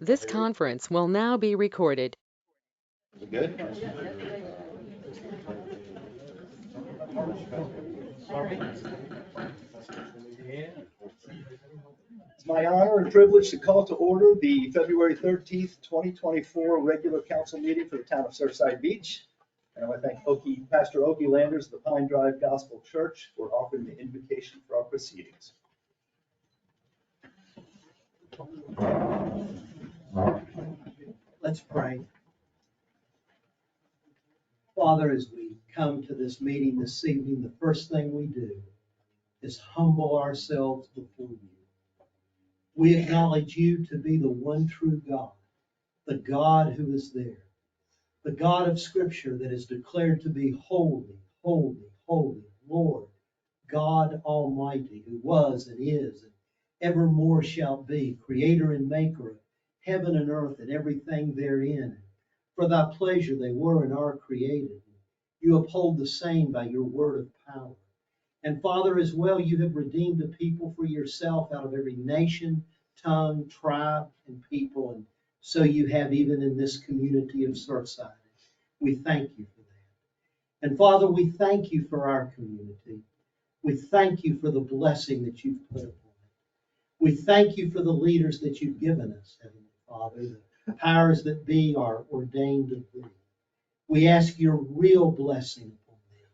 This conference will now be recorded. Is it good? It's my honor and privilege to call to order the February 13th, 2024 regular council meeting for the town of Surfside Beach. And I want to thank Pastor Oki Landers of the Pine Drive Gospel Church for offering the invocation for our proceedings. Let's pray. Father, as we come to this meeting this evening, the first thing we do is humble ourselves before you. We acknowledge you to be the one true God, the God who is there, the God of Scripture that is declared to be holy, holy, holy, Lord, God Almighty, who was and is and evermore shall be, creator and maker of heaven and earth and everything therein. For thy pleasure they were and are created. You uphold the same by your word of power. And Father, as well, you have redeemed a people for yourself out of every nation, tongue, tribe, and people. And so you have even in this community of Surfside. We thank you for that. And Father, we thank you for our community. We thank you for the blessing that you've put upon it. We thank you for the leaders that you've given us, Heavenly Father. The powers that be are ordained of thee. We ask your real blessing upon them.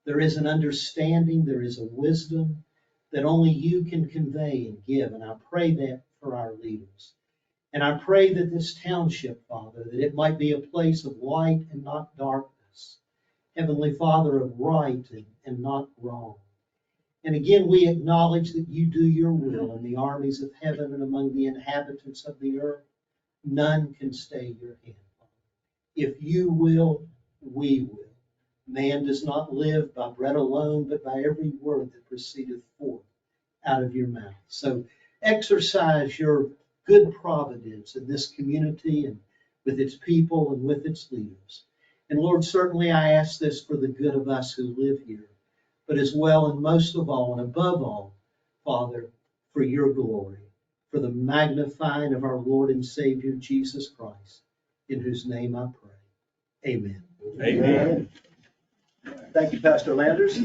There is an understanding, there is a wisdom that only you can convey and give. And I pray that for our leaders. And I pray that this township, Father, that it might be a place of light and not darkness. Heavenly Father, of right and not wrong. And again, we acknowledge that you do your will in the armies of heaven and among the inhabitants of the earth. None can stay your hand. If you will, we will. Man does not live by bread alone, but by every word that proceedeth forth out of your mouth. So exercise your good providence in this community and with its people and with its leaders. And Lord, certainly I ask this for the good of us who live here, but as well and most of all and above all, Father, for your glory, for the magnifying of our Lord and Savior Jesus Christ, in whose name I pray. Amen. Amen. Thank you, Pastor Landers.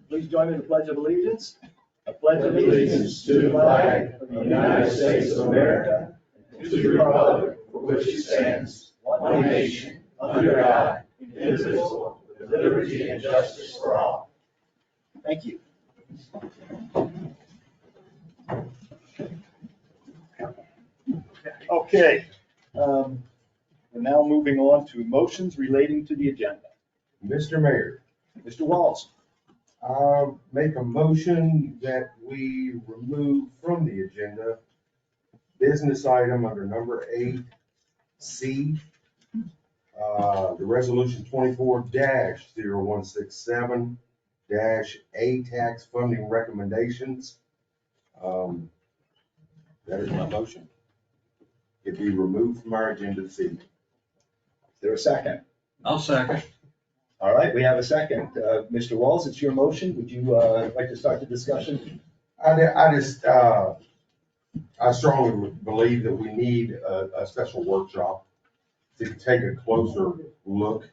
Please join me in the Pledge of Allegiance. I pledge allegiance to the flag of the United States of America, and to the republic for which it stands, one nation, under God, indivisible, with liberty and justice for all. Thank you. Okay. We're now moving on to motions relating to the agenda. Mr. Mayor, Mr. Walls. make a motion that we remove from the agenda business item under number 8C, the resolution 24-0167 A tax funding recommendations. That is my motion. It be removed from our agenda this evening. Is there a second? I'll second. All right, we have a second. Mr. Walls, it's your motion. Would you like to start the discussion? I strongly believe that we need a special workshop to take a closer look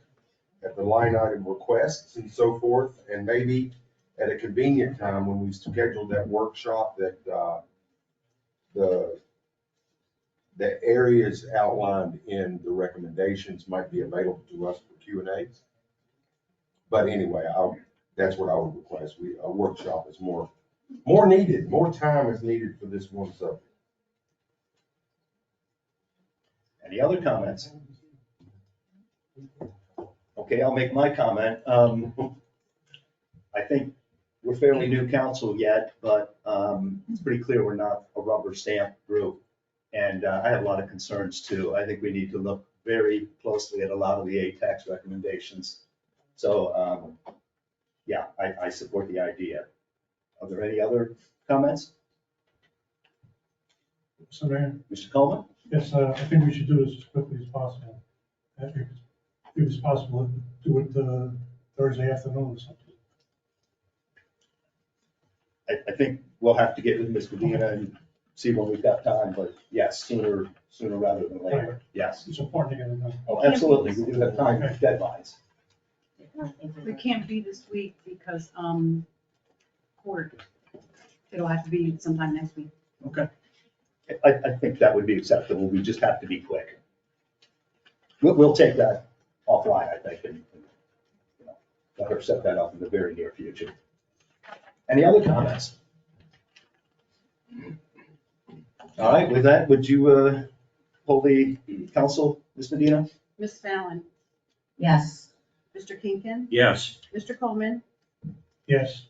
at the line item requests and so forth, and maybe at a convenient time when we schedule that workshop that the areas outlined in the recommendations might be available to us for Q&As. But anyway, that's what I would request. A workshop is more needed. More time is needed for this one subject. Any other comments? Okay, I'll make my comment. I think we're fairly new council yet, but it's pretty clear we're not a rubber stamp group. And I have a lot of concerns too. I think we need to look very closely at a lot of the ATAX recommendations. So, yeah, I support the idea. Are there any other comments? So Mayor, Mr. Coleman? yes, I think we should do this as quickly as possible. If it's possible, do it Thursday afternoon or something. I think we'll have to get with Ms. Medina and see when we've got time, but yes, sooner rather than later, yes. It's important to get it done. Oh, absolutely, we do have time deadlines. It can't be this week because, court, it'll have to be sometime next week. Okay. I think that would be acceptable, we just have to be quick. We'll take that offline, I think, and, you know, let her set that up in the very near future. Any other comments? All right, with that, would you poll the council, Ms. Medina? Ms. Fallon, Yes. Mr. Kinkin, Yes. Mr. Coleman, Yes.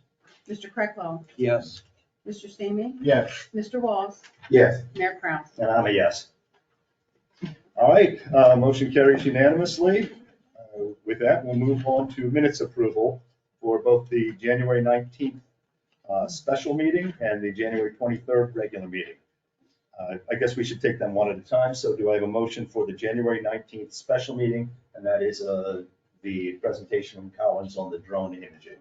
Mr. Krecklo, Yes. Mr. Stamey, Yes. Mr. Walls, Yes. Mayor Kraus. And I'm a yes. All right, motion carries unanimously. With that, we'll move on to minutes approval for both the January 19th special meeting and the January 23rd regular meeting. I guess we should take them one at a time. So do I have a motion for the January 19th special meeting? And that is the presentation from Collins on the drone imaging.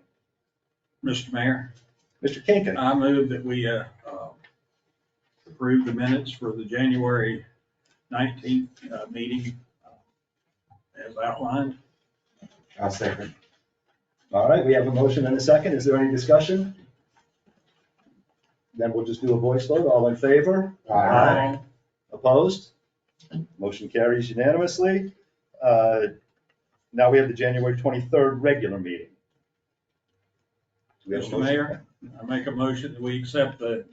Mr. Mayor, Mr. Kinkin, I move that we approve the minutes for the January 19th meeting as outlined. I'll second. all right, we have a motion and a second. Is there any discussion? Then we'll just do a voice vote. All in favor? Aye. Opposed? Motion carries unanimously. Now we have the January 23rd regular meeting. Do we have a Mr. motion? Mayor, I make a motion that we accept the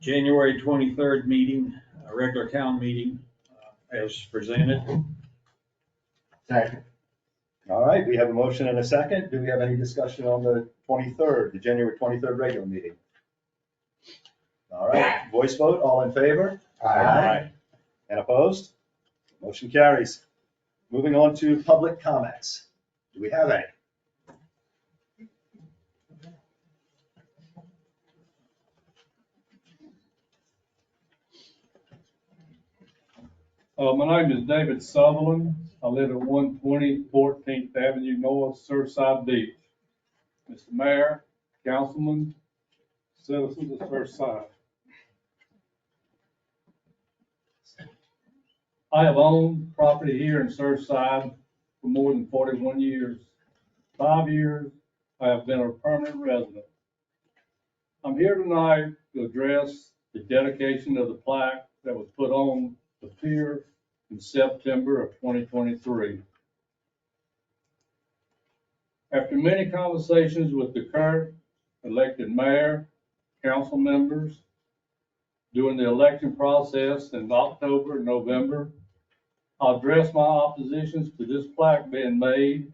January 23rd meeting, regular town meeting as presented. Second. All right, we have a motion and a second. Do we have any discussion on the 23rd, the January 23rd regular meeting? All right, voice vote, all in favor? Aye. And opposed? Motion carries. Moving on to public comments. Do we have any? My name is David Sutherland. I live at 120 14th Avenue North, Surfside Beach. Mr. Mayor, Councilman, citizens of Surfside. I have owned property here in Surfside for more than 41 years. 5 years, I have been a permanent resident. I'm here tonight to address the dedication of the plaque that was put on the pier in September of 2023. After many conversations with the current elected mayor, council members, during the election process in October and November, I addressed my oppositions to this plaque being made,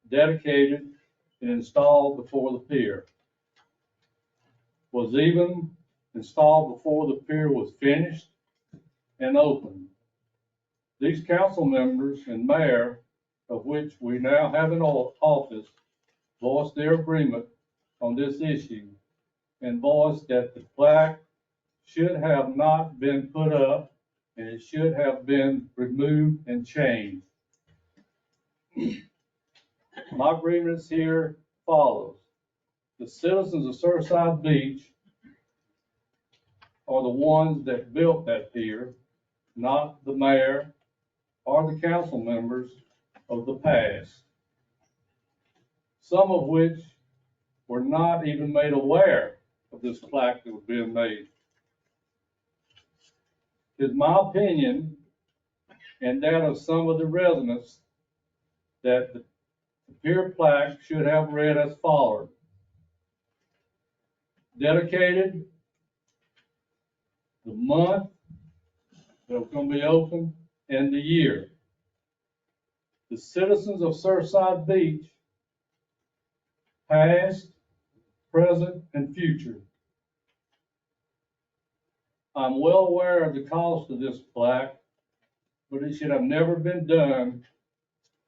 dedicated, and installed before the pier. Was even installed before the pier was finished and open. These council members and mayor, of which we now have in office, voiced their agreement on this issue and voiced that the plaque should have not been put up and it should have been removed and changed. My agreements here follows. The citizens of Surfside Beach are the ones that built that pier, not the mayor or the council members of the past, some of which were not even made aware of this plaque that was being made. It's my opinion and that of some of the residents that the pier plaque should have read as follows: dedicated, the month that was going to be open, and the year. The citizens of Surfside Beach, past, present, and future. I'm well aware of the cost of this plaque, but it should have never been done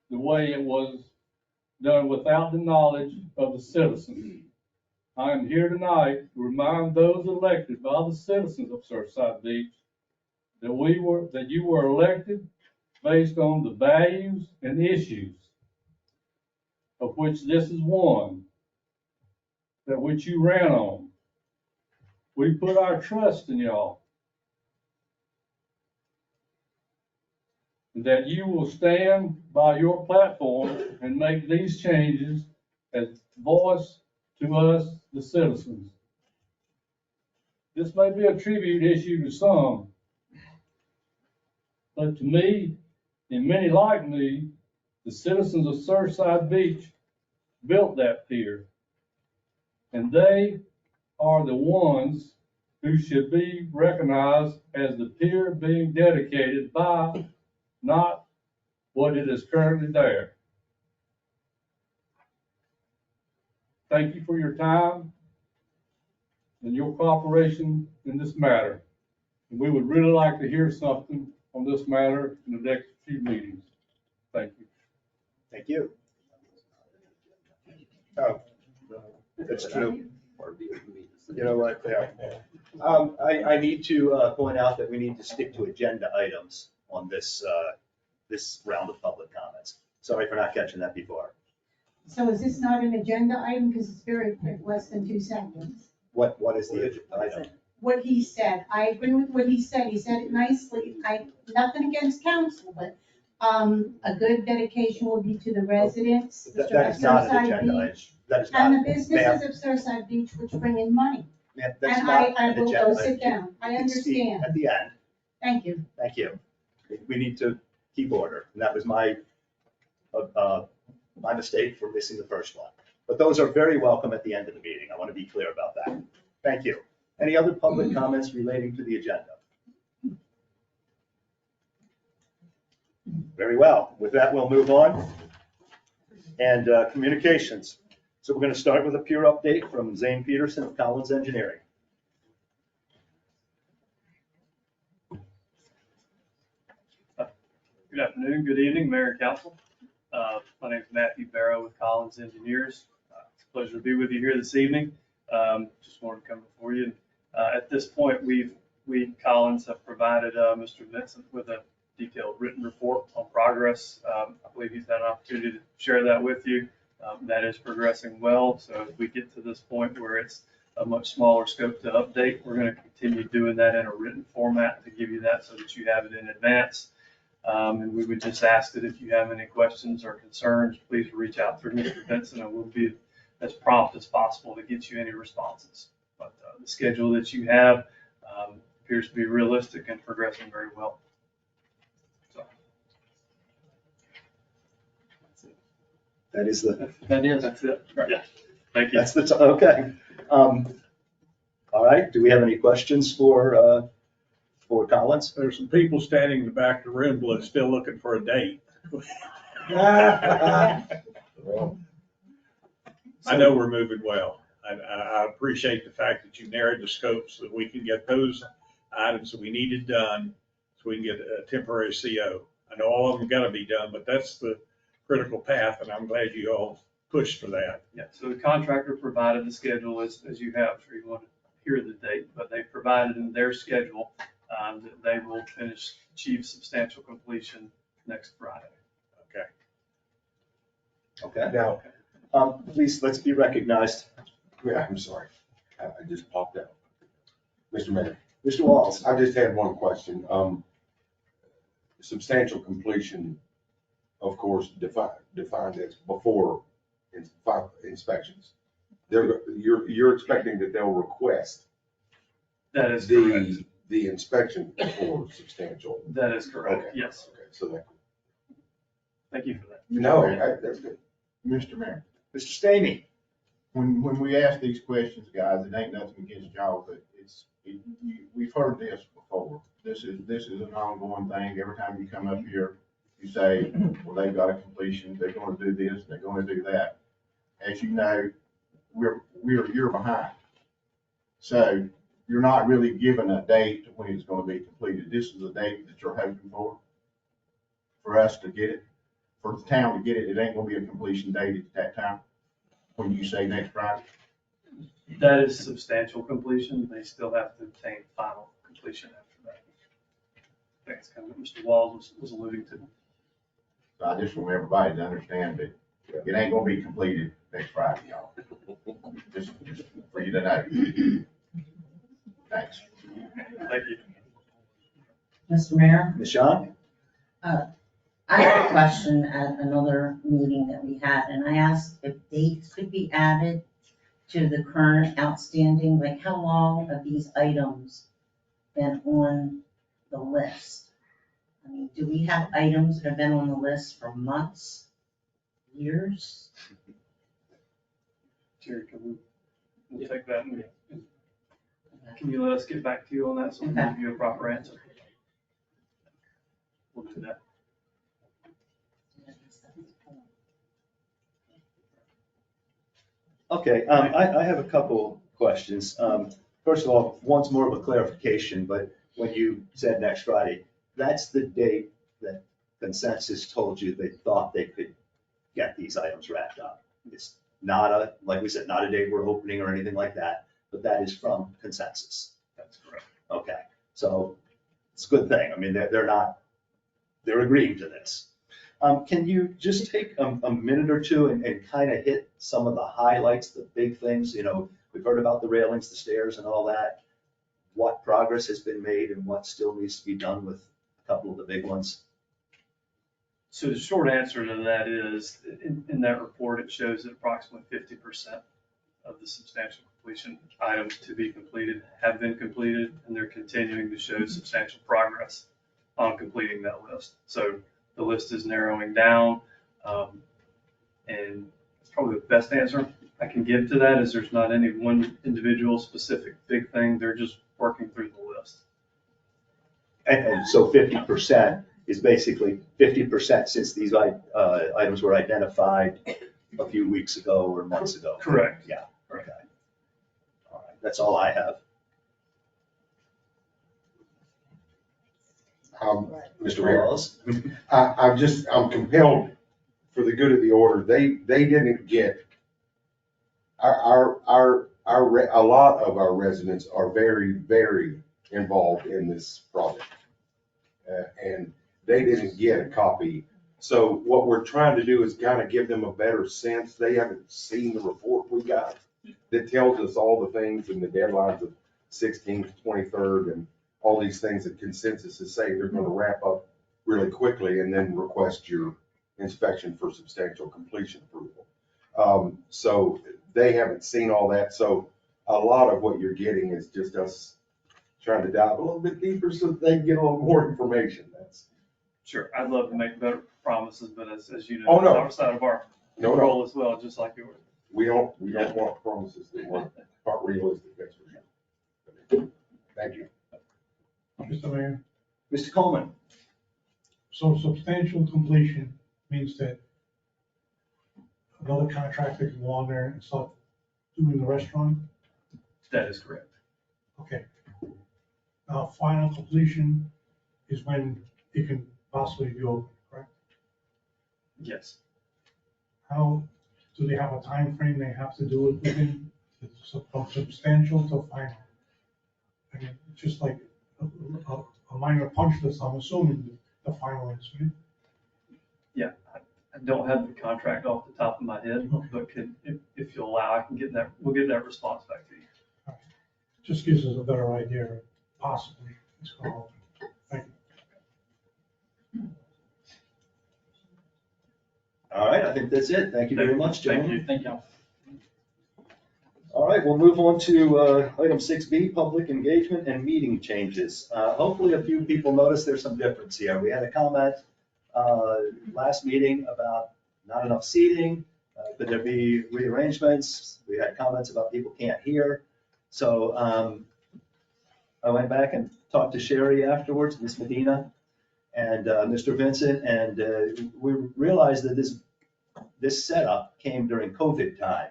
the way it was done without the knowledge of the citizens. I am here tonight to remind those elected by the citizens of Surfside Beach that you were elected based on the values and issues of which this is one, that which you ran on. We put our trust in y'all. That you will stand by your platform and make these changes as voice to us, the citizens. This may be a tribute issue to some, but to me, and many like me, the citizens of Surfside Beach built that pier. And they are the ones who should be recognized as the pier being dedicated by, not what it is currently there. Thank you for your time and your cooperation in this matter. And we would really like to hear something on this matter in the next few meetings. Thank you. Thank you. Oh, that's true. You know what, yeah. I need to point out that we need to stick to agenda items on this, this round of public comments. Sorry for not catching that before. So is this not an agenda item? Because it's very quick, less than 2 seconds. What is the agenda item? What he said, I agree with what he said. He said it nicely. Nothing against council, but a good dedication will be to the residents. That is not an agenda item. That is not. And the businesses of Surfside Beach, which bring in money. Ma'am, that's And not I an will agenda go sit item. down. I You can speak understand. At the end. Thank you. Thank you. We need to keep order. And that was my mistake for missing the first one. But those are very welcome at the end of the meeting. I want to be clear about that. Thank you. Any other public comments relating to the agenda? Very well. With that, we'll move on. And communications. So we're going to start with a peer update from Zane Peterson of Collins Engineering. Good afternoon, good evening, Mayor and Council. My name is Matthew Barrow with Collins Engineers. It's a pleasure to be with you here this evening. Just wanted to come before you. At this point, we Collins have provided Mr. Vincent with a detailed written report on progress. I believe he's had an opportunity to share that with you. That is progressing well. So as we get to this point where it's a much smaller scope to update, we're going to continue doing that in a written format to give you that so that you have it in advance. And we would just ask that if you have any questions or concerns, please reach out through Mr. Benson, and we'll be as prompt as possible to get you any responses. But the schedule that you have appears to be realistic and progressing very well. So. That is That's it. Yeah. Thank you. That's okay. All right. Do we have any questions for Collins? There's some people standing in the back of the room still looking for a date. I know we're moving well. I appreciate the fact that you narrowed the scope so that we can get those items that we needed done, so we can get a temporary CO. I know all of them got to be done, but that's the critical path, and I'm glad you all pushed for that. Yeah, so the contractor provided the schedule as you have, sure you want to hear the date, but they provided in their schedule that they will achieve substantial completion next Friday. Okay. Okay. Now, Please, let's be recognized. yeah, I'm sorry. I just popped out. Mr. Mayor, Mr. Walls. I just had one question. Substantial completion, of course, defined as before inspections. You're expecting that they'll request That is correct. the inspection for substantial. That is correct, Okay. yes. Okay, so that. Thank you for that. No, that's good. Mr. Mayor, Mr. Stamey. when we ask these questions, guys, it ain't nothing against y'all, but we've heard this before. This is an ongoing thing. Every time you come up here, you say, well, they've got a completion, they're gonna do this, they're gonna do that. As you know, we're a year behind. So you're not really given a date when it's gonna be completed. This is a date that you're hoping for us to get it, for the town to get it. It ain't gonna be a completion date at that time, when you say next Friday. That is substantial completion. They still have to obtain final completion after that. That's kind of what Mr. Walls was alluding to. So I just want everybody to understand that it ain't gonna be completed next Friday, y'all. Just for you to know. Thanks. Thank you. Mr. Mayor, Ms. Shaw? I had a question at another meeting that we had, and I asked if dates could be added to the current outstanding, like how long have these items been on the list? I mean, do we have items that have been on the list for months, years? Jerry, we'll take that and can you let us get back to you on that so we can give you a proper answer? We'll do that. Okay, I have a couple questions. First of all, one's more of a clarification, but when you said next Friday, that's the date that Consensus told you they thought they could get these items wrapped up. It's not a, like we said, not a date we're opening or anything like that, but that is from Consensus. That's correct. Okay, so it's a good thing. I mean, they're agreeing to this. Can you just take a minute or two and kind of hit some of the highlights, the big things? You know, we've heard about the railings, the stairs and all that. What progress has been made and what still needs to be done with a couple of the big ones? So the short answer to that is, in that report, it shows that approximately 50% of the substantial completion items to be completed have been completed, and they're continuing to show substantial progress on completing that list. So the list is narrowing down, and probably the best answer I can give to that is there's not any one individual specific big thing. They're just working through the list. And so 50% is basically 50% since these items were identified a few weeks ago or months ago. Correct. Yeah, okay. All right, that's all I have. Mr. Mayor, I'm compelled, for the good of the order, they didn't get, a lot of our residents are very, very involved in this project. And they didn't get a copy. So what we're trying to do is kind of give them a better sense. They haven't seen the report we got that tells us all the things and the deadlines of 16th, 23rd, and all these things that Consensus is saying they're going to wrap up really quickly and then request your inspection for substantial completion approval. So they haven't seen all that. So a lot of what you're getting is just us trying to dive a little bit deeper so that they can get a little more information. That's Sure, I'd love to make better promises, but as you know, Oh, no. it's outside of our role as well, just like yours. We don't want promises that aren't realistic, that's for sure. Thank you. Mr. Mayor, Mr. Coleman? so substantial completion means that another contractor can go on there and start doing the restaurant? That is correct. Okay. Now, final completion is when it can possibly be open, correct? Yes. How, do they have a time frame they have to do it within, from substantial to final? I mean, just like a minor punch list, I'm assuming the final is, right? Yeah, I don't have the contract off the top of my head, but if you'll allow, I can get that, we'll get that response back to you. Just gives us a better idea, possibly, it's going to open. Thank you. All right, I think that's it. Thank you very much, gentlemen. Thank you. All right, we'll move on to item 6B, public engagement and meeting changes. Hopefully a few people noticed there's some difference here. We had a comment last meeting about not enough seating. Could there be rearrangements? We had comments about people can't hear. So I went back and talked to Sherry afterwards, Ms. Medina, and Mr. Vincent, and we realized that this setup came during COVID time.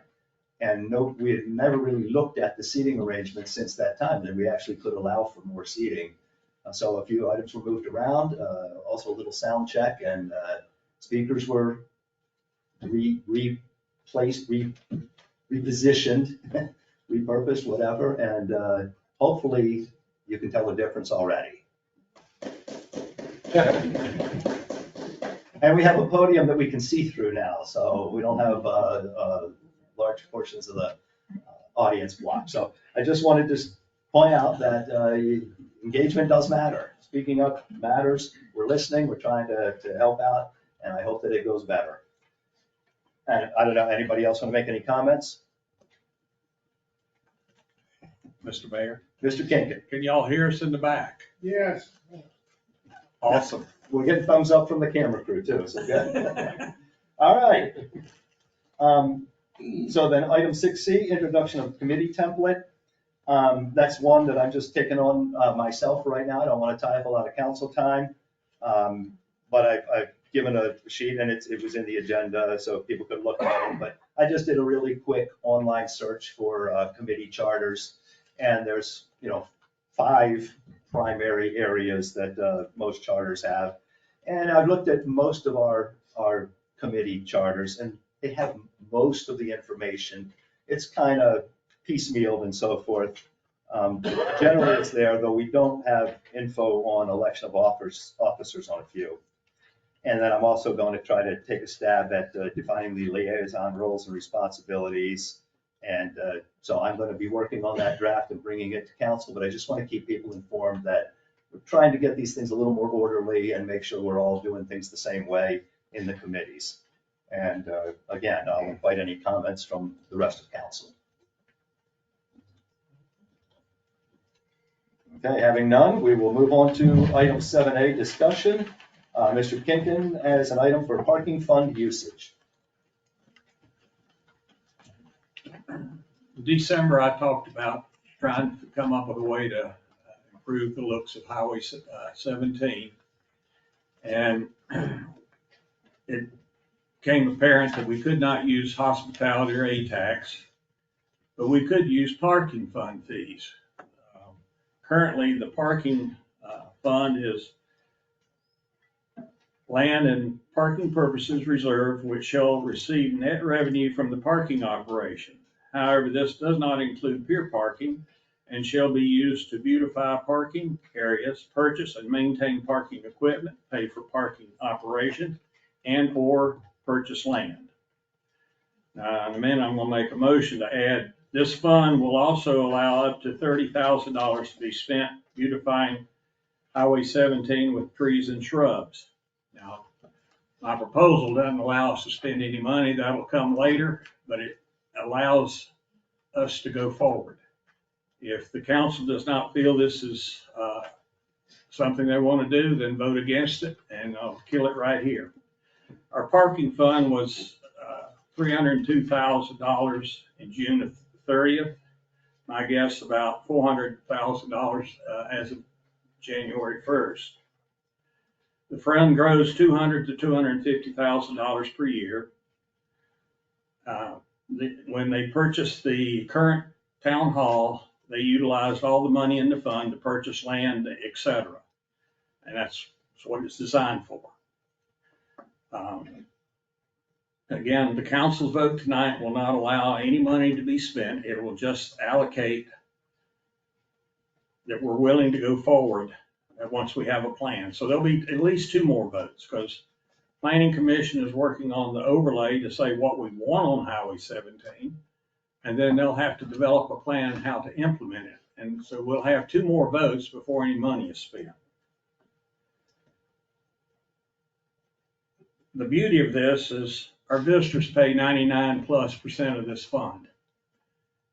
And we had never really looked at the seating arrangement since that time, that we actually could allow for more seating. So a few items were moved around, also a little sound check, and speakers were replaced, repositioned, repurposed, whatever, and hopefully you can tell the difference already. And we have a podium that we can see through now, so we don't have large portions of the audience blocked. So I just wanted to point out that engagement does matter. Speaking up matters. We're listening, we're trying to help out, and I hope that it goes better. And I don't know, anybody else want to make any comments? Mr. Mayor, Mr. Kinkin? can y'all hear us in the back? Yes. Awesome. We're getting thumbs up from the camera crew too, so good. All right. So then item 6C, introduction of committee template. That's one that I'm just taking on myself right now. I don't want to tie up a lot of council time. But I've given a sheet and it was in the agenda so people could look at it. But I just did a really quick online search for committee charters. And there's, 5 primary areas that most charters have. And I've looked at most of our committee charters and they have most of the information. It's kind of piecemealed and so forth. Generally it's there, though we don't have info on election of officers on a few. And then I'm also going to try to take a stab at defining the liaison roles and responsibilities. And so I'm going to be working on that draft and bringing it to council, but I just want to keep people informed that we're trying to get these things a little more orderly and make sure we're all doing things the same way in the committees. And again, I'll invite any comments from the rest of council. Okay, having none, we will move on to item 7A, discussion. Mr. Kinkin has an item for parking fund usage. In December, I talked about trying to come up with a way to improve the looks of Highway 17. And it became apparent that we could not use hospitality or A-tax, but we could use parking fund fees. Currently, the parking fund is land and parking purposes reserved, which shall receive net revenue from the parking operation. However, this does not include pier parking and shall be used to beautify parking areas, purchase and maintain parking equipment, pay for parking operations, and or purchase land. Now, in a minute, I'm going to make a motion to add, this fund will also allow up to $30,000 to be spent beautifying Highway 17 with trees and shrubs. Now, my proposal doesn't allow us to spend any money. That'll come later, but it allows us to go forward. If the council does not feel this is something they want to do, then vote against it, and I'll kill it right here. Our parking fund was $302,000 in June 30th. My guess about $400,000 as of January 1st. The fund grows $200,000 to $250,000 per year. When they purchased the current town hall, they utilized all the money in the fund to purchase land, et cetera. And that's what it's designed for. Again, the council's vote tonight will not allow any money to be spent. It will just allocate that we're willing to go forward once we have a plan. So there'll be at least 2 more votes, because Planning Commission is working on the overlay to say what we want on Highway 17, and then they'll have to develop a plan how to implement it. And so we'll have 2 more votes before any money is spent. The beauty of this is our visitors pay 99+% of this fund.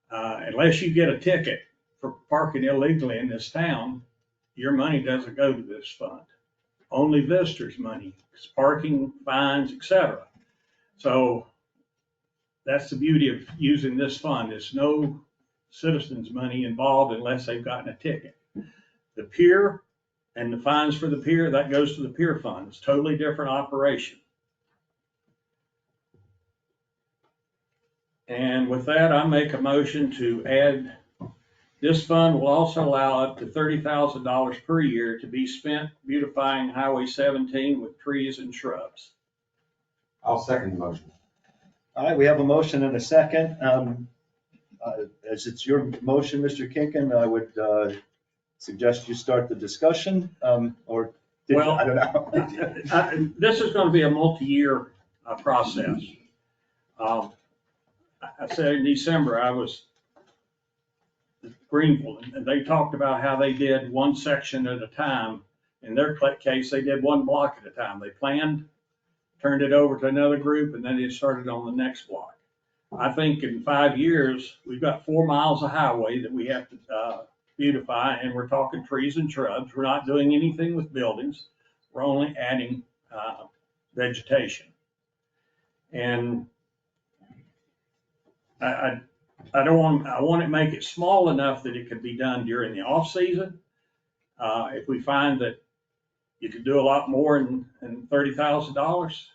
Unless you get a ticket for parking illegally in this town, your money doesn't go to this fund. Only visitors' money, parking, fines, etc. So that's the beauty of using this fund. There's no citizens' money involved unless they've gotten a ticket. The pier and the fines for the pier, that goes to the pier fund. It's totally different operation. And with that, I make a motion to add, this fund will also allow up to $30,000 per year to be spent beautifying Highway 17 with trees and shrubs. I'll second the motion. All right, we have a motion and a second. As it's your motion, Mr. Kinkin, I would suggest you start the discussion, or I don't know. This is going to be a multi-year process. I said in December, Greenville, and they talked about how they did one section at a time. In their case, they did one block at a time. They planned, turned it over to another group, and then they started on the next block. I think in 5 years, we've got 4 miles of highway that we have to beautify, and we're talking trees and shrubs. We're not doing anything with buildings. We're only adding vegetation. And I want to make it small enough that it can be done during the off season. If we find that you could do a lot more in $30,000,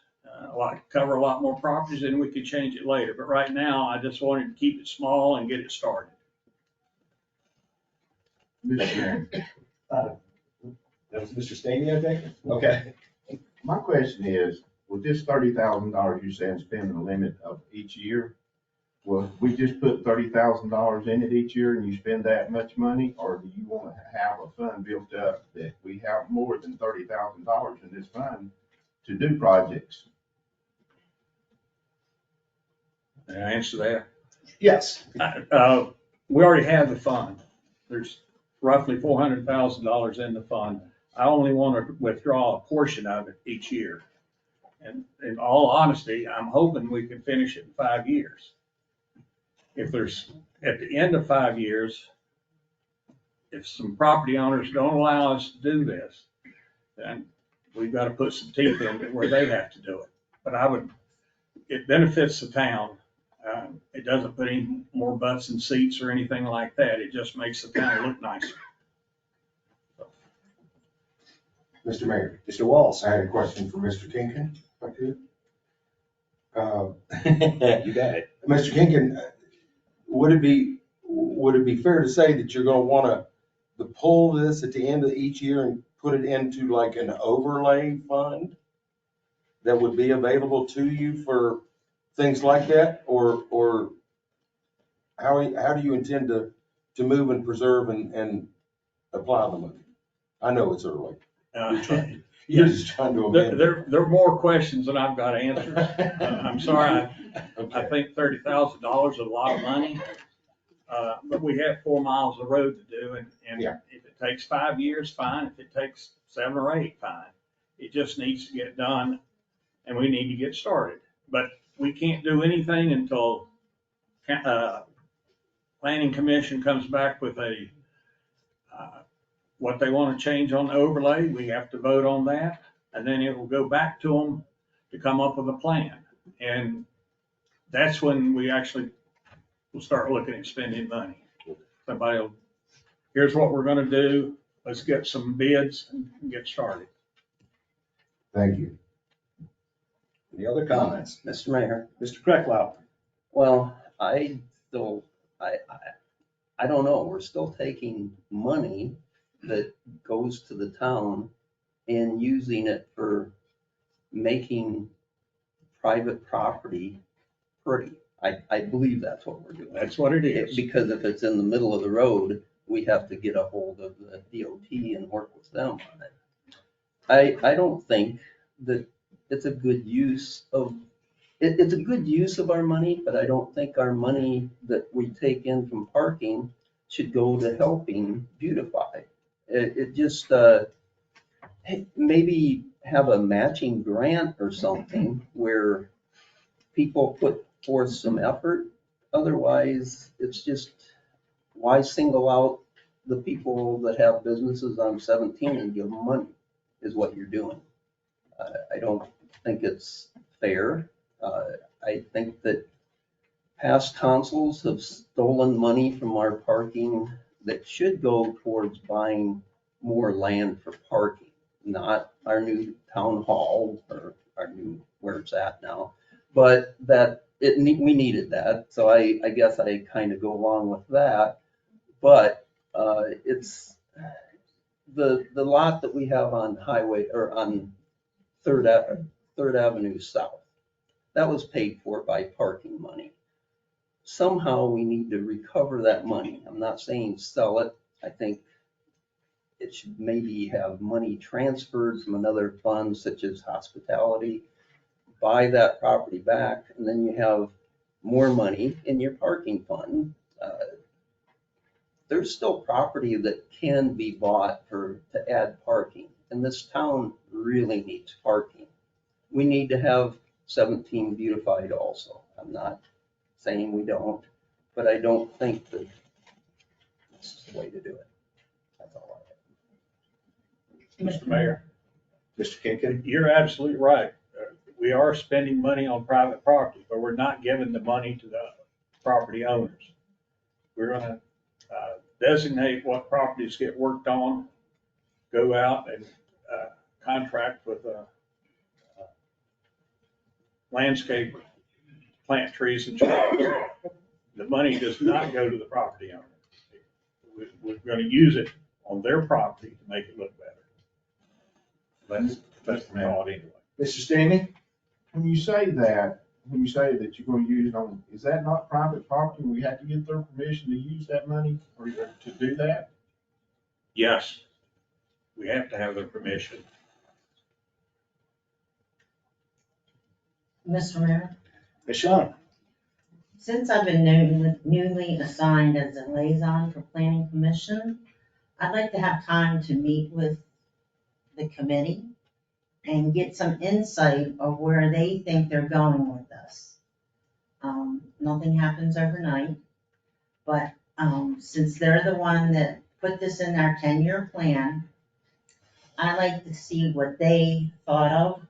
cover a lot more properties, then we could change it later. But right now, I just wanted to keep it small and get it started. Mr. Mayor, That was Mr. Stamey, I think? Okay. my question is, with this $30,000 you saying spend the limit of each year, well, we just put $30,000 in it each year and you spend that much money, or do you want to have a fund built up that we have more than $30,000 in this fund to do projects? Can I answer that? Yes. We already have the fund. There's roughly $400,000 in the fund. I only want to withdraw a portion of it each year. And in all honesty, I'm hoping we can finish it in 5 years. If there's, at the end of 5 years, if some property owners don't allow us to do this, then we've got to put some teeth in it where they have to do it. But it benefits the town. It doesn't put any more butts in seats or anything like that. It just makes the town look nicer. Mr. Mayor, Mr. Walls. I had a question for Mr. Kinkin, if I could. You got it. Mr. Kinkin, would it be fair to say that you're gonna wanna pull this at the end of each year and put it into like an overlay fund that would be available to you for things like that? Or how do you intend to move and preserve and apply the money? I know it's early. You're just trying to amend. There are more questions than I've got answers. I'm sorry. I think $30,000 is a lot of money. But we have 4 miles of road to do, and Yeah. if it takes 5 years, fine. If it takes 7 or 8, fine. It just needs to get done, and we need to get started. But we can't do anything until Planning Commission comes back with what they want to change on the overlay. We have to vote on that, and then it will go back to them to come up with a plan. And that's when we actually will start looking at spending money. Somebody will, here's what we're gonna do. Let's get some bids and get started. Thank you. Any other comments? Mr. Mayor, Mr. Krecklau. well, I don't know, we're still taking money that goes to the town and using it for making private property pretty. I believe that's what we're doing. That's what it is. Because if it's in the middle of the road, we have to get a hold of the DOT and work with them on it. I don't think that it's a good use of, it's a good use of our money, but I don't think our money that we take in from parking should go to helping beautify. It just, maybe have a matching grant or something where people put forth some effort. Otherwise, it's just, why single out the people that have businesses on 17 and give them money is what you're doing. I don't think it's fair. I think that past councils have stolen money from our parking that should go towards buying more land for parking, not our new town hall or our new, where it's at now. But that we needed that, so I guess I kind of go along with that. But it's the lot that we have on highway, or on Third Avenue South, that was paid for by parking money. Somehow we need to recover that money. I'm not saying sell it. I think it should maybe have money transferred from another fund such as hospitality, buy that property back, and then you have more money in your parking fund. there's still property that can be bought to add parking. And this town really needs parking. We need to have 17 beautified also. I'm not saying we don't, but I don't think that this is the way to do it. That's all I have. Mr. Mayor, Mr. Kinkin? you're absolutely right. We are spending money on private property, but we're not giving the money to the property owners. We're gonna designate what properties get worked on, go out and contract with a landscaper, plant trees and shrubs. The money does not go to the property owner. We're gonna use it on their property to make it look better. That's the thought anyway. Mr. Stanley? When you say that you're gonna use it on, is that not private property? We have to get their permission to use that money or to do that? Yes, we have to have their permission. Mr. Mayor, Ms. Shan? since I've been newly assigned as a liaison for planning commission, I'd like to have time to meet with the committee and get some insight of where they think they're going with this. Nothing happens overnight, but since they're the one that put this in our 10-year plan, I like to see what they thought of.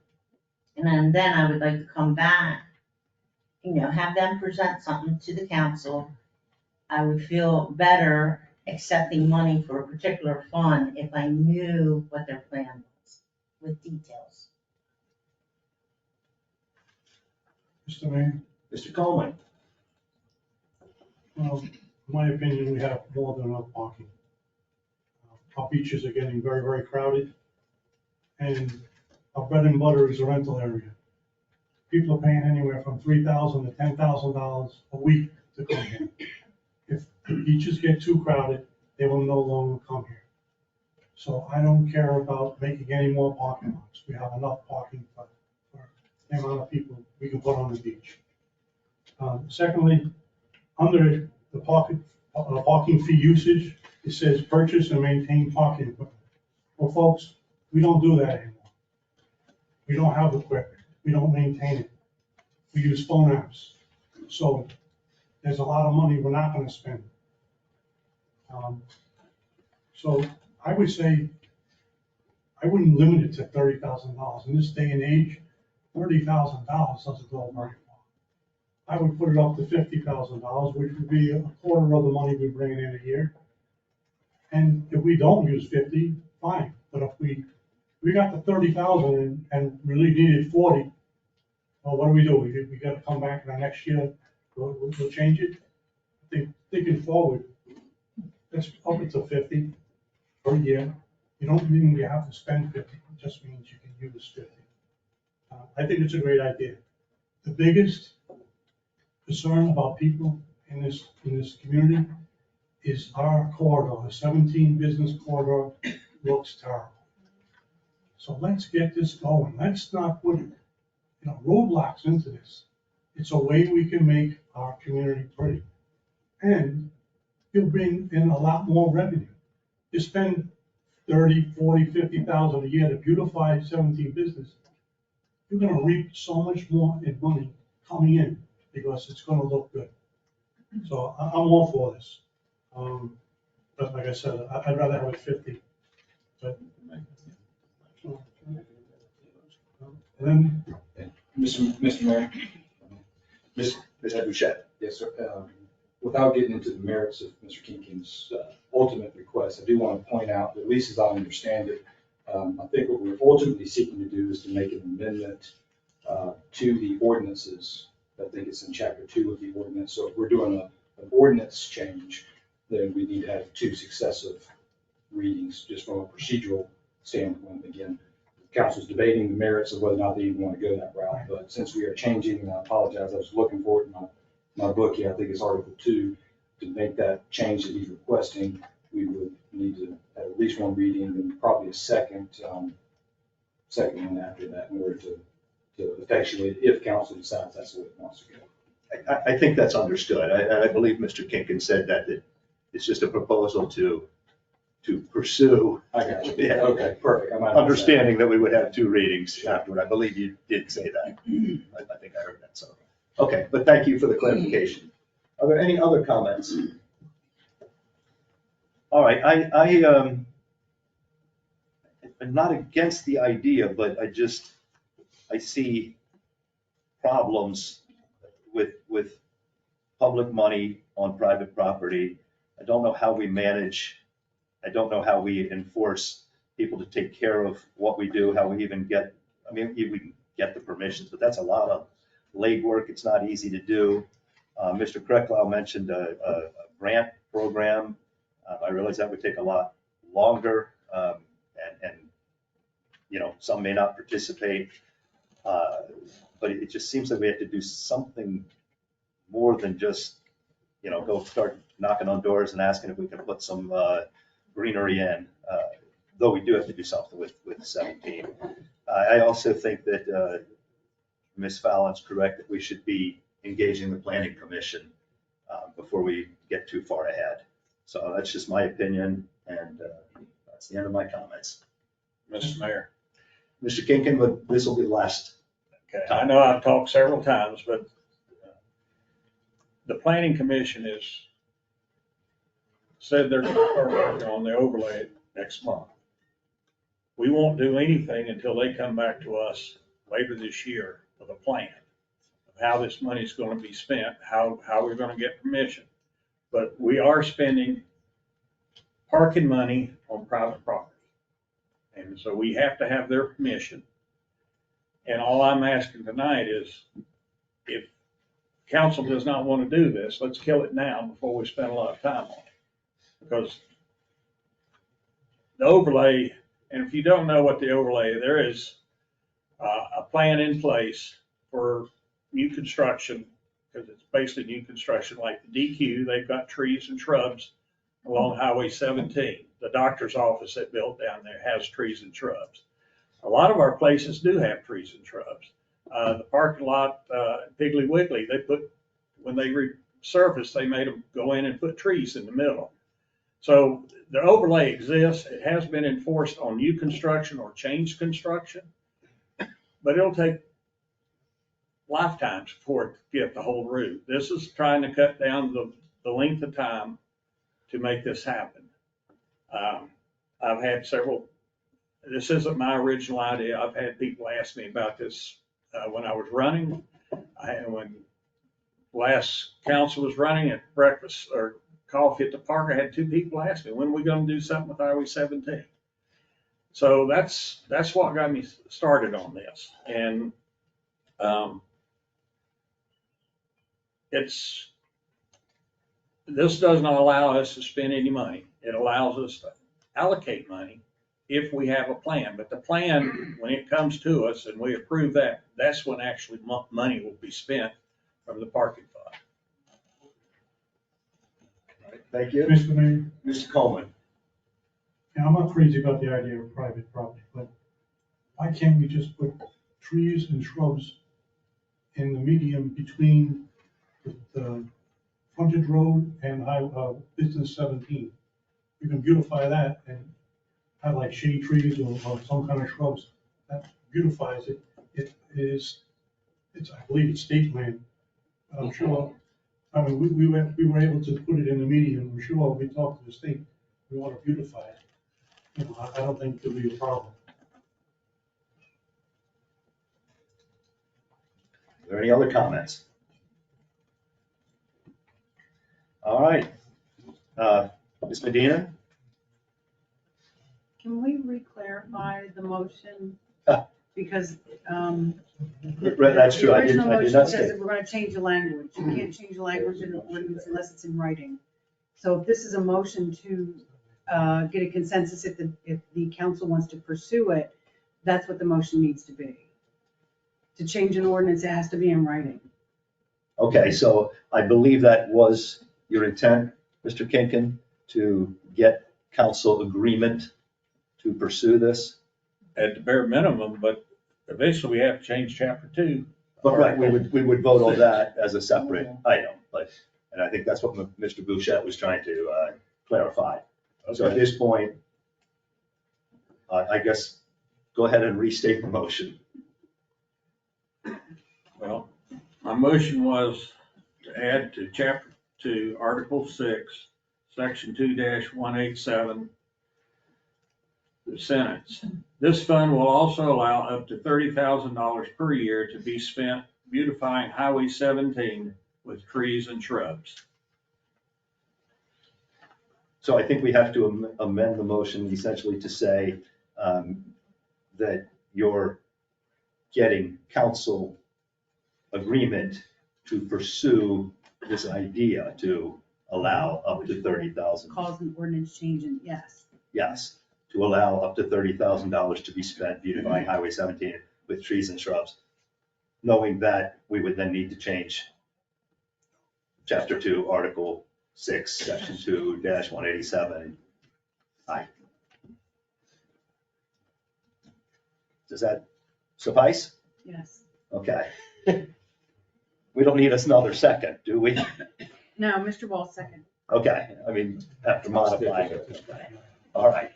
And then I would like to come back, have them present something to the council. I would feel better accepting money for a particular fund if I knew what their plan was with details. Mr. Mayor, Mr. Coleman? well, in my opinion, we have more than enough parking. Our beaches are getting very, very crowded, and our bread and butter is the rental area. People are paying anywhere from $3,000 to $10,000 a week to come here. If the beaches get too crowded, they will no longer come here. So I don't care about making any more parking lots. We have enough parking for the amount of people we can put on the beach. Secondly, under the parking fee usage, it says purchase and maintain parking equipment. Well, folks, we don't do that anymore. We don't have equipment. We don't maintain it. We use phone apps. So there's a lot of money we're not gonna spend. So I would say, I wouldn't limit it to $30,000. In this day and age, $30,000 doesn't go very far. I would put it up to $50,000, which would be a quarter of the money we bring in a year. And if we don't use 50, fine. But if we got the 30,000 and really needed 40, well, what do? We gotta come back in the next year, we'll change it. I think thinking forward, let's up it to 50 per year. You don't mean you have to spend 50, it just means you can use 50. I think it's a great idea. The biggest concern about people in this community is our corridor, the 17 business corridor looks terrible. So let's get this going. Let's not put, roadblocks into this. It's a way we can make our community pretty. And you'll bring in a lot more revenue. You spend 30, 40, 50,000 a year to beautify 17 business. You're gonna reap so much more in money coming in because it's gonna look good. So I'm all for this. But like I said, I'd rather have it 50. But, and then, Mr. Mayor. Mr. Bouchette? Yes, sir. Without getting into the merits of Mr. Kinkin's ultimate request, I do want to point out that, at least as I understand it, I think what we're ultimately seeking to do is to make an amendment to the ordinances. I think it's in chapter 2 of the ordinance. So if we're doing an ordinance change, then we need to have 2 successive readings, just from a procedural standpoint. Again, the council's debating the merits of whether or not they even want to go that route. But since we are changing, and I apologize, I was looking for it in my book here, I think it's Article 2, to make that change that he's requesting, we would need to have at least 1 reading and probably a second one after that in order to effectuate, if council decides that's the way it wants to go. I think that's understood. I believe Mr. Kinkin said that It's just a proposal to pursue. I got you. Yeah. Okay, perfect. I might have missed that. Understanding that we would have 2 readings afterward. I believe you did say that. I think I heard that, so. Okay, but thank you for the clarification. Are there any other comments? All right, I'm not against the idea, but I see problems with public money on private property. I don't know how we manage, I don't know how we enforce people to take care of what we do, how we even get, I mean, we can get the permissions, but that's a lot of legwork. It's not easy to do. Mr. Krecklau mentioned a grant program. I realize that would take a lot longer, and you know, some may not participate. But it just seems like we have to do something more than just, you know, go start knocking on doors and asking if we can put some greenery in, though we do have to do something with 17. I also think that Ms. Fallon's correct, that we should be engaging the planning commission before we get too far ahead. So that's just my opinion, and that's the end of my comments. Mr. Mayor. Mr. Kinkin, but this will be the last. Okay, I know I've talked several times, but the planning commission has said they're going to start working on the overlay next month. We won't do anything until they come back to us later this year with a plan of how this money is going to be spent, how we're going to get permission. But we are spending parking money on private property. And so we have to have their permission. And all I'm asking tonight is, if council does not want to do this, let's kill it now before we spend a lot of time on it. Because the overlay, and if you don't know what the overlay, there is a plan in place for new construction, because it's basically new construction, like the DQ, they've got trees and shrubs along Highway 17. The doctor's office that built down there has trees and shrubs. A lot of our places do have trees and shrubs. The parking lot, Piggly Wiggly, when they resurfaced, they made them go in and put trees in the middle. So the overlay exists. It has been enforced on new construction or changed construction, but it'll take lifetimes before it get the whole route. This is trying to cut down the length of time to make this happen. I've had several, this isn't my original idea. I've had people ask me about this when I was running. When last council was running at breakfast or coffee at the park, I had 2 people ask me, when are we going to do something with Highway 17? So that's what got me started on this. And this does not allow us to spend any money. It allows us to allocate money if we have a plan. But the plan, when it comes to us and we approve that, that's when actually money will be spent from the parking fund. All right, thank you. Mr. Mayor, Mr. Coleman. yeah, I'm not crazy about the idea of private property, but why can't we just put trees and shrubs in the medium between the frontage road and Business 17? You can beautify that and have like shade trees or some kind of shrubs. That beautifies it. It's, I believe it's state land. I'm sure, I mean, we were able to put it in the medium. I'm sure we talked to the state. We want to beautify it. You know, I don't think there'll be a problem. Are there any other comments? All right. Ms. Medina? Can we re-clarify the motion? Because, That's true. I did the original not motion say. says that we're gonna change the language. You can't change the language in an ordinance unless it's in writing. So if this is a motion to, get a consensus, if the council wants to pursue it, that's what the motion needs to be. To change an ordinance, it has to be in writing. Okay, so I believe that was your intent, Mr. Kinkin, to get council agreement to pursue this? At the bare minimum, but eventually we have to change chapter 2. But right, we would vote on that as a separate item, but And I think that's what Mr. Bouchette was trying to clarify. So at this point, I guess, go ahead and restate the motion. Well, my motion was to add to Article 6, Section 2-187, the sentence. This fund will also allow up to $30,000 per year to be spent beautifying Highway 17 with trees and shrubs. So I think we have to amend the motion essentially to say that you're getting council agreement to pursue this idea to allow up to $30,000. Cause an ordinance change, and yes. Yes, to allow up to $30,000 to be spent beautifying Highway 17 with trees and shrubs, knowing that we would then need to change Chapter 2, Article 6, Section 2-187. Aye. Does that suffice? Yes. Okay. We don't need another second, do we? No, Mr. Wall, second. Okay, I mean, after modifying it. All right.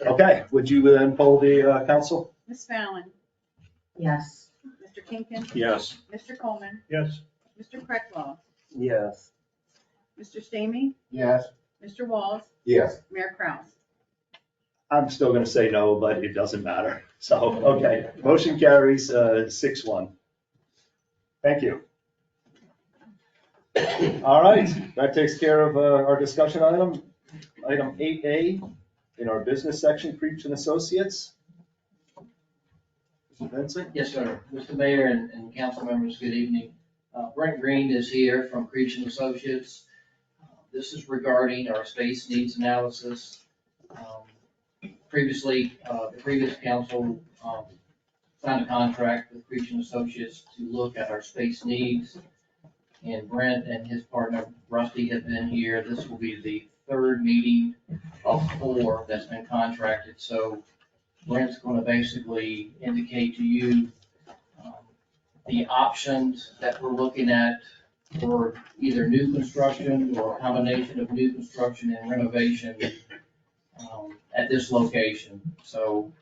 Okay, would you then poll the council? Ms. Fallon, Yes. Mr. Kinkin, Yes. Mr. Coleman, Yes. Mr. Krecklau, Yes. Mr. Stamey, Yes. Mr. Walls, Yes. Mayor Kraus. I'm still gonna say no, but it doesn't matter. So, okay, motion carries 6-1. Thank you. All right, that takes care of our discussion item. Item 8A in our business section, Creech and Associates. Mr. Vincent? Yes, sir. Mr. Mayor and council members, good evening. Brent Green is here from Creech and Associates. This is regarding our space needs analysis. Previously, the previous council signed a contract with Creech and Associates to look at our space needs. And Brent and his partner Rusty have been here. This will be the third meeting of 4 that's been contracted. So Brent's going to basically indicate to you the options that we're looking at for either new construction or a combination of new construction and renovation at this location. So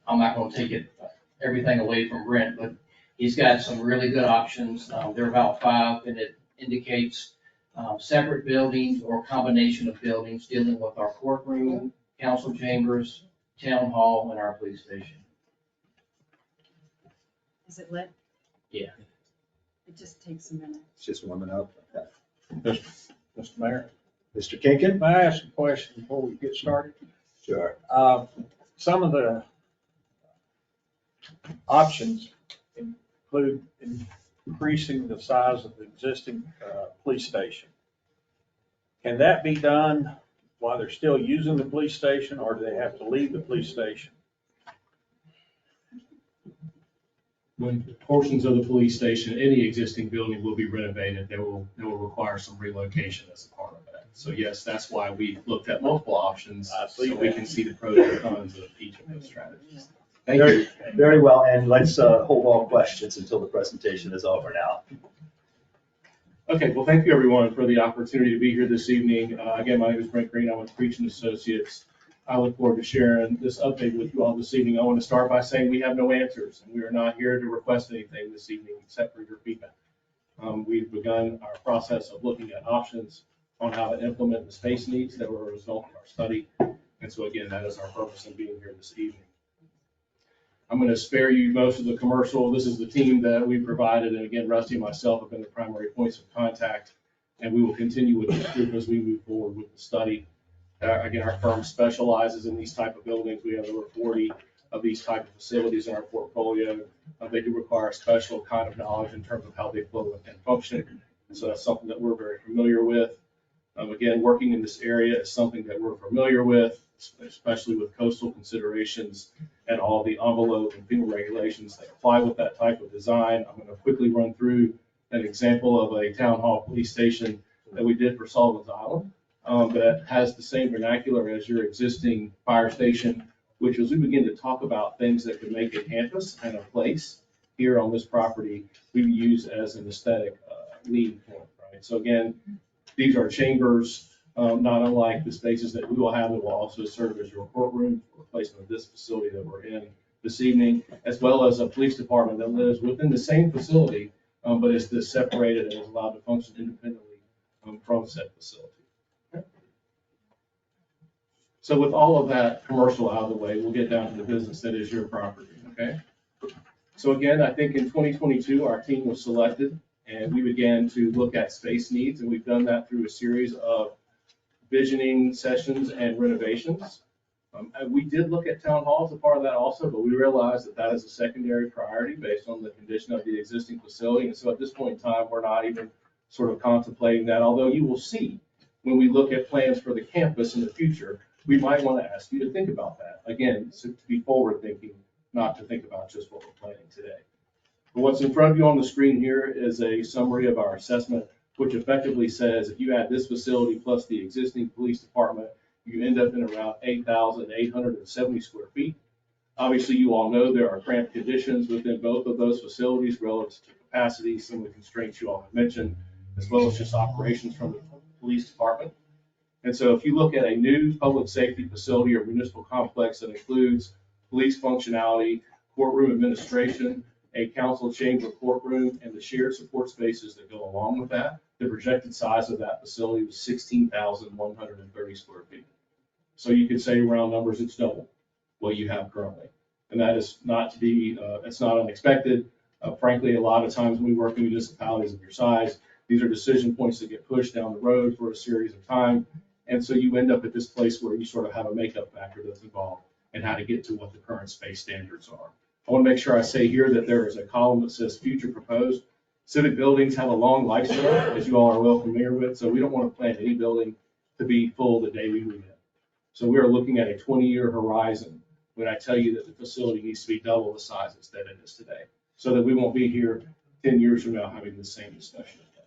I'm not going to take everything away from Brent, but he's got some really good options. There are about 5, and it indicates separate buildings or combination of buildings dealing with our courtroom, council chambers, town hall, and our police station. Is it lit? Yeah. It just takes a minute. It's just warming up. Okay. Mr. Mayor, Mr. Kinkin? may I ask a question before we get started? Sure. Some of the options include increasing the size of the existing police station. Can that be done while they're still using the police station, or do they have to leave the police station? When portions of the police station, any existing building will be renovated, they will require some relocation as a part of that. So yes, that's why we looked at multiple options, so we can see the pros and cons of each of those strategies. Thank you. Very well, and let's hold all questions until the presentation is over now. Okay, well, thank you everyone for the opportunity to be here this evening. Again, my name is Brent Green, I'm with Creech and Associates. I look forward to sharing this update with you all this evening. I want to start by saying we have no answers, and we are not here to request anything this evening except for your feedback. We've begun our process of looking at options on how to implement the space needs that were a result of our study. And so again, that is our purpose in being here this evening. I'm going to spare you most of the commercial. This is the team that we provided. And again, Rusty and myself have been the primary points of contact, and we will continue with this group as we move forward with the study. Again, our firm specializes in these type of buildings. We have over 40 of these type of facilities in our portfolio. They do require a special kind of knowledge in terms of how they flow and function. And so that's something that we're very familiar with. Again, working in this area is something that we're familiar with, especially with coastal considerations and all the envelope and FEMA regulations that apply with that type of design. I'm going to quickly run through an example of a town hall police station that we did for Sullivan's Island. That has the same vernacular as your existing fire station, which as we begin to talk about things that could make a campus and a place here on this property, we use as an aesthetic lead point, right? So again, these are chambers, not unlike the spaces that we will have that will also serve as your courtroom, replacement of this facility that we're in this evening, as well as a police department that lives within the same facility, but is separated and is allowed to function independently from said facility. Okay. So with all of that commercial out of the way, we'll get down to the business that is your property, okay? So again, I think in 2022, our team was selected and we began to look at space needs, and we've done that through a series of visioning sessions and renovations. And we did look at town halls as a part of that also, but we realized that that is a secondary priority based on the condition of the existing facility. And so at this point in time, we're not even sort of contemplating that, although you will see when we look at plans for the campus in the future, we might want to ask you to think about that. Again, so to be forward thinking, not to think about just what we're planning today. But what's in front of you on the screen here is a summary of our assessment, which effectively says if you add this facility plus the existing police department, you end up in around 8,870 square feet. Obviously, you all know there are cramped conditions within both of those facilities relative to capacity, some of the constraints you all have mentioned, as well as just operations from the police department. And so if you look at a new public safety facility or municipal complex that includes police functionality, courtroom administration, a council chamber courtroom, and the shared support spaces that go along with that, the projected size of that facility was 16,130 square feet. So you could say round numbers, it's double what you have currently. And that is not to be, it's not unexpected. Frankly, a lot of times when we work in municipalities of your size, these are decision points that get pushed down the road for a series of time. And so you end up at this place where you sort of have a makeup factor that's involved and how to get to what the current space standards are. I want to make sure I say here that there is a column that says future proposed. Civic buildings have a long lifespan, as you all are well familiar with, so we don't want to plan any building to be full the day we move in. So we are looking at a 20-year horizon when I tell you that the facility needs to be double the size that it is today, so that we won't be here 10 years from now having the same discussion again.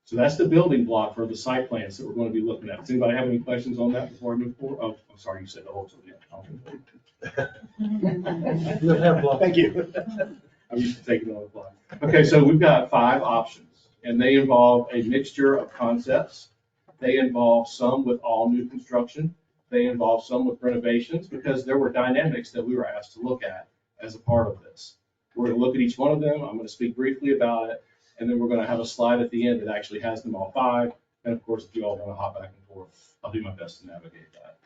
So that's the building block for the site plans that we're going to be looking at. Does anybody have any questions on that before I move forward? Oh, I'm sorry, you said the whole, so yeah, I'll move forward. Thank you. I'm used to taking on the fly. Okay, so we've got 5 options, and they involve a mixture of concepts. They involve some with all new construction. They involve some with renovations, because there were dynamics that we were asked to look at as a part of this. We're going to look at each one of them. I'm going to speak briefly about it, and then we're going to have a slide at the end that actually has them all 5. And of course, if you all want to hop back and forth, I'll do my best to navigate that.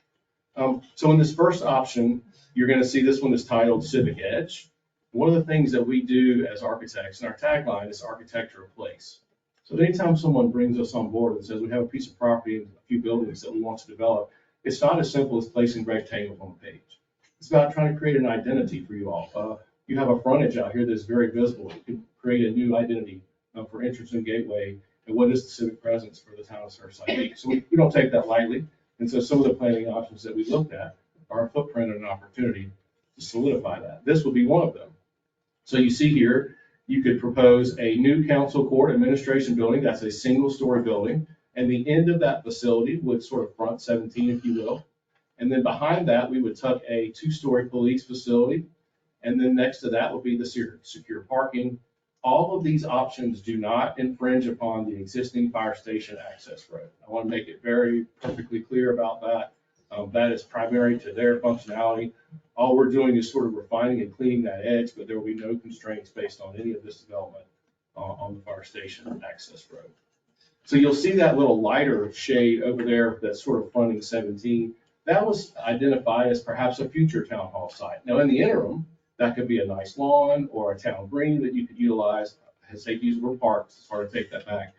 So in this first option, you're going to see this one is titled Civic Edge. One of the things that we do as architects, and our tagline is architecture of place. So anytime someone brings us on board and says we have a piece of property and a few buildings that we want to develop, it's not as simple as placing rectangles on the page. It's about trying to create an identity for you all. You have a frontage out here that's very visible. You can create a new identity for entrance and gateway, and what is the civic presence for the town of Surfside. So we don't take that lightly. And so some of the planning options that we looked at are a footprint and an opportunity to solidify that. This would be one of them. So you see here, you could propose a new council court administration building. That's a single-story building. And the end of that facility would sort of front 17, if you will. And then behind that, we would tuck a 2-story police facility. And then next to that would be the secure parking. All of these options do not infringe upon the existing fire station access road. I want to make it very perfectly clear about that. That is primary to their functionality. All we're doing is sort of refining and cleaning that edge, but there will be no constraints based on any of this development on the fire station access road. So you'll see that little lighter shade over there that's sort of fronting 17. That was identified as perhaps a future town hall site. Now in the interim, that could be a nice lawn or a town green that you could utilize. I hesitate to use the word parks, it's hard to take that back.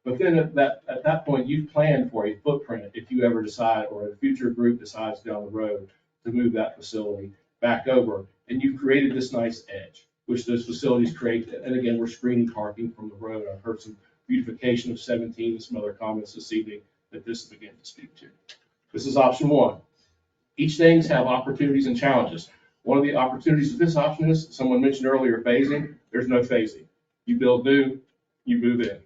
But then at that point, you've planned for a footprint if you ever decide, or a future group decides down the road to move that facility back over. And you've created this nice edge, which those facilities create. And again, we're screening parking from the road. I've heard some beautification of 17 and some other comments this evening that this is beginning to speak to. This is option 1. Each things have opportunities and challenges. One of the opportunities of this option is, someone mentioned earlier, phasing. There's no phasing. You build new, you move in.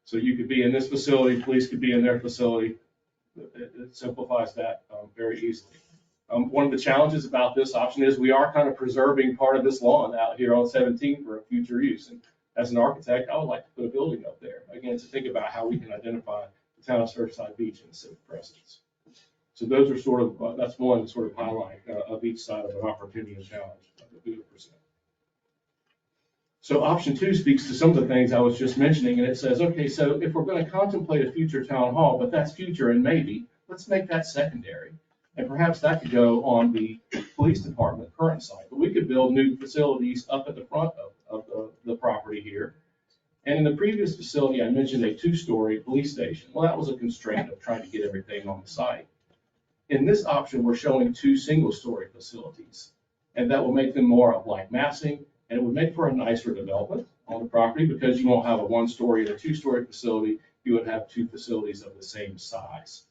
So you could be in this facility, police could be in their facility. It simplifies that very easily. One of the challenges about this option is we are kind of preserving part of this lawn out here on 17 for future use. And as an architect, I would like to put a building up there, again, to think about how we can identify the town of Surfside Beach in the civic presence. So those are sort of, that's one sort of highlight of each side of an opportunity and challenge that we would present. So option 2 speaks to some of the things I was just mentioning, and it says, okay, so if we're going to contemplate a future town hall, but that's future and maybe, let's make that secondary. And perhaps that could go on the police department current site, but we could build new facilities up at the front of the property here. And in the previous facility, I mentioned a 2-story police station. Well, that was a constraint of trying to get everything on the site. In this option, we're showing 2 single-story facilities, and that will make them more of like massing, and it would make for a nicer development on the property because you won't have a 1-story and a 2-story facility. You would have 2 facilities of the same size.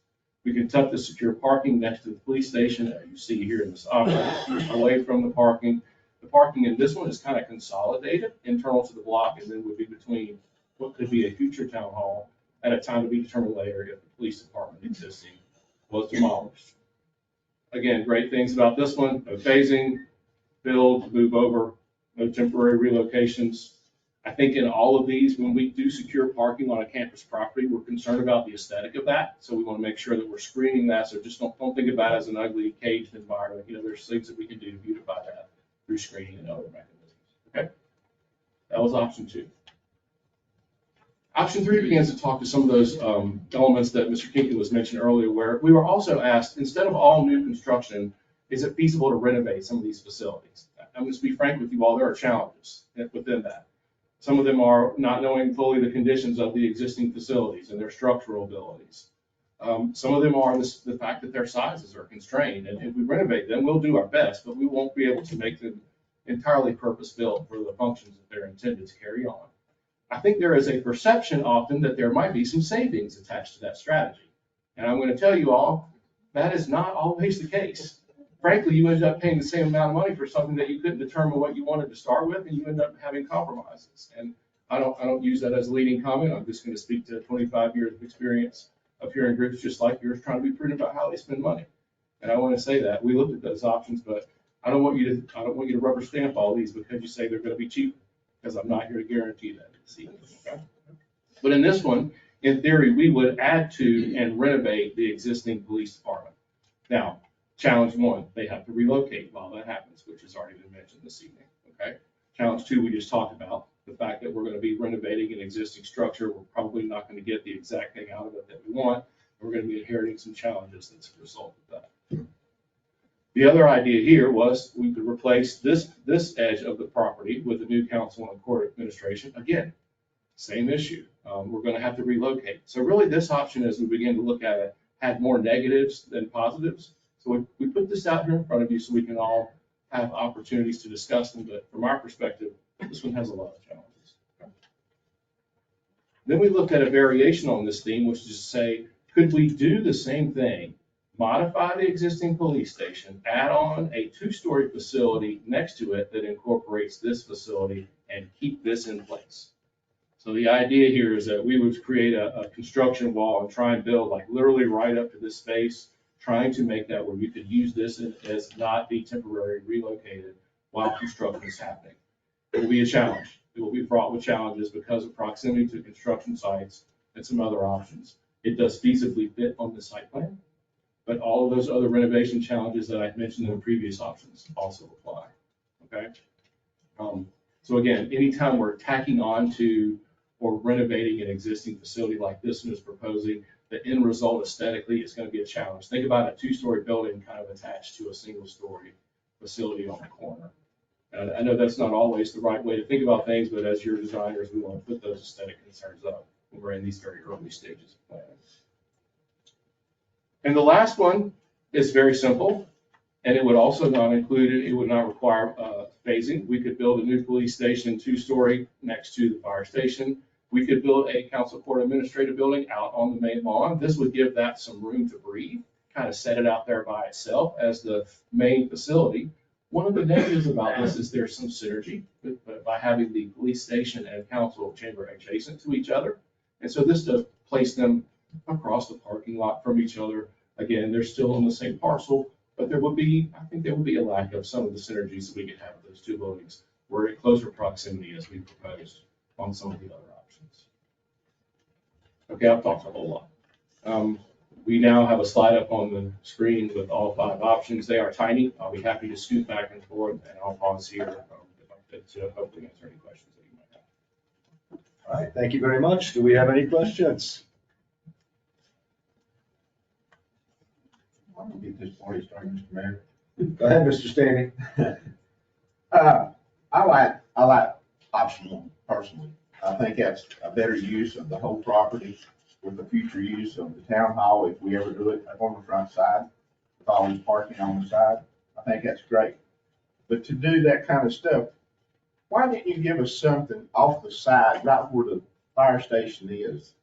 We can tuck the secure parking next to the police station, as you see here in this option, away from the parking. The parking in this one is kind of consolidated, internal to the block, and then would be between what could be a future town hall at a time to be determined later if the police department existing was demolished. Again, great things about this one: no phasing, build, move over, no temporary relocations. I think in all of these, when we do secure parking on a campus property, we're concerned about the aesthetic of that. So we want to make sure that we're screening that. So just don't think about it as an ugly caged environment. You know, there's things that we can do to beautify that through screening and other mechanisms. Okay, that was option 2. Option 3 begins to talk to some of those elements that Mr. Kinkin was mentioning earlier, where we were also asked, instead of all new construction, is it feasible to renovate some of these facilities? I'm going to be frank with you all, there are challenges within that. Some of them are not knowing fully the conditions of the existing facilities and their structural abilities. Some of them are the fact that their sizes are constrained, and if we renovate them, we'll do our best, but we won't be able to make them entirely purpose-built for the functions that they're intended to carry on. I think there is a perception often that there might be some savings attached to that strategy. And I'm going to tell you all, that is not always the case. Frankly, you end up paying the same amount of money for something that you couldn't determine what you wanted to start with, and you end up having compromises. And I don't use that as a leading comment. I'm just going to speak to 25 years of experience of hearing groups just like yours trying to be prudent about how they spend money. And I want to say that we looked at those options, but I don't want you to rubber stamp all these because you say they're going to be cheaper, because I'm not here to guarantee that. Okay? But in this one, in theory, we would add to and renovate the existing police department. Now, challenge 1, they have to relocate while that happens, which has already been mentioned this evening. Okay. Challenge 2, we just talked about the fact that we're going to be renovating an existing structure. We're probably not going to get the exact thing out of it that we want. We're going to be inheriting some challenges as a result of that. The other idea here was we could replace this edge of the property with a new council and court administration. Again, same issue. We're going to have to relocate. So really this option, as we begin to look at it, had more negatives than positives. So we put this out here in front of you so we can all have opportunities to discuss them. But from our perspective, this one has a lot of challenges. Okay. Then we looked at a variation on this theme, which is to say, could we do the same thing, modify the existing police station, add on a 2-story facility next to it that incorporates this facility and keep this in place? So the idea here is that we would create a construction wall and try and build like literally right up to this space, trying to make that where we could use this as not be temporarily relocated while construction is happening. It will be a challenge. It will be fraught with challenges because of proximity to construction sites and some other options. It does feasibly fit on the site plan, but all of those other renovation challenges that I mentioned in the previous options also apply. Okay. So again, anytime we're tacking on to or renovating an existing facility like this one is proposing, the end result aesthetically is going to be a challenge. Think about a 2-story building kind of attached to a single-story facility on the corner. And I know that's not always the right way to think about things, but as your designers, we want to put those aesthetic concerns up when we're in these very early stages of planning. And the last one is very simple, and it would also not include it. It would not require phasing. We could build a new police station 2-story next to the fire station. We could build a council court administrative building out on the main lawn. This would give that some room to breathe, kind of set it out there by itself as the main facility. One of the negatives about this is there's some synergy by having the police station and council chamber adjacent to each other. And so this does place them across the parking lot from each other. Again, they're still on the same parcel, But I think there would be a lack of some of the synergies that we could have with those two buildings. We're in closer proximity as we proposed on some of the other options. Okay, I've talked a whole lot. We now have a slide up on the screen with all 5 options. They are tiny. I'll be happy to scoot back and forth, and I'll pause here if I could to hopefully answer any questions that you might have. All right, thank you very much. Do we have any questions? I'm gonna get this party started, Mr. Mayor. Go ahead, Mr. Stanley. I like option 1 personally. I think that's a better use of the whole property with the future use of the town hall, if we ever do it up on the front side, with all this parking on the side. I think that's great. But to do that kind of stuff, why didn't you give us something off the side, right where the fire station is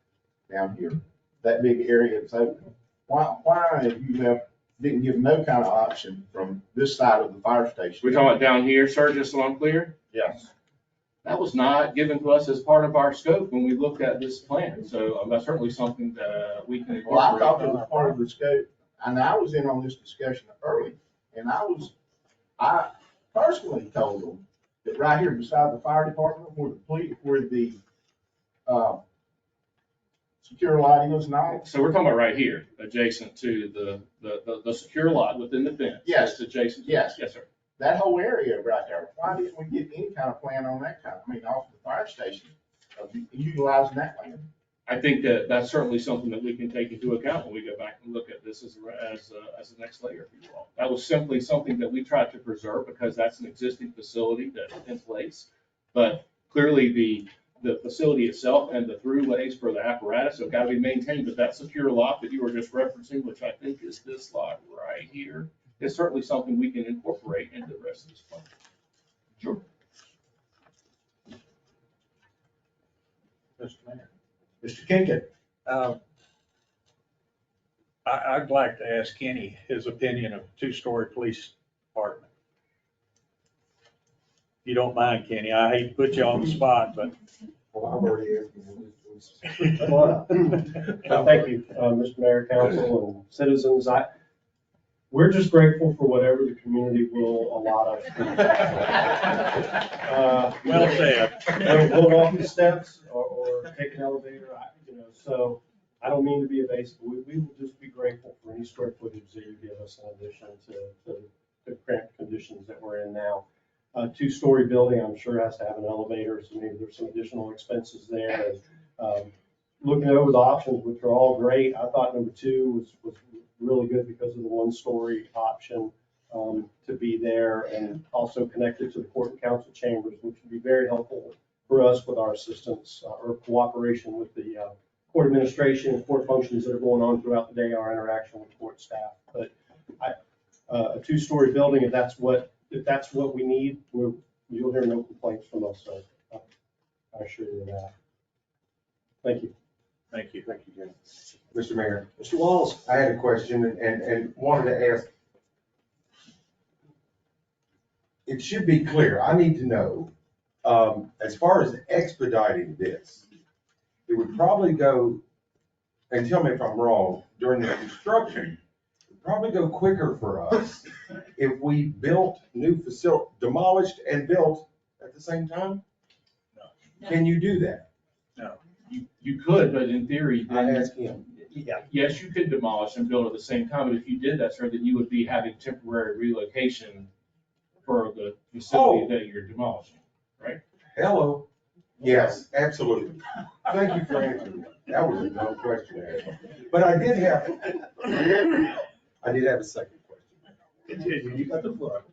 down here? That big area that's open. Why have you didn't give no kind of option from this side of the fire station? We're talking about down here, sir, just so I'm clear? Yes. That was not given to us as part of our scope when we looked at this plan. So that's certainly something that we can Well, I incorporate. thought it was part of the scope, and I was in on this discussion early, and I personally told them that right here beside the fire department, where the secure lighting is now. So we're talking about right here, adjacent to the secure lot within the fence. Yes. It's adjacent. Yes. Yes, sir. That whole area right there, why didn't we get any kind of plan on that off the fire station, of utilizing that land? I think that that's certainly something that we can take into account when we go back and look at this as the next layer for you all. That was simply something that we tried to preserve because that's an existing facility that's in place. But clearly the facility itself and the throughways for the apparatus have got to be maintained. But that secure lot that you were just referencing, which I think is this lot right here, is certainly something we can incorporate into the rest of this plan. Sure. Mr. Mayor. Mr. Kinkin. I'd like to ask Kenny his opinion of two-story police department. If you don't mind, Kenny, I hate to put you on the spot, but. Well, I've already asked you. Thank you, Mr. Mayor, council, and citizens. We're just grateful for whatever the community will allot us. Well said. We'll walk the steps or take an elevator, so I don't mean to be evasive. We will just be grateful for any square footage that you give us in addition to the cramped conditions that we're in now. A 2-story building, I'm sure has to have an elevator, so maybe there's some additional expenses there. Looking over the options, which are all great, I thought number 2 was really good because of the 1-story option to be there and also connected to the court and council chambers, which would be very helpful for us with our assistance or cooperation with the court administration and court functions that are going on throughout the day, our interaction with court staff. But a 2-story building, if that's what we need, you'll hear no complaints from us. So I assure you that. Thank you. Thank you. Thank you, Jim. Mr. Mayor. Mr. Wallace. I had a question and wanted to ask. It should be clear. I need to know, as far as expediting this, it would probably go, and tell me if I'm wrong, during the construction, it would probably go quicker for us if we built new facility, demolished and built at the same time? No. Can you do that? No. You could, but in theory. I asked him. Yeah, yes, you could demolish and build at the same time, but if you did that, sir, then you would be having temporary relocation for the facility that you're demolishing, right? Hello. Yes, absolutely. Thank you for answering that. That was a dumb question to ask. But I did have a second question. Continue, you got the floor.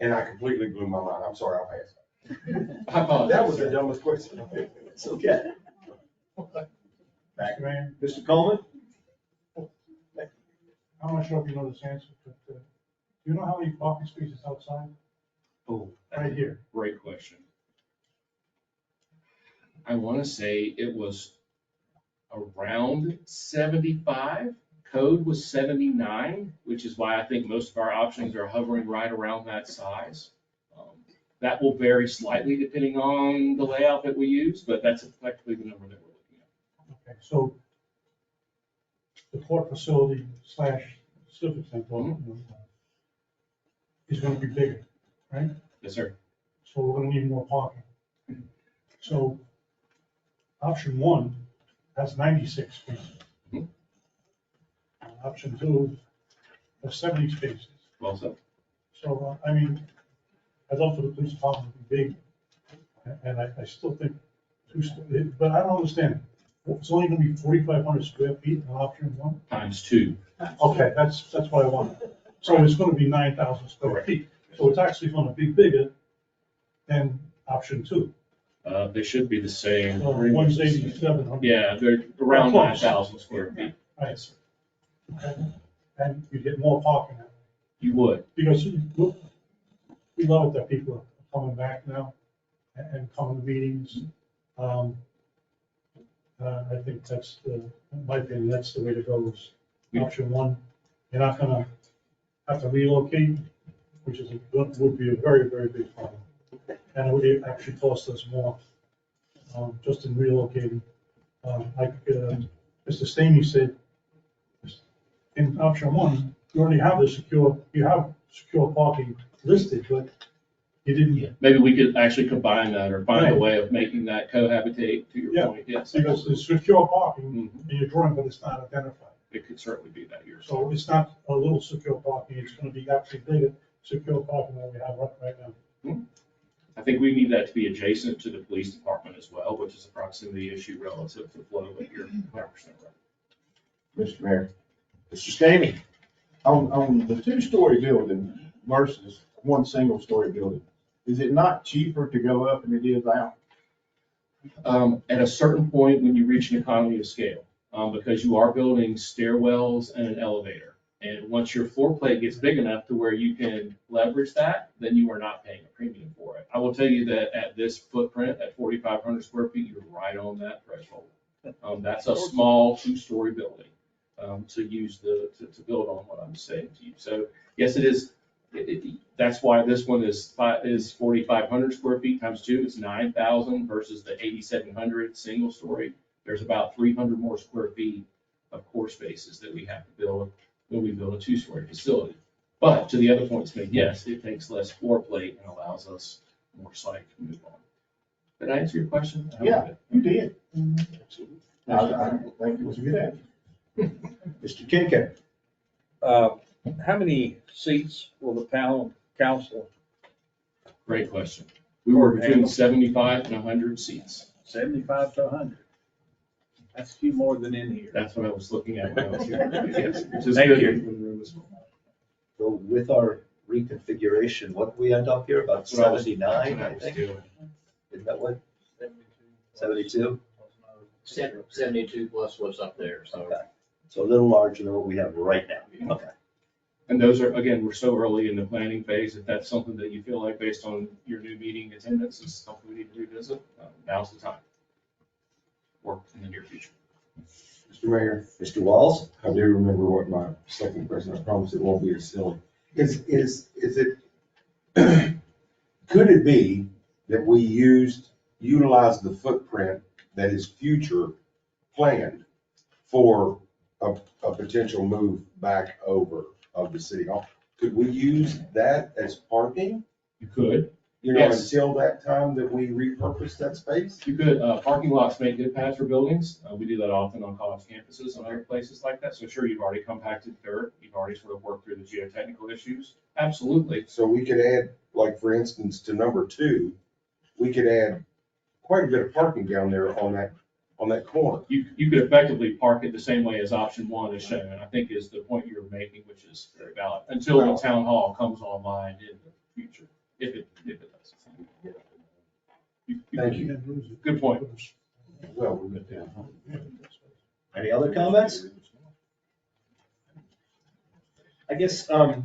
And I completely blew my mind. I'm sorry, I'll pass. I apologize. That was the dumbest question. It's okay. Mr. Mayor, Mr. Coleman? I'm not sure if you know this answer, but do you know how many parking spaces outside? Oh, Right here. great question. I want to say it was around 75. Code was 79, which is why I think most of our options are hovering right around that size. That will vary slightly depending on the layout that we use, but that's effectively the number that we're looking at. Okay, so the court facility / specifics I'm talking about, is gonna be bigger, right? Yes, sir. So we're gonna need more parking. So option one has 96 spaces. Option two has 70 spaces. Well said. So, I mean, I'd love for the police department to be big, and I still think, but I don't understand. It's only gonna be 4,500 square feet in option one? Times two. Okay, that's what I want. So it's gonna be 9,000 square feet. So it's actually gonna be bigger than option two. They should be the same. So one's 8,700. Yeah, they're around Close. 9,000 square feet. Right. Okay. And you get more parking now. You would. Because we love it that people are coming back now and coming to meetings. I think that's in my opinion, that's the way to go is option one. You're not gonna have to relocate, which is, would be a very, very big problem. And it would actually cost us more, just in relocating. Like, Mr. Stamey said, in option one, you already have secure parking listed, but you didn't. Maybe we could actually combine that or find a Right. way of making that cohabitate, to your Yeah, point, yes. because it's secure parking and you're drawing, but it's not identified. It could certainly be that yours. So it's not a little secure parking, it's gonna be actually bigger secure parking than we have right now. I think we need that to be adjacent to the police department as well, which is a proximity issue relative to flow, but you're 100% right. Mr. Mayor, Mr. Stamey? on the two-story building versus one single-story building, is it not cheaper to go up than it is out? At a certain point, when you reach an economy of scale, because you are building stairwells and an elevator. And once your floor plate gets big enough to where you can leverage that, then you are not paying a premium for it. I will tell you that at this footprint, at 4,500 square feet, you're right on that threshold. That's a small two-story building, to build on what I'm saying to you. So yes, it is. That's why this one is 4,500 square feet times two. It's 9,000 versus the 8,700 single story. There's about 300 more square feet of core spaces that we have to build when we build a two-story facility. But to the other points made, yes, it takes less floor plate and allows us more site to move on. Did I answer your question? Yeah, you did. I think it was a good answer. Mr. Kincaid? How many seats will the panel council? Great question. We were between 75 and 100 seats. 75 to 100. That's a few more than in here. That's what I was looking at when I was here. Yes, which is Thank good you. when the room is full. So with our reconfiguration, what we end up here, about That's what I was- 79, that's what I I was think? doing. Isn't that what? 72? 72 plus what's up there, so. Okay. So a little larger than what we have right now. Okay. And those are, again, we're so early in the planning phase. If that's something that you feel like based on your new meeting attendance is something we need to revisit, now's the time. Or in the near future. Mr. Mayor, Mr. Walls? I do remember what my second question, I promise it won't be as silly. Is it, could it be that we utilize the footprint that is future planned for a potential move back over of the city hall? Could we use that as parking? You could. You know, Yes. until that time that we repurpose that space? You could, parking lots make good paths for buildings. We do that often on college campuses and other places like that. So sure, you've already compacted dirt. You've already sort of worked through the geotechnical issues. Absolutely. So we could add, like, for instance, to number 2, we could add quite a bit of parking down there on that corner. You could effectively park it the same way as option one is shown, and I think is the point you're making, which is very valid, until the town hall comes online in the future, if it does. Thank you. Good point. Well, we went down. Any other comments? I guess, the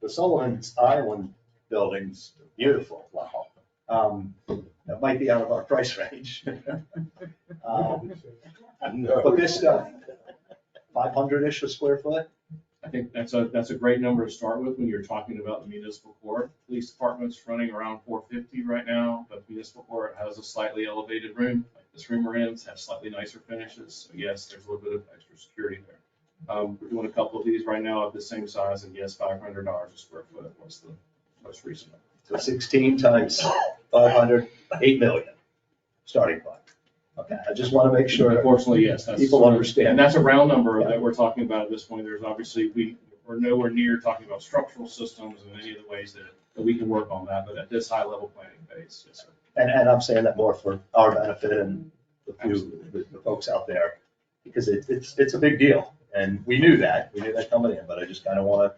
Sullivan's Island building's beautiful. Wow. That might be out of our price range. But this stuff, 500-ish a square foot? I think that's a great number to start with when you're talking about the municipal court. Police department's running around 450 right now, but municipal court has a slightly elevated room, like this room we're in, has slightly nicer finishes. So yes, there's a little bit of extra security there. We're doing a couple of these right now of the same size, and yes, $500 a square foot was the most recent one. So 16 times 500, 8 million, starting point. Okay, I just want to make sure Unfortunately, yes. That's people understand. And that's a round number Yeah. that we're talking about at this point. There's obviously, we're nowhere near talking about structural systems and any of the ways that we can work on that, but at this high level planning phase, yes, sir. And I'm saying that more for our benefit and the folks out there, because it's a big deal. And we knew that coming in, but I just kind of want to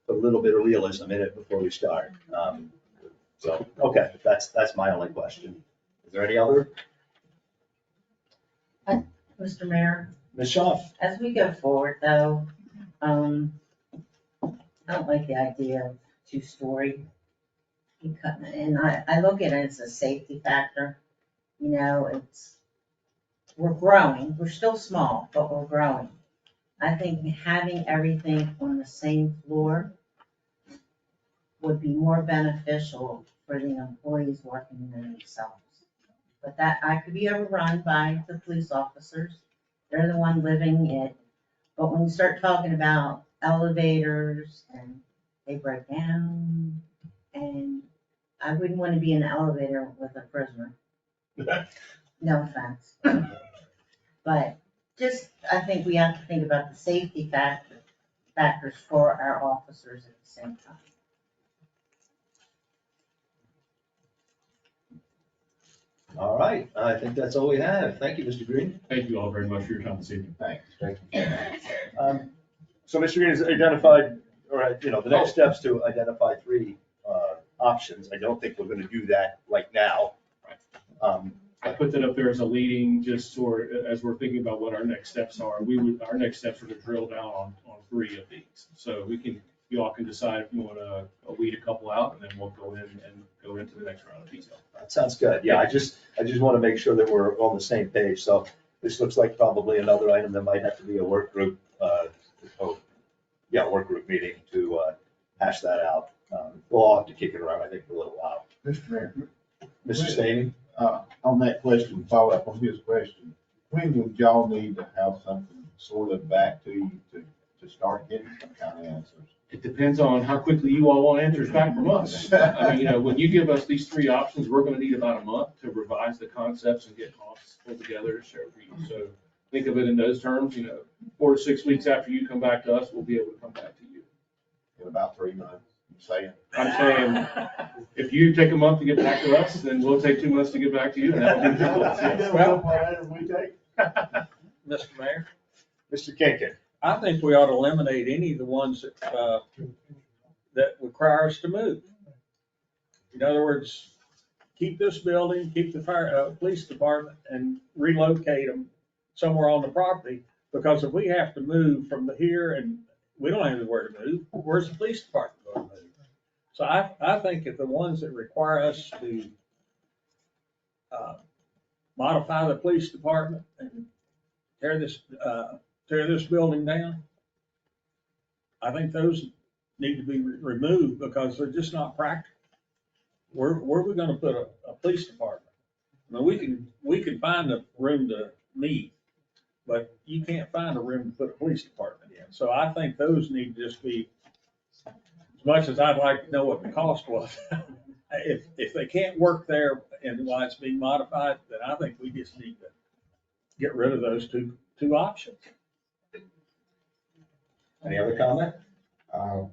put a little bit of realism in it before we start. So, okay, that's my only question. Is there any other? Mr. Mayor, Ms. Shaw? as we go forward though, I don't like the idea of two-story. And I look at it as a safety factor. You know, we're growing, we're still small, but we're growing. I think having everything on the same floor would be more beneficial for the employees working there themselves. But that, I could be overrun by the police officers. They're the one living it. But when you start talking about elevators and they break down, and I wouldn't want to be in an elevator with a prisoner. No offense. But just, I think we have to think about the safety factors for our officers at the same time. All right, I think that's all we have. Thank you, Mr. Green. Thank you all very much for your time this evening. Thanks. Thank you. So Mr. Green has identified, or, the next steps to identify 3 options. I don't think we're going to do that right now. I put that up there as a leading, just sort of, as we're thinking about what our next steps are. Our next steps are to drill down on 3 of these. So you all can decide if you want to weed a couple out, and then we'll go in and go into the next round of detail. That sounds good. Yeah, I just want to make sure that we're on the same page. So this looks like probably another item that might have to be a work group, work group meeting to hash that out. We'll all have to kick it around, I think, for a little while. Mr. Mayor. Mr. Staney? On that question, follow up on his question, when would y'all need to have something sort of back to you to start getting some kind of answers? It depends on how quickly you all want answers back from us. I mean, when you give us these 3 options, we're going to need about a month to revise the concepts and get costs pulled together to share with you. So think of it in those terms, 4 to 6 weeks after you come back to us, we'll be able to come back to you. In about 3 months, I'm saying. I'm saying, if you take a month to get back to us, then we'll take 2 months to get back to you, and that'll be the Mr. Mayor, Mr. Kinkin? I think we ought to eliminate any of the ones that require us to move. In other words, keep this building, keep the police department, and relocate them somewhere on the property, because if we have to move from here and we don't have anywhere to move, where's the police department going to move? So I think if the ones that require us to modify the police department and tear this building down, I think those need to be removed because they're just not practical. Where are we gonna put a police department? I mean, we can find a room to meet, but you can't find a room to put a police department in. So I think those need to just be, as much as I'd like to know what the cost was, if they can't work there and while it's being modified, then I think we just need to get rid of those two options. Any other comment? I'm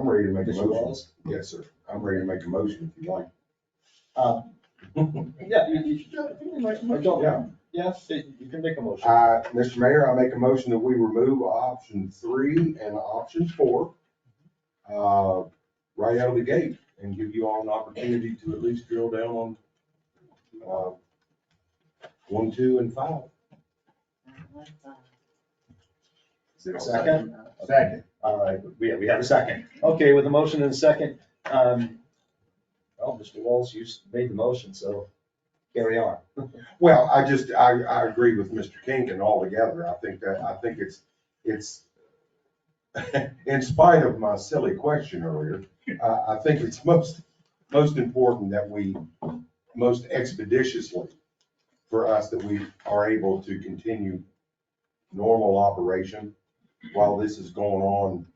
ready to make a Mr. motion. Wallace? Yes, sir. I'm ready to make a motion if you like. Yeah, you can make a motion. Mr. Mayor, I make a motion that we remove option 3 and option 4 right out of the gate and give you all an opportunity to at least drill down on 1, 2, and 5. Is there a second? Second. All right, we have a second. Okay, with a motion and a second. Well, Mr. Walls, you made the motion, so carry on. Well, I agree with Mr. Kinkin altogether. I think it's in spite of my silly question earlier, I think it's most important that we most expeditiously for us that we are able to continue normal operation while this is going on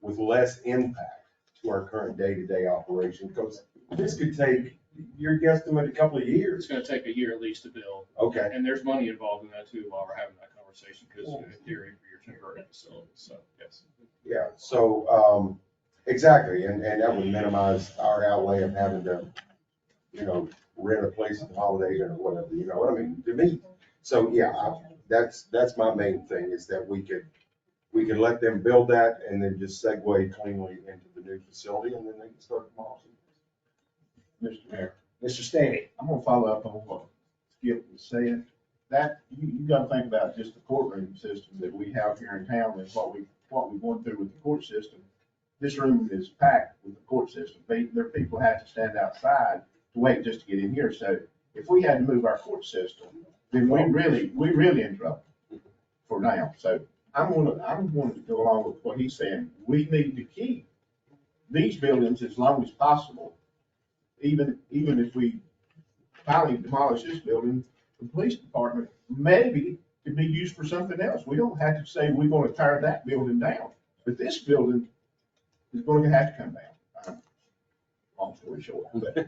with less impact to our current day-to-day operation? Because this could take, your guesstimate, a couple of years. It's gonna take a year at least to build. Okay. And there's money involved in that too while we're having that conversation, because in theory, for your temporary facility, so, yes. Yeah, so, exactly, and that would minimize our outlay of having to, rent a place at the Holiday Inn or whatever, you know what I mean, to me. So, yeah, that's my main thing, is that we could let them build that and then just segue cleanly into the new facility, and then they can start demolishing. Mr. Mayor. Mr. Stanley, I'm gonna follow up on what Skip was saying. That, you gotta think about just the courtroom system that we have here in town and what we're going through with the court system. This room is packed with the court system. Their people have to stand outside to wait just to get in here. So if we had to move our court system, then we really in trouble for now. So I'm going to go along with what he's saying. We need to keep these buildings as long as possible. Even if we finally demolish this building, the police department maybe could be used for something else. We don't have to say we're going to tear that building down, but this building is going to have to come down. Long story short, but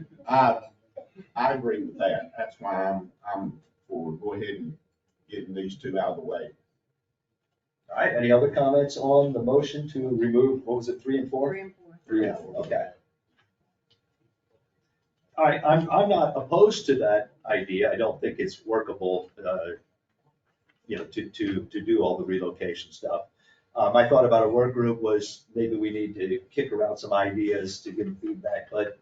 I agree with that. That's why I'm for go ahead and getting these two out of the way. All right, any other comments on the motion to remove, what was it, 3 and 4? 3 and 4. 3 and 4, okay. All right, I'm not opposed to that idea. I don't think it's workable, to do all the relocation stuff. My thought about a work group was maybe we need to kick around some ideas to give them feedback, but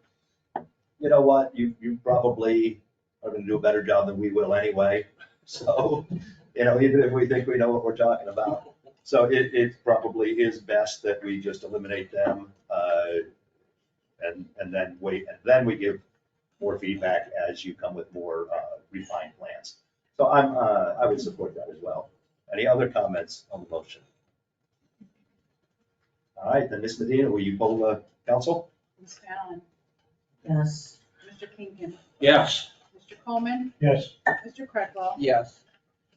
you know what? You probably are gonna do a better job than we will anyway. So, even if we think we know what we're talking about. So it probably is best that we just eliminate them, and then wait, and then we give more feedback as you come with more refined plans. So I would support that as well. Any other comments on the motion? All right, then Ms. Medina, will you poll the council? Ms. Allen, Yes. Mr. Kinkin, Yes. Mr. Coleman, Yes. Mr. Kretkloff, Yes.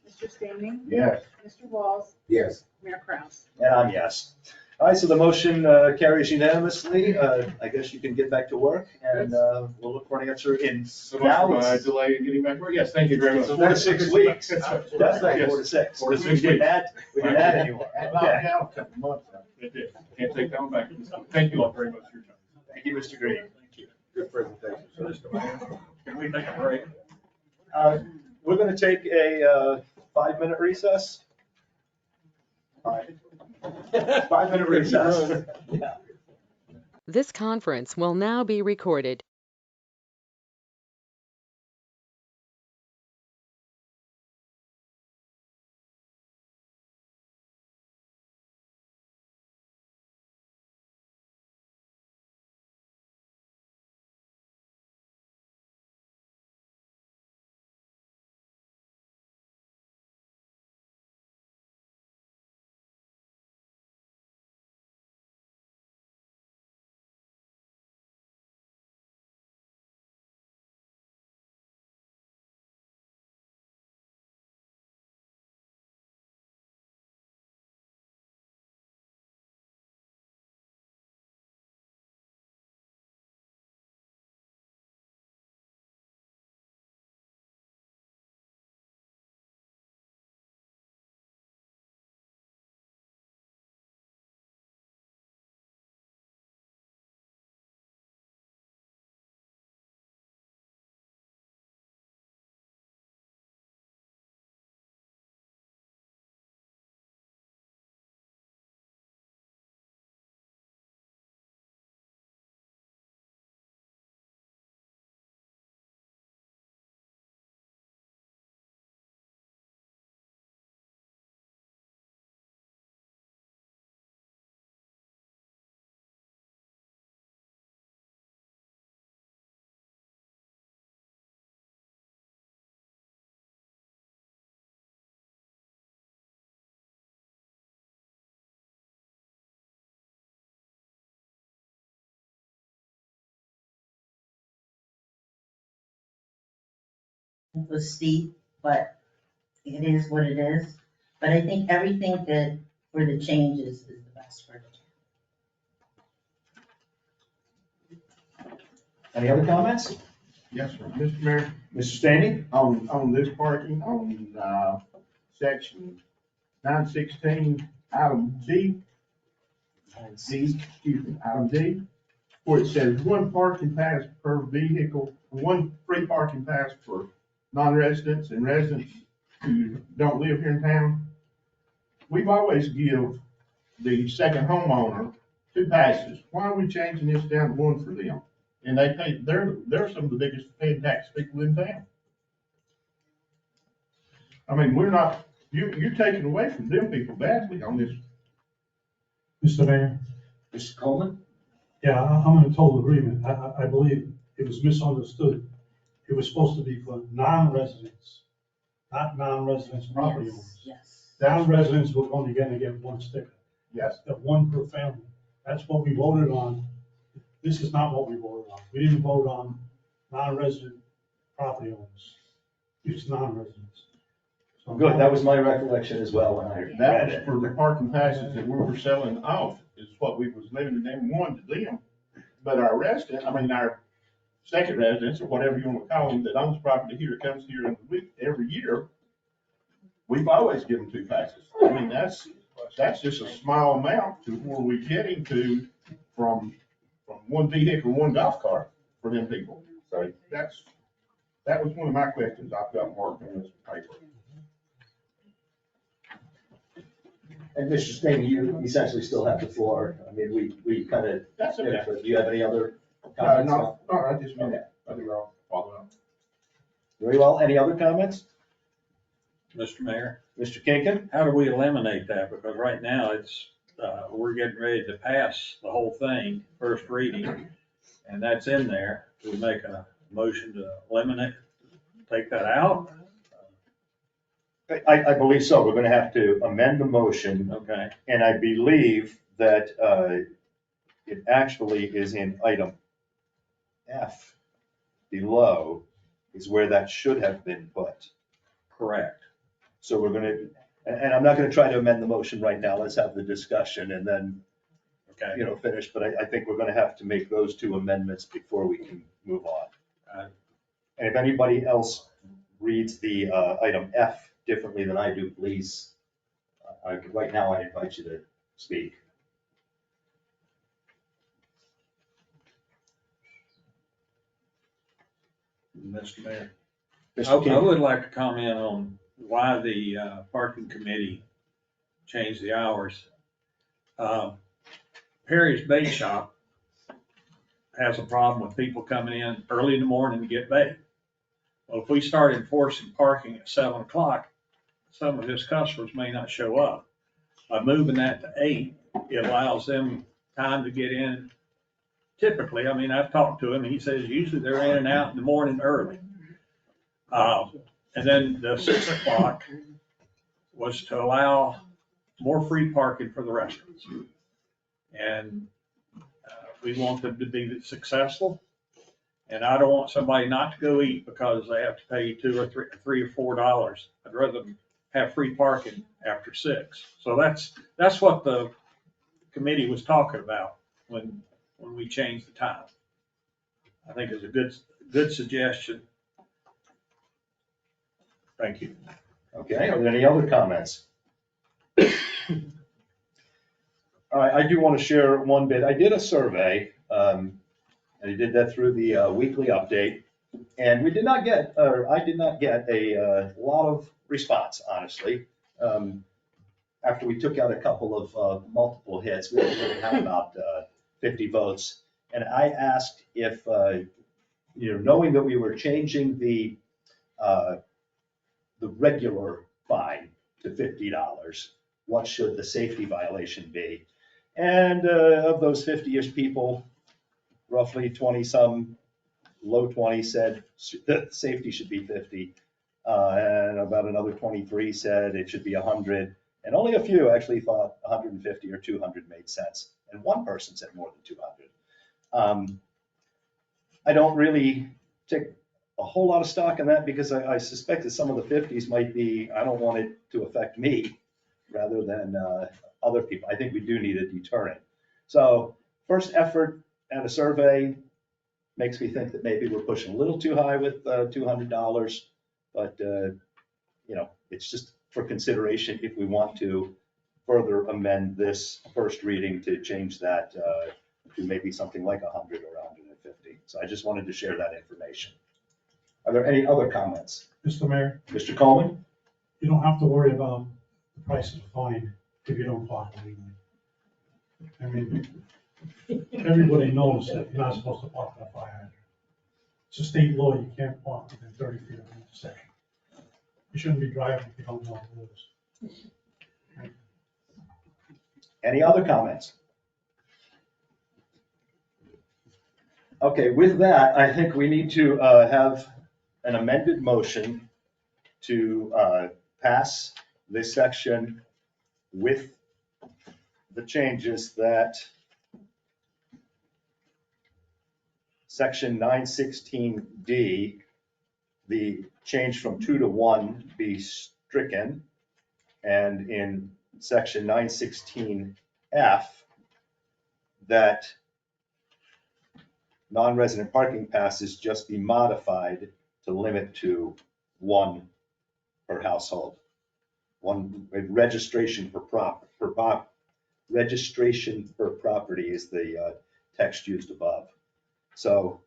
Mr. Stanley, Yes. Mr. Walls, Yes. Mayor Kraus. And I'm yes. All right, so the motion carries unanimously. I guess you can get back to work, and we'll look for an answer in So much now. for my delay in getting back to work. Yes, thank you very much. 4 to 6 weeks. That's right. That's like Yes. 4 to 6. 4 to Because 6 we didn't weeks. add anyone. That Okay. knocked down a couple months. It did. Can't take that one back. Thank you all very much for your time. Thank you, Mr. Green. Good presentation, sir. Can we take a break? We're going to take a 5-minute recess. All right. 5-minute recess. Yeah. This conference will now be recorded. It was steep, but it is what it is. But I think everything that where the changes is the best for the town. Any other comments? Yes, sir. Mr. Mayor, Mr. Stanley? on this parking, on, section 916, item D, item D, where it says one parking pass per vehicle, one free parking pass for non-residents and residents who don't live here in town. We've always give the second homeowner 2 passes. Why are we changing this down to 1 for them? And they pay, they're some of the biggest paying tax people in town. I mean, we're not, you're taking away from them people badly on this. Mr. Mayor? Mr. Coleman? Yeah, I'm in total agreement. I believe it was misunderstood. It was supposed to be for non-residents, not non-residents property owners. Yes. Non-residents were only gonna get 1 sticker. Yes. 1 per family. That's what we voted on. This is not what we voted on. We didn't vote on non-resident property owners. It's non-residents. So Good, that was my recollection as well when I read That was it. for the parking passes that we were selling off, is what we was limiting them 1 to them. But our resident, our second residents, or whatever you want to call them, that owns property here, comes here in the week, every year, we've always given 2 passes. I mean, that's just a small amount to where we're getting to from 1 vehicle, 1 golf cart for them people. So that was one of my questions I've got marked on this paper. And Mr. Stanley, you essentially still have the floor. I mean, we kind of, That's okay. do you have any other comments? No, I just want to, follow up. Very well, any other comments? Mr. Mayor, Mr. Kinkin? how do we eliminate that? Because right now it's, we're getting ready to pass the whole thing, first reading, and that's in there. Do we make a motion to eliminate, take that out? I believe so. We're gonna have to amend the motion. Okay. And I believe that it actually is in item F below is where that should have been put. Correct. So we're gonna, and I'm not gonna try to amend the motion right now. Let's have the discussion and then, Okay. finish. But I think we're gonna have to make those 2 amendments before we can move on. And if anybody else reads the item F differently than I do, please, right now I invite you to speak. Mr. Mayor. Mr. I King? would like to comment on why the parking committee changed the hours. Perry's Bait Shop has a problem with people coming in early in the morning to get bait. Well, if we start enforcing parking at 7 o'clock, some of his customers may not show up. By moving that to 8, it allows them time to get in. Typically, I've talked to him, and he says usually they're in and out in the morning early. And then the 6 o'clock was to allow more free parking for the restaurants. And we want them to be successful. And I don't want somebody not to go eat because they have to pay $2 or $3 or $4. I'd rather have free parking after 6. So that's what the committee was talking about when we changed the time. I think it's a good suggestion. Thank you. Okay, are there any other comments? All right, I do want to share one bit. I did a survey, and I did that through the weekly update, and I did not get a lot of response, honestly. After we took out a couple of multiple hits, we only had about 50 votes. And I asked if, knowing that we were changing the regular fine to $50, what should the safety violation be? And of those 50-ish people, roughly 20-some, low 20 said that safety should be 50. And about another 23 said it should be 100. And only a few actually thought 150 or 200 made sense. And one person said more than 200. I don't really take a whole lot of stock in that because I suspect that some of the 50s might be, I don't want it to affect me, rather than other people. I think we do need a deterrent. So first effort at a survey makes me think that maybe we're pushing a little too high with $200, but it's just for consideration if we want to further amend this first reading to change that to maybe something like 100 or 150. So I just wanted to share that information. Are there any other comments? Mr. Mayor, Mr. Coleman? you don't have to worry about the price of the fine if you don't park illegally. I mean, everybody knows that you're not supposed to park at a fire hydrant. It's a state law, you can't park within 30 feet of an intersection. You shouldn't be driving if you don't know the rules. Any other comments? Okay, with that, I think we need to have an amended motion to pass this section with the changes that section 916D, the change from 2 to 1 be stricken, and in section 916F, that non-resident parking passes just be modified to limit to 1 per household. 1 registration registration per property is the text used above. So,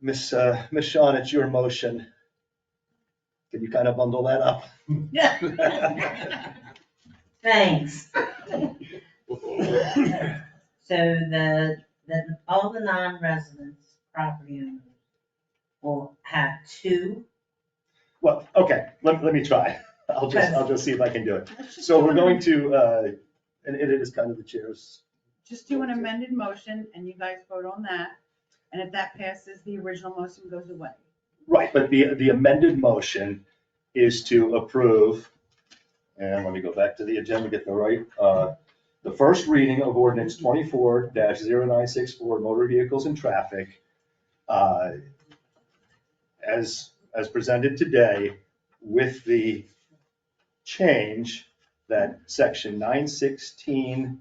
Ms. Shawn, it's your motion. Can you kind of bundle that up? Thanks. So all the non-residents property owners will have 2. Well, okay, let me try. I'll just see if I can do it. So we're going to, and it is kind of the chair's. Just do an amended motion and you guys vote on that. And if that passes, the original motion goes away. Right, but the amended motion is to approve, and let me go back to the agenda, get the right, the first reading of ordinance 24-0964, motor vehicles and traffic, as presented today, with the change that section 916D,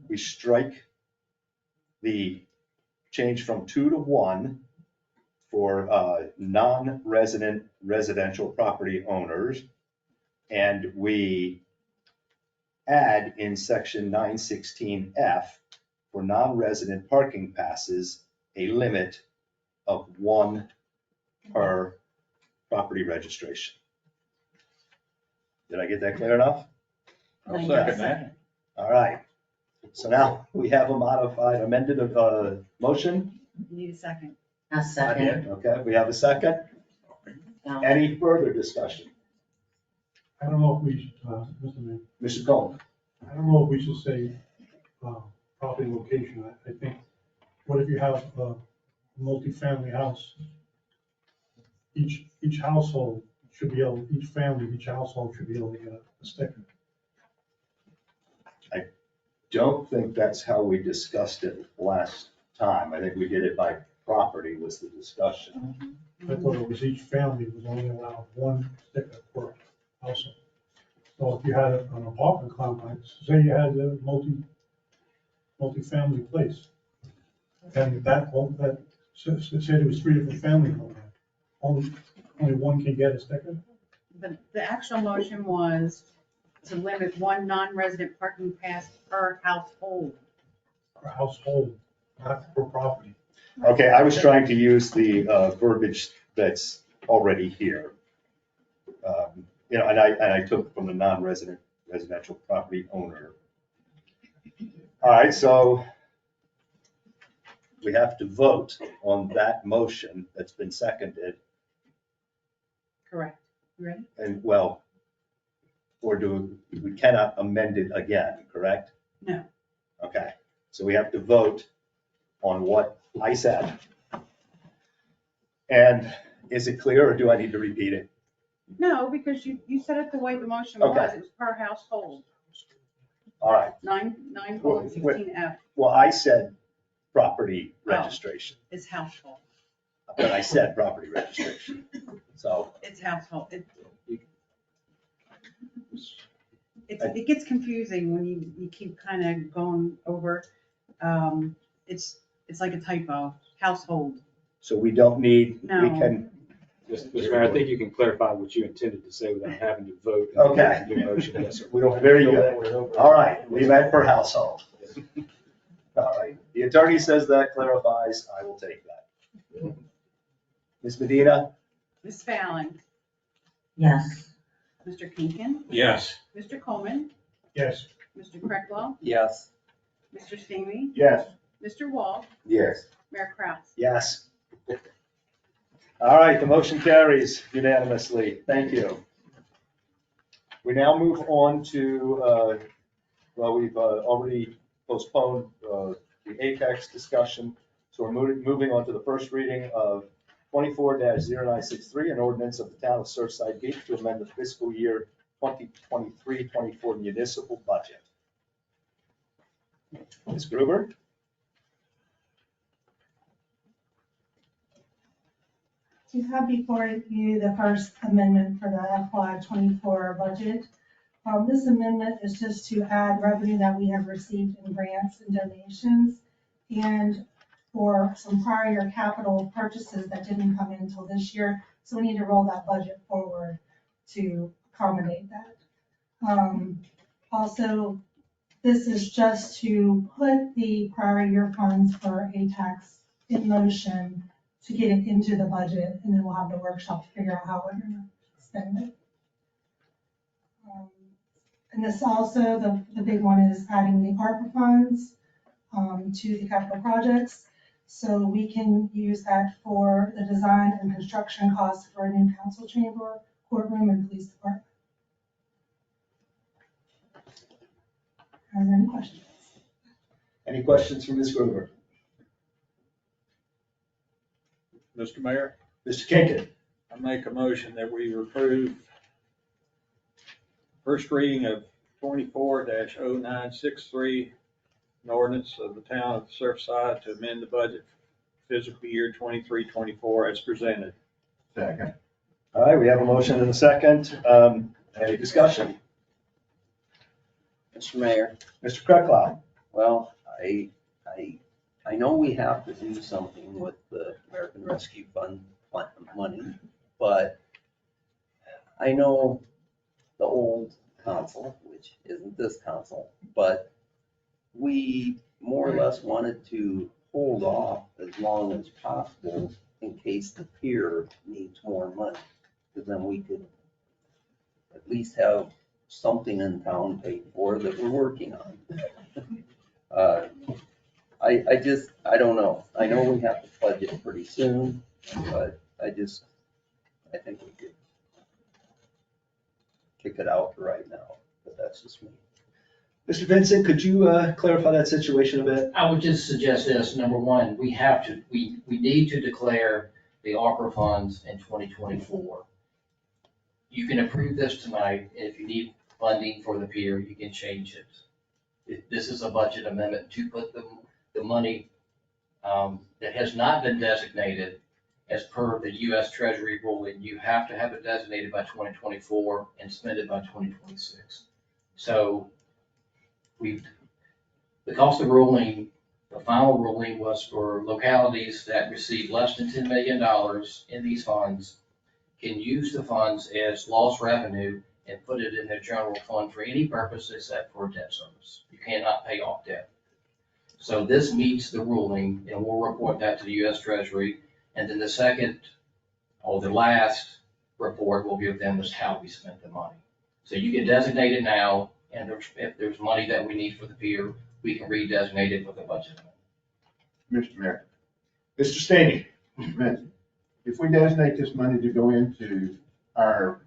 we strike the change from 2 to 1 for non-resident residential property owners, and we add in section 916F for non-resident parking passes a limit of 1 per property registration. Did I get that clear enough? I'll second that. All right. So now we have a modified, amended motion. You need a second. A second. Okay, we have a second. No. Any further discussion? I don't know if we should, Mr. Mayor, Mr. Coleman? I don't know if we should say property location. I think, what if you have a multifamily house? Each household should be able, each family, each household should be able to get a sticker. I don't think that's how we discussed it last time. I think we did it by property was the discussion. I thought it was each family was only allowed 1 sticker per household. So if you had an apartment complex, say you had a multi-family place, and that say there was 3 different families on that, only 1 can get a sticker? The actual motion was to limit 1 non-resident parking pass per household. Per household, not per property. Okay, I was trying to use the verbiage that's already here. And I took from the non-resident residential property owner. All right, so we have to vote on that motion that's been seconded. Correct. You ready? And well, we cannot amend it again, correct? No. Okay, so we have to vote on what I said. And is it clear, or do I need to repeat it? No, because you said it the way the motion Okay. was. It was per household. All right, 9:16F well, I said property registration, is household. but I said property registration. So, It's household. It gets confusing when you keep kind of going over. It's like a typo, household. So we don't need, we No. can, Mr. Mayor, I think you can clarify what you intended to say without having to vote. Okay. New motion, yes, sir. we don't, very good. All right, we meant per household. All right, the attorney says that clarifies, I will take that. Ms. Medina? Ms. Fallon, Yes. Mr. Kinkin, Yes. Mr. Coleman, Yes. Mr. Kreckloff, Yes. Mr. Stamey, Yes. Mr. Wall, Yes. Mayor Kraus. Yes. All right, the motion carries unanimously. Thank you. We now move on to, well, we've already postponed the Apex discussion. So we're moving on to the first reading of 24-0963, an ordinance of the town of Surfside Beach to amend the fiscal year 2023-24 municipal budget. Ms. Gruber? You have before you the first amendment for the FY '24 budget. This amendment is just to add revenue that we have received in grants and donations, and for some prior year capital purchases that didn't come in until this year. So we need to roll that budget forward to accommodate that. Also, this is just to put the prior year funds for ATAX in motion to get it into the budget, and then we'll have the workshop to figure out how we're gonna spend it. And this also, the big one is adding the ARPA funds to the capital projects. So we can use that for the design and construction costs for a new council chamber, courtroom, and police department. Are there any questions? Any questions for Ms. Gruber? Mr. Mayor, Mr. Kinkin? I make a motion that we approve first reading of 24-0963, an ordinance of the town of Surfside to amend the budget for fiscal year 23-24 as presented. Second. All right, we have a motion and a second. Any discussion? Mr. Mayor, Mr. Kreckloff? well, I know we have to do something with the American Rescue Fund money, but I know the old council, which isn't this council, but we more or less wanted to hold off as long as possible in case the pier needs more money, because then we could at least have something in town paid for that we're working on. I don't know. I know we have to budget pretty soon, but I think we could kick it out right now, but that's just me. Mr. Vincent, could you clarify that situation a bit? I would just suggest this, number one, we need to declare the ARPA funds in 2024. You can approve this tonight, and if you need funding for the pier, you can change it. This is a budget amendment to put the money that has not been designated as per the U.S. Treasury ruling. You have to have it designated by 2024 and spend it by 2026. So the cost of ruling, the final ruling was for localities that receive less than $10 million in these funds can use the funds as lost revenue and put it in their general fund for any purpose except for debt service. You cannot pay off debt. So this meets the ruling, and we'll report that to the U.S. Treasury. And then the second, or the last report will give them is how we spent the money. So you can designate it now, and if there's money that we need for the pier, we can redesignate it with the budget. Mr. Mayor. Mr. Stamey? If we designate this money to go into our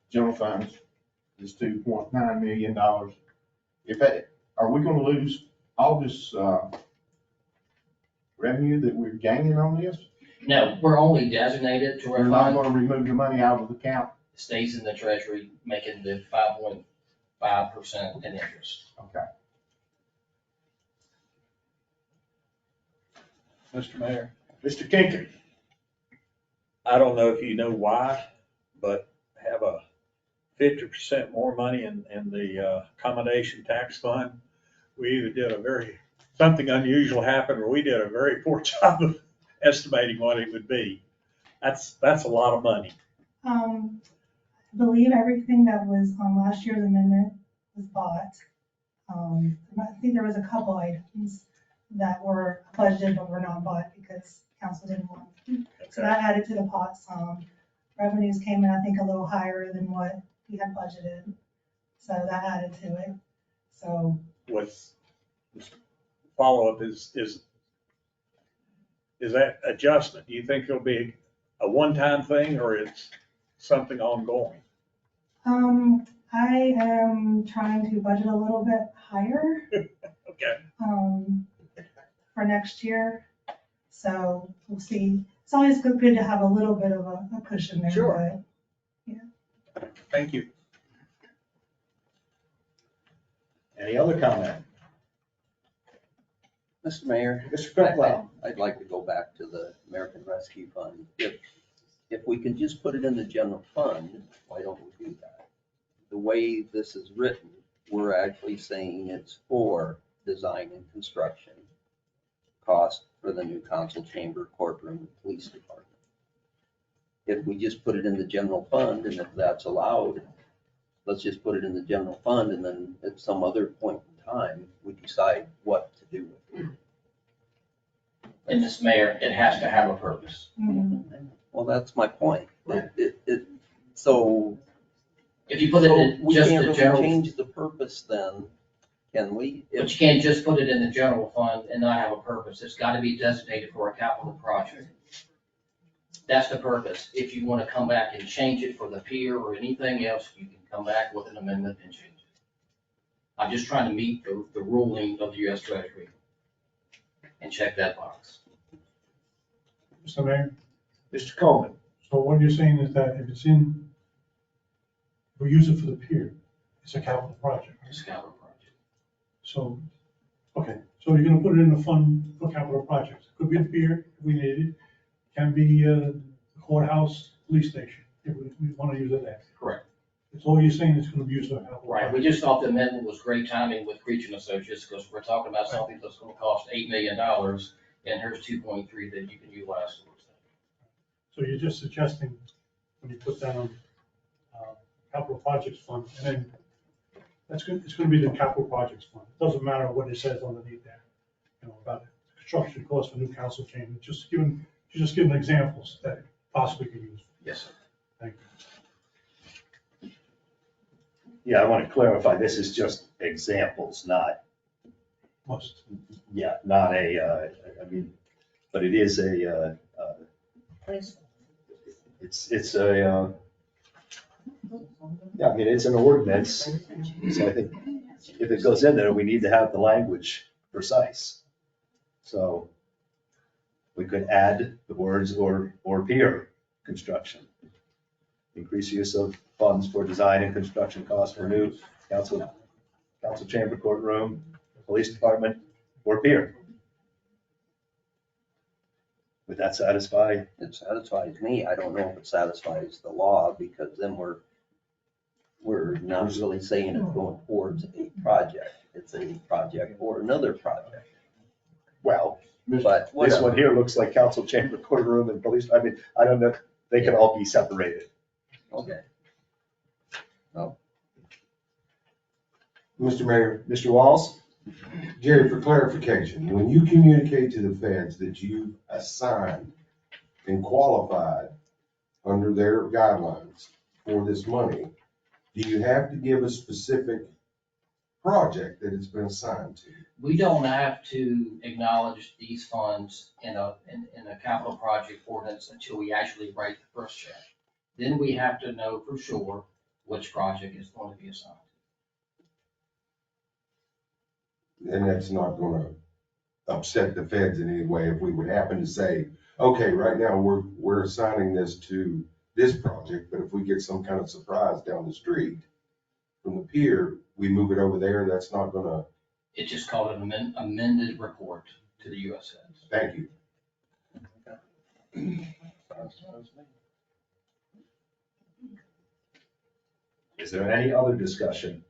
general funds, this $2.9 million, are we gonna lose all this revenue that we're gaining on this? No, we're only designated to our We're not fund. gonna remove the money out of the account? Stays in the treasury, making the 5.5% in interest. Okay. Mr. Mayor, Mr. Kinkin? I don't know if you know why, but have a 50% more money in the accommodation tax fund. We either did something unusual happened, or we did a very poor job of estimating what it would be. That's a lot of money. I believe everything that was on last year's amendment was bought. I think there was a couple items that were budgeted but were not bought because council didn't want them. So that added to the pot some. Revenues came in, I think, a little higher than what we had budgeted. So that added to it. So. What's follow-up is that adjustment, do you think it'll be a one-time thing or it's something ongoing? I am trying to budget a little bit higher. Okay. For next year. So we'll see. It's always good to have a little bit of a cushion there. Sure. But, yeah. Thank you. Any other comment? Mr. Mayor. Mr. Crockwell. I'd like to go back to the American Rescue Fund. If we can just put it in the general fund, why don't we do that? The way this is written, we're actually saying it's for design and construction cost for the new council chamber, courtroom, and police department. If we just put it in the general fund, and if that's allowed, let's just put it in the general fund, and then at some other point in time, we decide what to do with it. And Mr. Mayor, it has to have a purpose. Well, that's my point. So. If you put it in We just can't the really general, change the purpose then, can we? but you can't just put it in the general fund and not have a purpose. It's gotta be designated for a capital project. That's the purpose. If you wanna come back and change it for the pier or anything else, you can come back with an amendment and change it. I'm just trying to meet the ruling of the US Treasury and check that box. Mr. Mayor, Mr. Coleman. so what you're saying is that if it's in, we use it for the pier, it's a capital project. It's a capital project. So, okay, so you're gonna put it in the fund for capital projects. Could be the pier if we need it, can be the courthouse, police station, if we wanna use it there. Correct. It's all you're saying is gonna be used for capital. Right, we just thought the amendment was great timing with Creech and Associates, because we're talking about something that's gonna cost $8 million, and here's 2.3 that you can utilize towards that. So you're just suggesting when you put that on capital projects fund, and then that's good, it's gonna be the capital projects fund. It doesn't matter what it says underneath there, you know, about construction costs for new council chamber, just giving examples that it possibly could use. Yes, sir. Thank you. Yeah, I want to clarify, this is just examples, not, Must. yeah, not a, I mean, but it is a, it's a, yeah, I mean, it's an ordinance, so I think if it goes in there, we need to have the language precise. So we could add the words or pier construction. Increase use of funds for design and construction costs for new council chamber, courtroom, police department, or pier. Would that satisfy? It satisfies me. I don't know if it satisfies the law, because then we're not really saying it's going towards a project. It's a project or another project. Well, but this whatever. one here looks like council chamber, courtroom, and police. I mean, I don't know, they can all be separated. Okay. Oh. Mr. Mayor. Mr. Walls? Jerry, for clarification, when you communicate to the feds that you assigned and qualified under their guidelines for this money, do you have to give a specific project that it's been assigned to? We don't have to acknowledge these funds in a capital project ordinance until we actually write the first check. Then we have to know for sure which project is going to be assigned. And that's not gonna upset the feds in any way if we would happen to say, okay, right now, we're assigning this to this project, but if we get some kind of surprise down the street from the pier, we move it over there, that's not gonna. It's just called an amended report to the US Feds. Thank you. Is there any other discussion?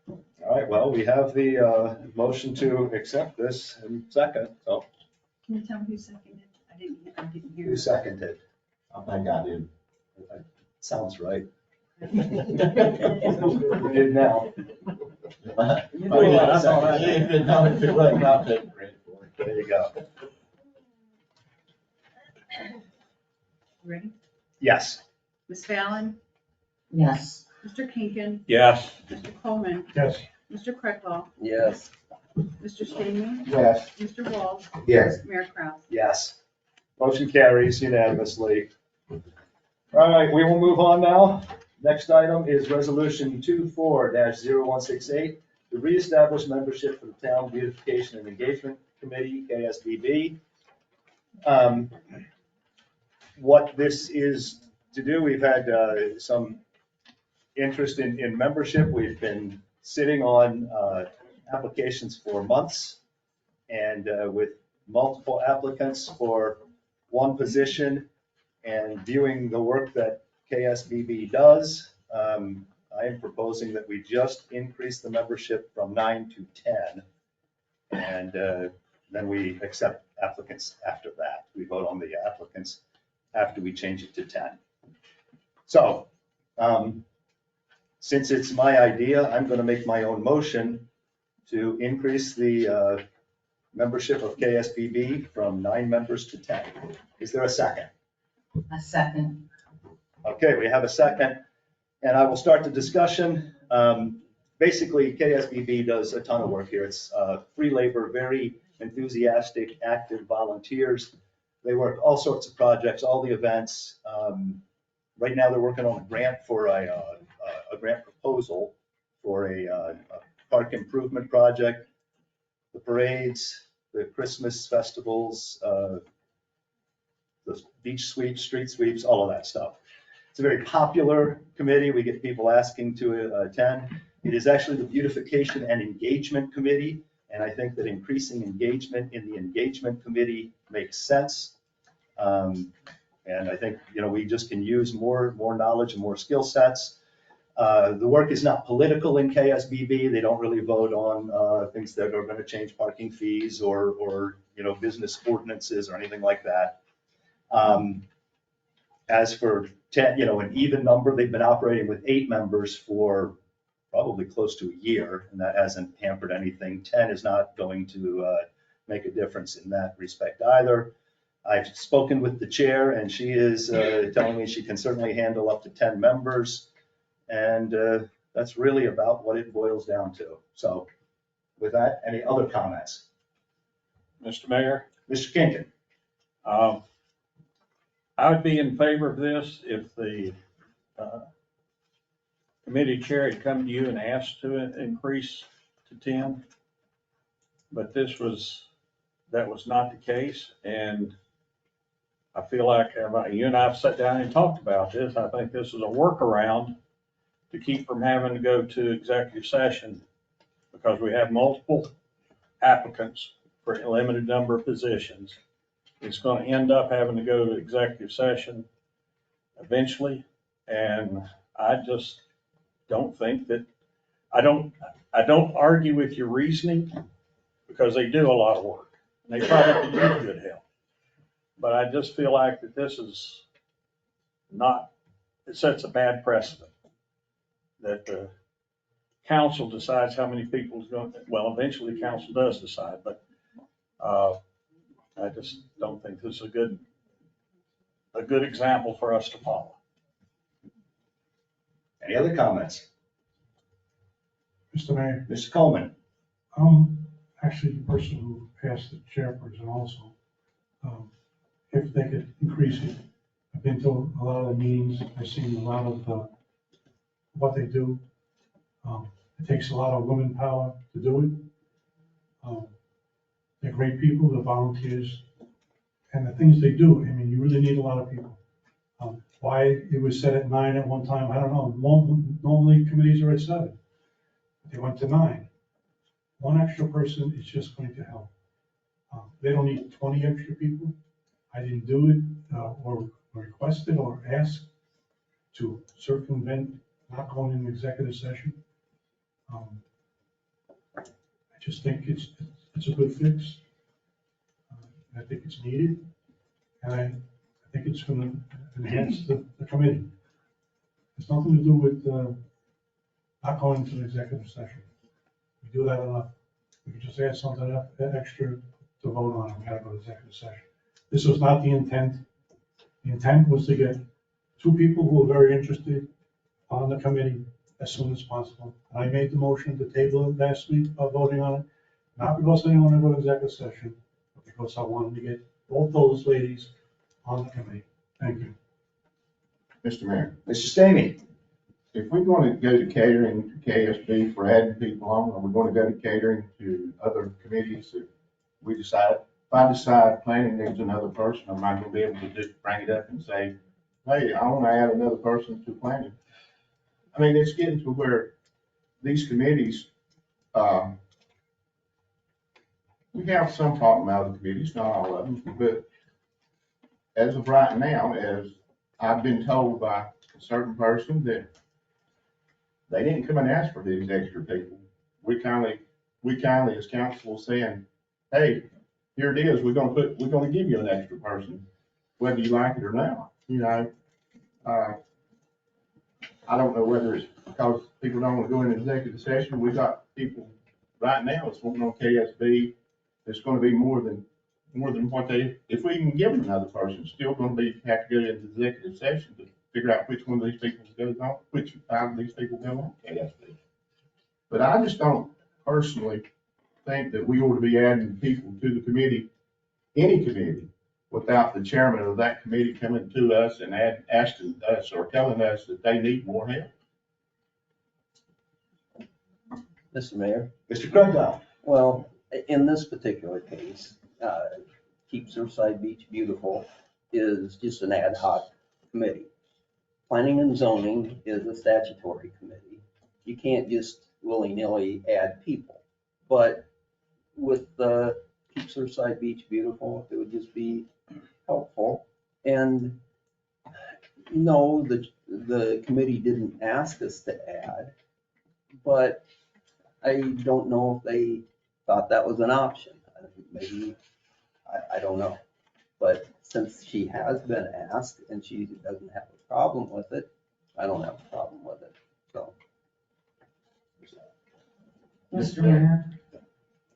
All right, well, we have the motion to accept this in second, so Can you tell me who seconded? I didn't hear. who seconded? I think I did. Sounds right. We did now. I thought I did, but not if it wasn't, I'll take credit for it. There you go. Ready? Yes. Ms. Fallon, Yes. Mr. Kinkin, Yes. Mr. Coleman, Yes. Mr. Krecklo, Yes. Mr. Stamey, Yes. Mr. Walsh, Yes. Mayor Kraus. Yes. Motion carries unanimously. All right, we will move on now. Next item is Resolution 24-0168, to reestablish membership for the Town Beautification and Engagement Committee, KSBB. What this is to do, we've had some interest in membership. We've been sitting on applications for months and with multiple applicants for one position, and viewing the work that KSBB does, I am proposing that we just increase the membership from 9 to 10. And then we accept applicants after that. We vote on the applicants after we change it to 10. So, since it's my idea, I'm going to make my own motion to increase the membership of KSBB from 9 members to 10. Is there a second? A second. Okay, we have a second, and I will start the discussion. Basically, KSBB does a ton of work here. It's free labor, very enthusiastic, active volunteers. They work all sorts of projects, all the events. Right now, they're working on a grant for a grant proposal for a park improvement project. The parades, the Christmas festivals, the beach sweeps, street sweeps, all of that stuff. It's a very popular committee. We get people asking to attend. It is actually the Beautification and Engagement Committee, and I think that increasing engagement in the Engagement Committee makes sense. And I think, we just can use more knowledge and more skill sets. The work is not political in KSBB. They don't really vote on things that are going to change parking fees or business ordinances or anything like that. As for 10, an even number, they've been operating with 8 members for probably close to a year, and that hasn't hampered anything. 10 is not going to make a difference in that respect either. I've spoken with the chair, and she is telling me she can certainly handle up to 10 members. And that's really about what it boils down to. So with that, any other comments? Mr. Mayor? Mr. Kinkin? I would be in favor of this if the committee chair had come to you and asked to increase to 10. But that was not the case. And I feel like you and I have sat down and talked about this. I think this is a workaround to keep from having to go to executive session, because we have multiple applicants for a limited number of positions. It's going to end up having to go to executive session eventually. And I just don't think that, I don't argue with your reasoning, because they do a lot of work and they probably do good help. But I just feel like that this is not, it sets a bad precedent that the council decides how many people is going to, well, eventually council does decide, but I just don't think this is a good example for us to follow. Any other comments? Mr. Mayor, Mr. Coleman? I'm actually the person who asked the chairperson also, if they could increase it. I've been to a lot of the meetings. I've seen a lot of what they do. It takes a lot of women power to do it. They're great people, they're volunteers, and the things they do, you really need a lot of people. Why it was set at 9 at one time, I don't know. Normally committees are at 7. They went to 9. One extra person is just going to help. They don't need 20 extra people. I didn't do it or request it or ask. to circumvent not going in executive session. I just think it's a good fix. I think it's needed, and I think it's gonna enhance the committee. It's nothing to do with, not going to an executive session. We do that enough. We can just add something extra to vote on, we gotta go to executive session. This was not the intent. The intent was to get two people who are very interested on the committee as soon as possible. I made the motion to table it last week of voting on it, not because I didn't want to go to executive session, but because I wanted to get both those ladies on the committee. Thank you. Mr. Mayor, Mr. Stamey? if we're going to go to catering to KSB for adding people on, are we going to go to catering to other committees that we decide? If I decide planning needs another person, I'm not going to be able to just bring it up and say, hey, I want to add another person to planning. I mean, it's getting to where these committees, we have some problem out of the committees, not all of them, but as of right now, as I've been told by a certain person that they didn't come and ask for these extra people. We kindly as council saying, hey, here it is, we're gonna give you an extra person, whether you like it or not, you know? I don't know whether it's because people don't want to go into executive session. We got people right now that's working on KSB. It's gonna be more than what they, if we even give them another person, it's still gonna be, have to go into executive session to figure out which one of these people goes on, which five of these people go on KSB. But I just don't personally think that we ought to be adding people to the committee, any committee, without the chairman of that committee coming to us and asking us or telling us that they need more help. Mr. Mayor? Mr. Crutchlow? Well, in this particular case, Keep Surfside Beach Beautiful is just an ad hoc committee. Planning and zoning is a statutory committee. You can't just willy-nilly add people. But with the Keep Surfside Beach Beautiful, it would just be helpful. And no, the committee didn't ask us to add, but I don't know if they thought that was an option. Maybe, I don't know. But since she has been asked and she doesn't have a problem with it, I don't have a problem with it, so. Mr. Mayor?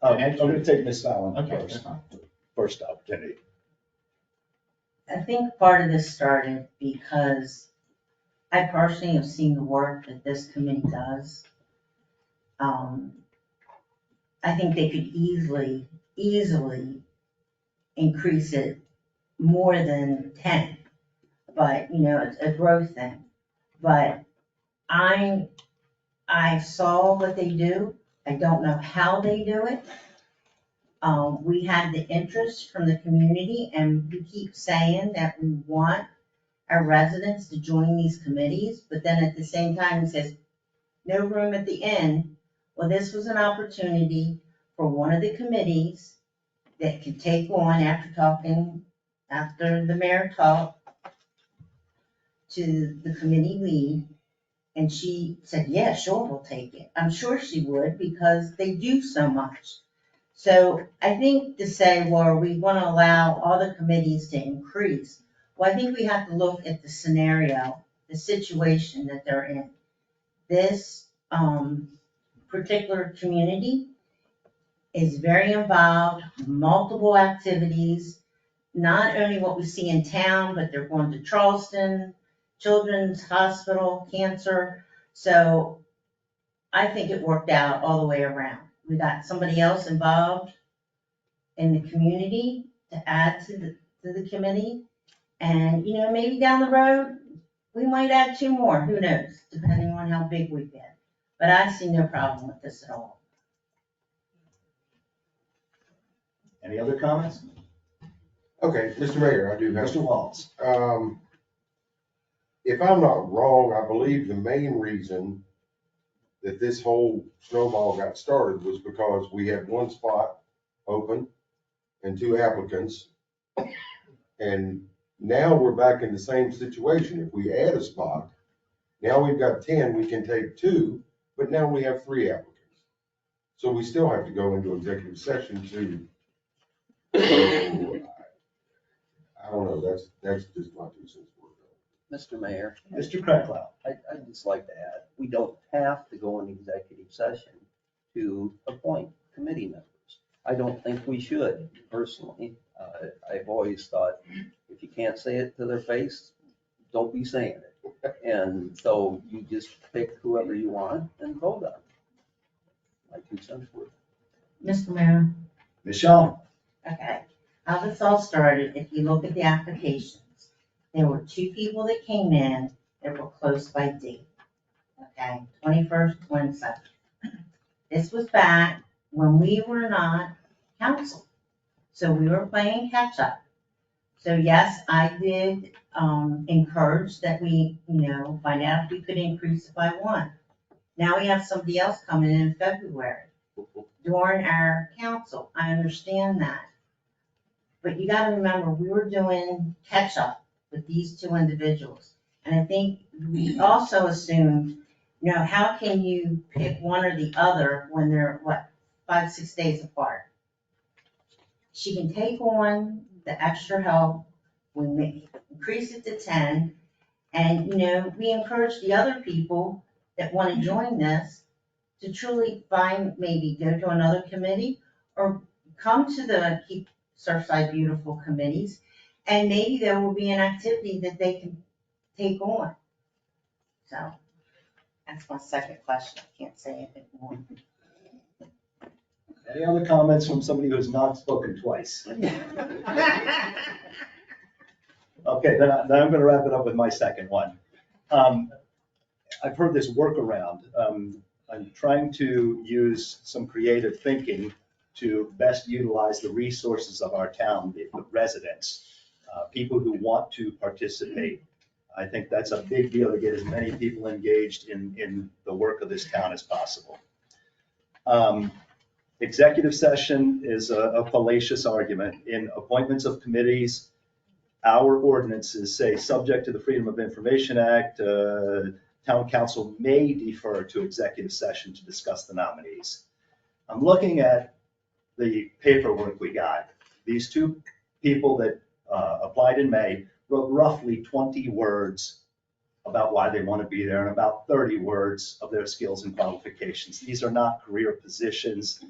I'm going to take Ms. Allen Okay. first opportunity. I think part of this started because I personally have seen the work that this committee does. I think they could easily increase it more than 10. But, you know, it's a growth thing. But I saw what they do. I don't know how they do it. We had the interest from the community, and we keep saying that we want our residents to join these committees, but then at the same time, it says, no room at the end. Well, this was an opportunity for one of the committees that could take on after the mayor talked to the committee lead, and she said, yeah, sure, we'll take it. I'm sure she would, because they do so much. So I think to say, well, we want to allow all the committees to increase, well, I think we have to look at the scenario, the situation that they're in. This particular community is very involved, multiple activities, not only what we see in town, but they're going to Charleston, Children's Hospital, cancer. So I think it worked out all the way around. We got somebody else involved in the community to add to the committee. And, you know, maybe down the road, we might add 2 more, who knows, depending on how big we get. But I see no problem with this at all. Any other comments? Okay, Mr. Mayor, I do have. Mr. Waltz? If I'm not wrong, I believe the main reason that this whole snowball got started was because we had 1 spot open and 2 applicants. And now we're back in the same situation. If we add a spot, Now we've got 10, we can take 2, but now we have 3 applicants. So we still have to go into executive session to, I don't know, that's just my 2 cents worth. Mr. Mayor. Mr. Cracklow. I'd just like to add, we don't have to go in executive session to appoint committee members. I don't think we should, personally. I've always thought, if you can't say it to their face, don't be saying it. And so you just pick whoever you want and vote on. My 2 cents worth. Mr. Mayor, Michelle? okay, how this all started, if you look at the applications, there were 2 people that came in that were close by date. Okay, 21st, 22nd. This was back when we were not council. So we were playing catch up. So yes, I did encourage that we, find out if we could increase it by 1. Now we have somebody else coming in February during our council. I understand that. But you gotta remember, we were doing catch up with these 2 individuals. And I think we also assumed, how can you pick one or the other when they're, 5, 6 days apart? She can take on the extra help, we increase it to 10, and, we encourage the other people that want to join this to truly maybe go to another committee or come to the Keep Surfside Beautiful committees, and maybe there will be an activity that they can take on. So that's my second question. I can't say anything more. Any other comments from somebody who has not spoken twice? Okay, then I'm going to wrap it up with my second one. I've heard this workaround. I'm trying to use some creative thinking to best utilize the resources of our town, the residents, people who want to participate. I think that's a big deal to get as many people engaged in the work of this town as possible. Executive session is a fallacious argument. In appointments of committees, our ordinances say, subject to the Freedom of Information Act, town council may defer to executive session to discuss the nominees. I'm looking at the paperwork we got. These 2 people that applied in May wrote roughly 20 words about why they want to be there and about 30 words of their skills and qualifications. These are not career positions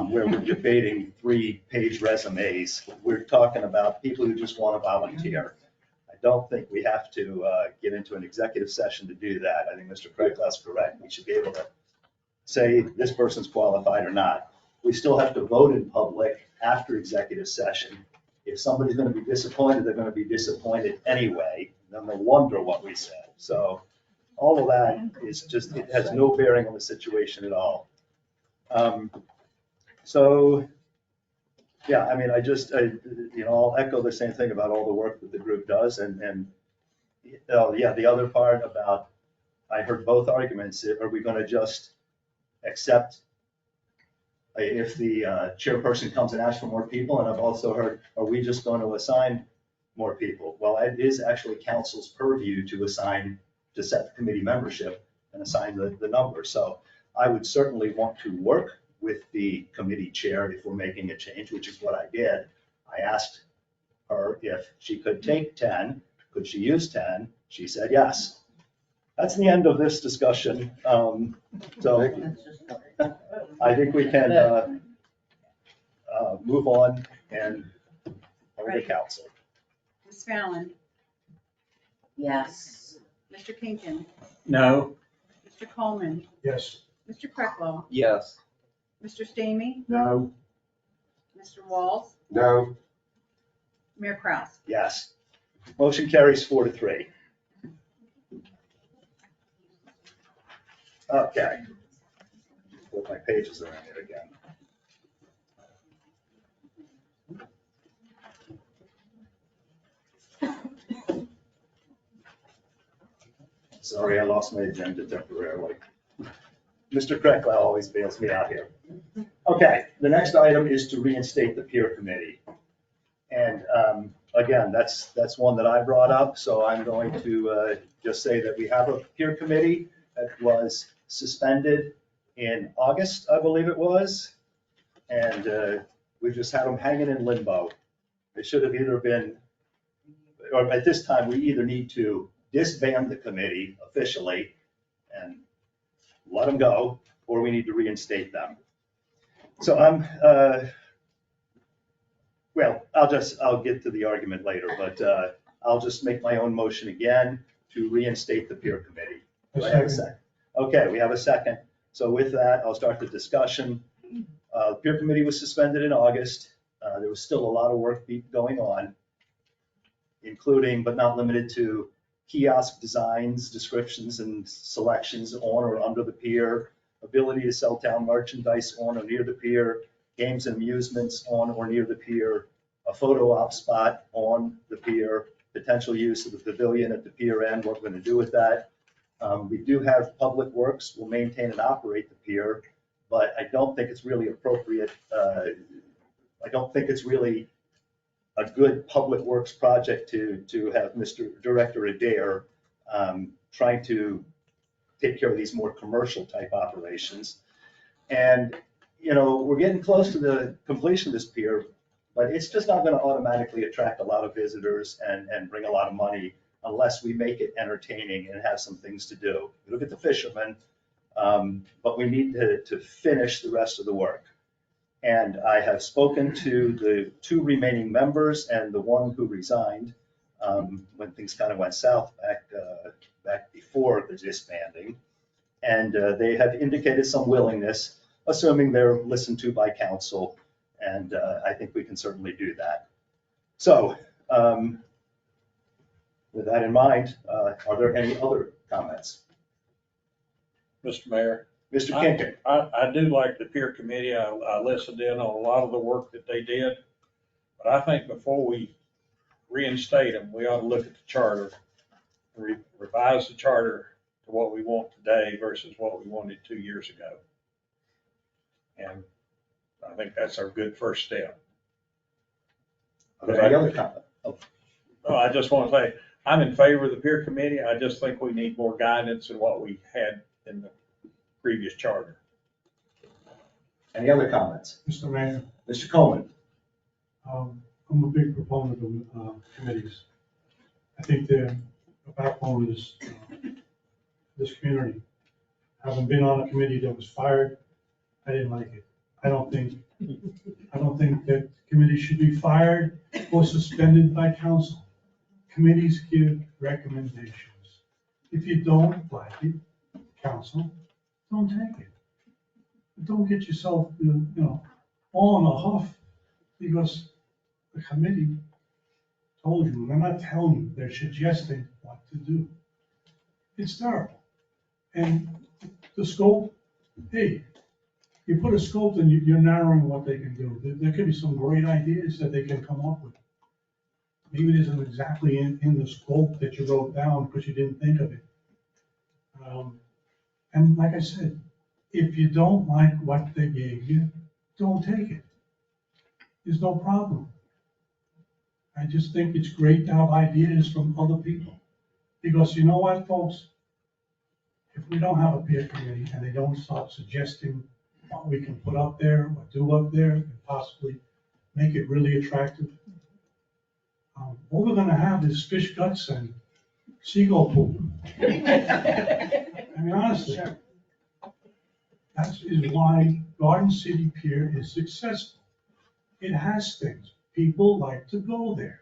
where we're debating 3-page resumes. We're talking about people who just want to volunteer. I don't think we have to get into an executive session to do that. I think Mr. Craiglass is correct. We should be able to say this person's qualified or not. We still have to vote in public after executive session. If somebody's going to be disappointed, they're going to be disappointed anyway. Then they'll wonder what we said. So all of that is just, it has no bearing on the situation at all. So, yeah, I mean, I'll echo the same thing about all the work that the group does. And the other part about, I heard both arguments. Are we going to just accept if the chairperson comes and asks for more people? And I've also heard, are we just going to assign more people? Well, it is actually council's purview to set the committee membership and assign the number. So I would certainly want to work with the committee chair if we're making a change, which is what I did. I asked her if she could take 10, could she use 10? She said yes. That's the end of this discussion. So I think we can move on and hold the council. Ms. Fallon, Yes. Mr. Kinkin, No. Mr. Coleman, Yes. Mr. Cracklow, Yes. Mr. Stamey, No. Mr. Walls, No. Mayor Kraus. Yes. Motion carries 4-3. Okay. Put my pages around here again. Sorry, I lost my agenda temporarily. Mr. Krecklau always bails me out here. Okay, the next item is to reinstate the peer committee. And again, that's one that I brought up, so I'm going to just say that we have a peer committee that was suspended in August, I believe it was, and we just had them hanging in limbo. It should have either been, or at this time, we either need to disband the committee officially and let them go, or we need to reinstate them. So well, I'll get to the argument later, but I'll just make my own motion again to reinstate the peer committee. Do I have a second? Okay, we have a second. So with that, I'll start the discussion. The peer committee was suspended in August. There was still a lot of work going on, including but not limited to kiosk designs, descriptions, and selections on or under the pier, ability to sell town merchandise on or near the pier, games and amusements on or near the pier, a photo op spot on the pier, potential use of the pavilion at the pier end, what we're going to do with that. We do have Public Works will maintain and operate the pier, but I don't think it's really appropriate. I don't think it's really a good Public Works project to have Mr. Director Adair trying to take care of these more commercial type operations. And, you know, we're getting close to the completion of this pier, but it's just not going to automatically attract a lot of visitors and bring a lot of money unless we make it entertaining and have some things to do. We look at the fishermen, but we need to finish the rest of the work. And I have spoken to the 2 remaining members and the one who resigned when things kind of went south back before the disbanding. And they have indicated some willingness, assuming they're listened to by council. And I think we can certainly do that. So with that in mind, are there any other comments? Mr. Mayor. Mr. Kinkin. I do like the peer committee. I listened in on a lot of the work that they did. But I think before we reinstate them, we ought to look at the charter, revise the charter to what we want today versus what we wanted 2 years ago. And I think that's our good first step. Any other comment? I just want to say, I'm in favor of the peer committee. I just think we need more guidance than what we had in the previous charter. Any other comments? Mr. Mayor, Mr. Coleman. I'm a big proponent of committees. I think they're a backbone of this community. Having been on a committee that was fired, I didn't like it. I don't think that committees should be fired or suspended by council. Committees give recommendations. If you don't like it, council, don't take it. Don't get yourself, all in a huff because the committee told you. They're not telling you, they're suggesting what to do. It's terrible. And the scope, hey, you put a scope and you're narrowing what they can do. There could be some great ideas that they can come up with. Maybe it isn't exactly in the scope that you wrote down because you didn't think of it. And like I said, if you don't like what they gave you, don't take it. There's no problem. I just think it's great to have ideas from other people. Because you know what, folks? If we don't have a peer committee and they don't start suggesting what we can put up there or do up there and possibly make it really attractive, what we're gonna have is fish guts and seagull poop. I mean, honestly, that is why Garden City Pier is successful. It has things. People like to go there.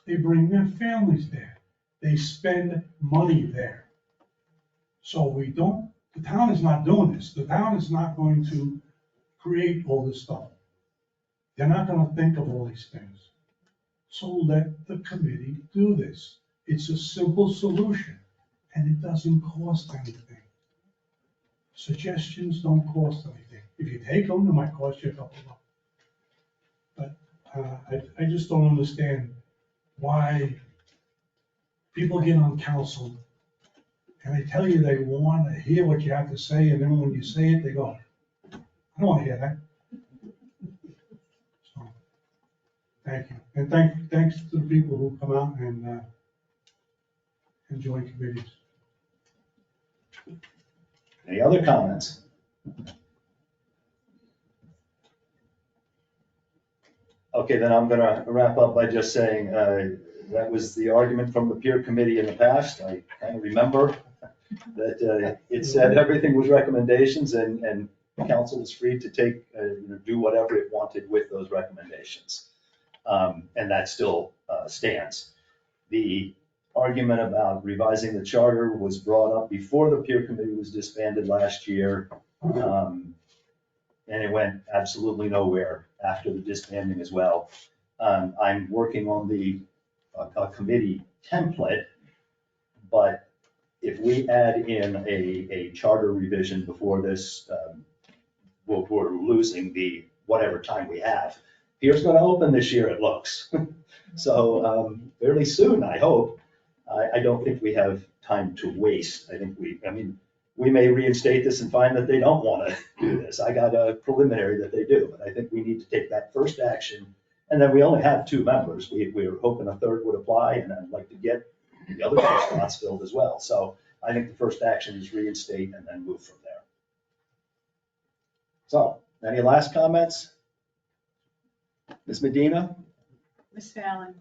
They bring their families there. They spend money there. So the town is not doing this. The town is not going to create all this stuff. They're not gonna think of all these things. So let the committee do this. It's a simple solution and it doesn't cost anything. Suggestions don't cost anything. If you take them, it might cost you a couple of bucks. But I just don't understand why people get on council and they tell you they want to hear what you have to say, and then when you say it, they go, I don't want to hear that. So, Thank you. And thanks to the people who come out and join committees. Any other comments? Okay, then I'm gonna wrap up by just saying, that was the argument from the peer committee in the past. I kind of remember that it said everything was recommendations and council was free to take, do whatever it wanted with those recommendations. And that still stands. The argument about revising the charter was brought up before the peer committee was disbanded last year. And it went absolutely nowhere after the disbanding as well. I'm working on a committee template, but if we add in a charter revision before this, we're losing the whatever time we have. Pier's gonna open this year, it looks. So fairly soon, I hope. I don't think we have time to waste. We may reinstate this and find that they don't want to do this. I got a preliminary that they do, but I think we need to take that first action. And then we only have 2 members. We were hoping a third would apply, and I'd like to get the other 2 spots filled as well. So I think the first action is reinstate and then move from there. So, any last comments? Ms. Medina? Ms. Fallon,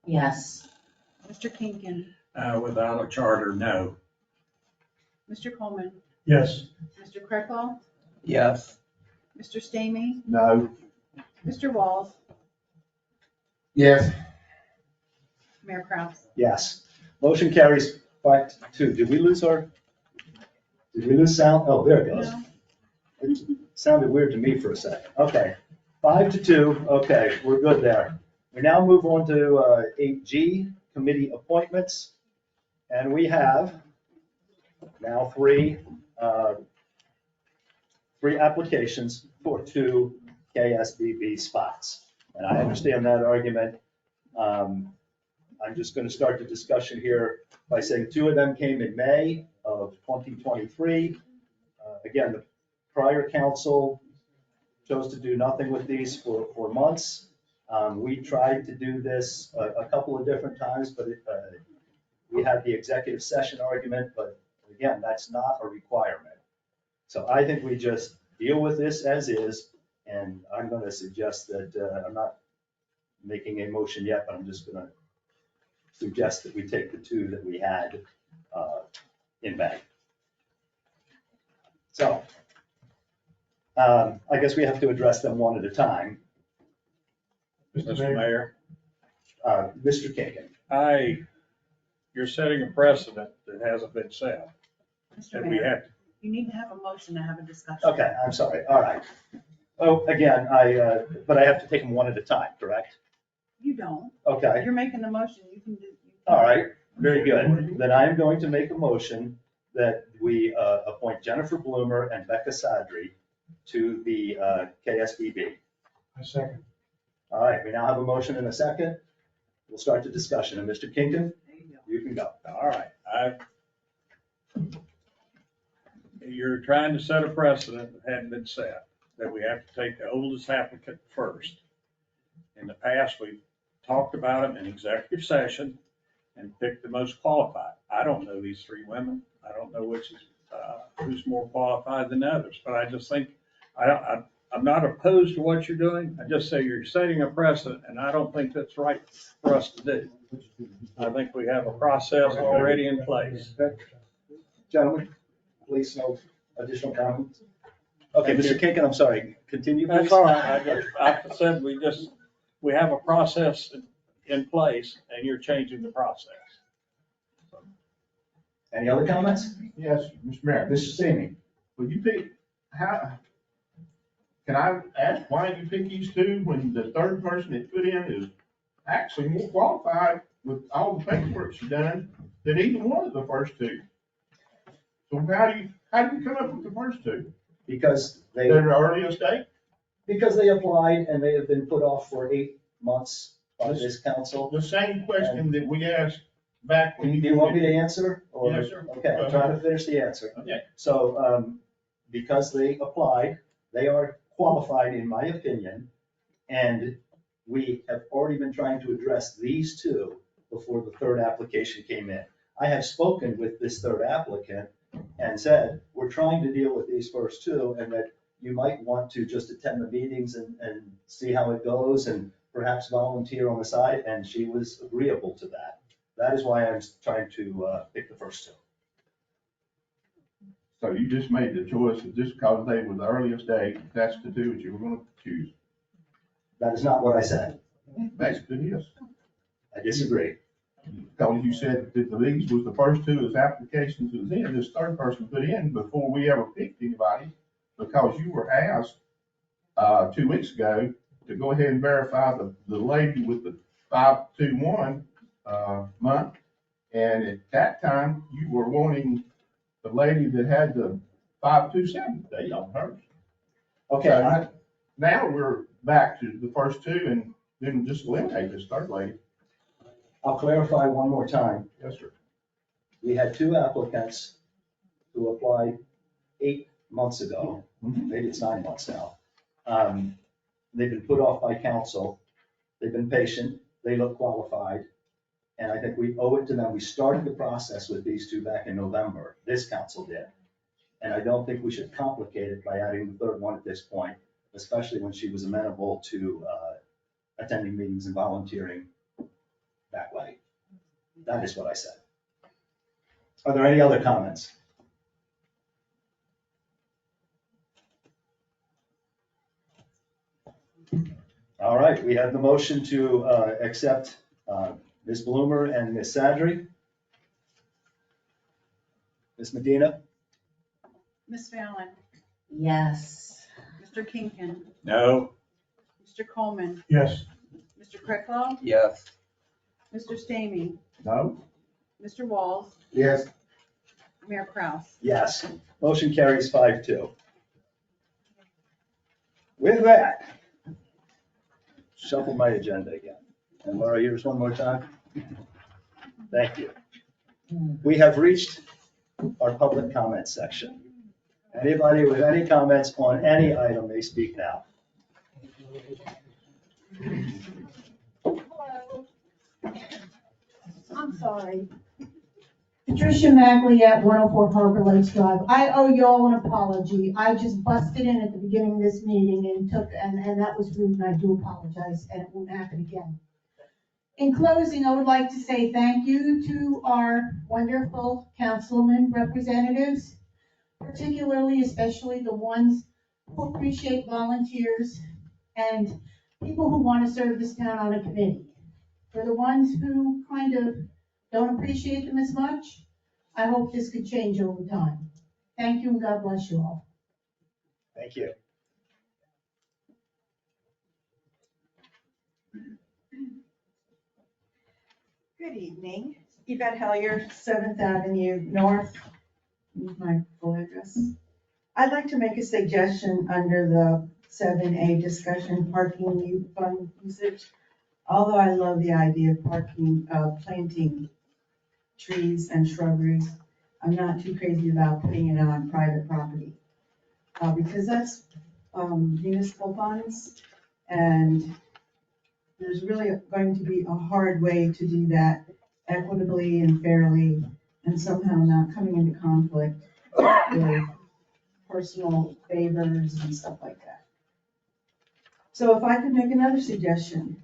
Yes. Mr. Kinkin, Without a charter, no. Mr. Coleman, Yes. Mr. Krecklo, Yes. Mr. Stamey, No. Mr. Walls, Yes. Mayor Kraus. Yes. Motion carries 5-2. Did we lose sound? Oh, there it goes. No. It sounded weird to me for a second. Okay. 5-2. Okay, we're good there. We now move on to 8G, committee appointments. And we have now 3 applications for 2 KSBB spots. And I understand that argument. I'm just going to start the discussion here by saying 2 of them came in May of 2023. Again, the prior council chose to do nothing with these for months. We tried to do this a couple of different times, but we had the executive session argument, but again, that's not a requirement. So I think we just deal with this as is, and I'm going to suggest that I'm not making a motion yet, but I'm just going to suggest that we take the 2 that we had in May. So I guess we have to address them one at a time. Mr. Mayor, Mr. Kinkin. You're setting a precedent that hasn't been set. Mr. And we Mayor, have, you need to have a motion to have a discussion. Okay, I'm sorry. All right. Oh, again, but I have to take them one at a time, correct? You don't. Okay. You're making the motion, you can do. All right, very good. Then I am going to make a motion that we appoint Jennifer Bloomer and Becca Sadri to the KSBB. I second. All right, we now have a motion and a second. We'll start the discussion. And Mr. Kinkin, you can go. all right, you're trying to set a precedent that hadn't been set, that we have to take the oldest applicant first. In the past, we've talked about them in executive session and picked the most qualified. I don't know these 3 women. I don't know which is, who's more qualified than others, but I just think, I'm not opposed to what you're doing. I just say you're setting a precedent, and I don't think that's right for us to do. I think we have a process already in place. Gentlemen, please, no additional comments? Okay, Mr. Kinkin, I'm sorry, continue, please. That's all right. I said we have a process in place, and you're changing the process. Any other comments? Yes, Mr. Mayor. Mr. Stamey. Will you pick, can I ask why you pick these 2 when the 3rd person that put in is actually more qualified with all the paperwork she's done than either one of the first 2? So how do you come up with the first 2? Because They're the earliest date? Because they applied and they have been put off for 8 months by this council. The same question that we asked back when Do you want me to answer? Or- Yes, sir. Okay, I'm trying to finish the answer. Okay. So, because they applied, they are qualified, in my opinion. And we have already been trying to address these two before the third application came in. I have spoken with this third applicant and said, we're trying to deal with these first two, and that you might want to just attend the meetings and see how it goes and perhaps volunteer on the side, and she was agreeable to that. That is why I'm trying to pick the first two. So you just made the choice that just because they were the earliest date, that's the two that you were gonna choose? That is not what I said. Basically, yes. I disagree. Because you said that these was the first two as applications was in, this third person put in before we ever picked anybody, because you were asked 2 weeks ago to go ahead and verify the lady with the 521 month. And at that time, you were wanting the lady that had the 527 date on hers. Okay. So now we're back to the first two and then just eliminate this third lady. I'll clarify one more time. Yes, sir. We had two applicants who applied 8 months ago. Maybe it's 9 months now. They've been put off by council. They've been patient. They look qualified. And I think we owe it to them. We started the process with these two back in November. This council did. And I don't think we should complicate it by adding the third one at this point, especially when she was amenable to attending meetings and volunteering that way. That is what I said. Are there any other comments? All right, we have the motion to accept Ms. Bloomer and Ms. Sadri. Ms. Medina? Ms. Fallon, Yes. Mr. Kinkin, No. Mr. Coleman, Yes. Mr. Krecklau, Yes. Mr. Stamey, No? Mr. Walls, Yes. Mayor Kraus. Yes. Motion carries 5-2. With that, shuffle my agenda again. And Laura, here's one more time. Thank you. We have reached our public comment section. Anybody with any comments on any item may speak now. I'm sorry. Patricia Magley at 104 Harbor Lakes Drive. I owe y'all an apology. I just busted in at the beginning of this meeting and that was rude, and I do apologize, and it won't happen again. In closing, I would like to say thank you to our wonderful councilman representatives, particularly, especially the ones who appreciate volunteers and people who want to serve this town on a committee. For the ones who kind of don't appreciate them as much, I hope this could change over time. Thank you and God bless you all. Thank you. Good evening. Yvette Hellier, 7th Avenue North. Here's my full address. I'd like to make a suggestion under the 7A discussion, parking fund usage. Although I love the idea of planting trees and shrubberies, I'm not too crazy about putting it on private property. Because that's municipal funds, and there's really going to be a hard way to do that equitably and fairly, and somehow not coming into conflict with personal favors and stuff like that. So if I could make another suggestion,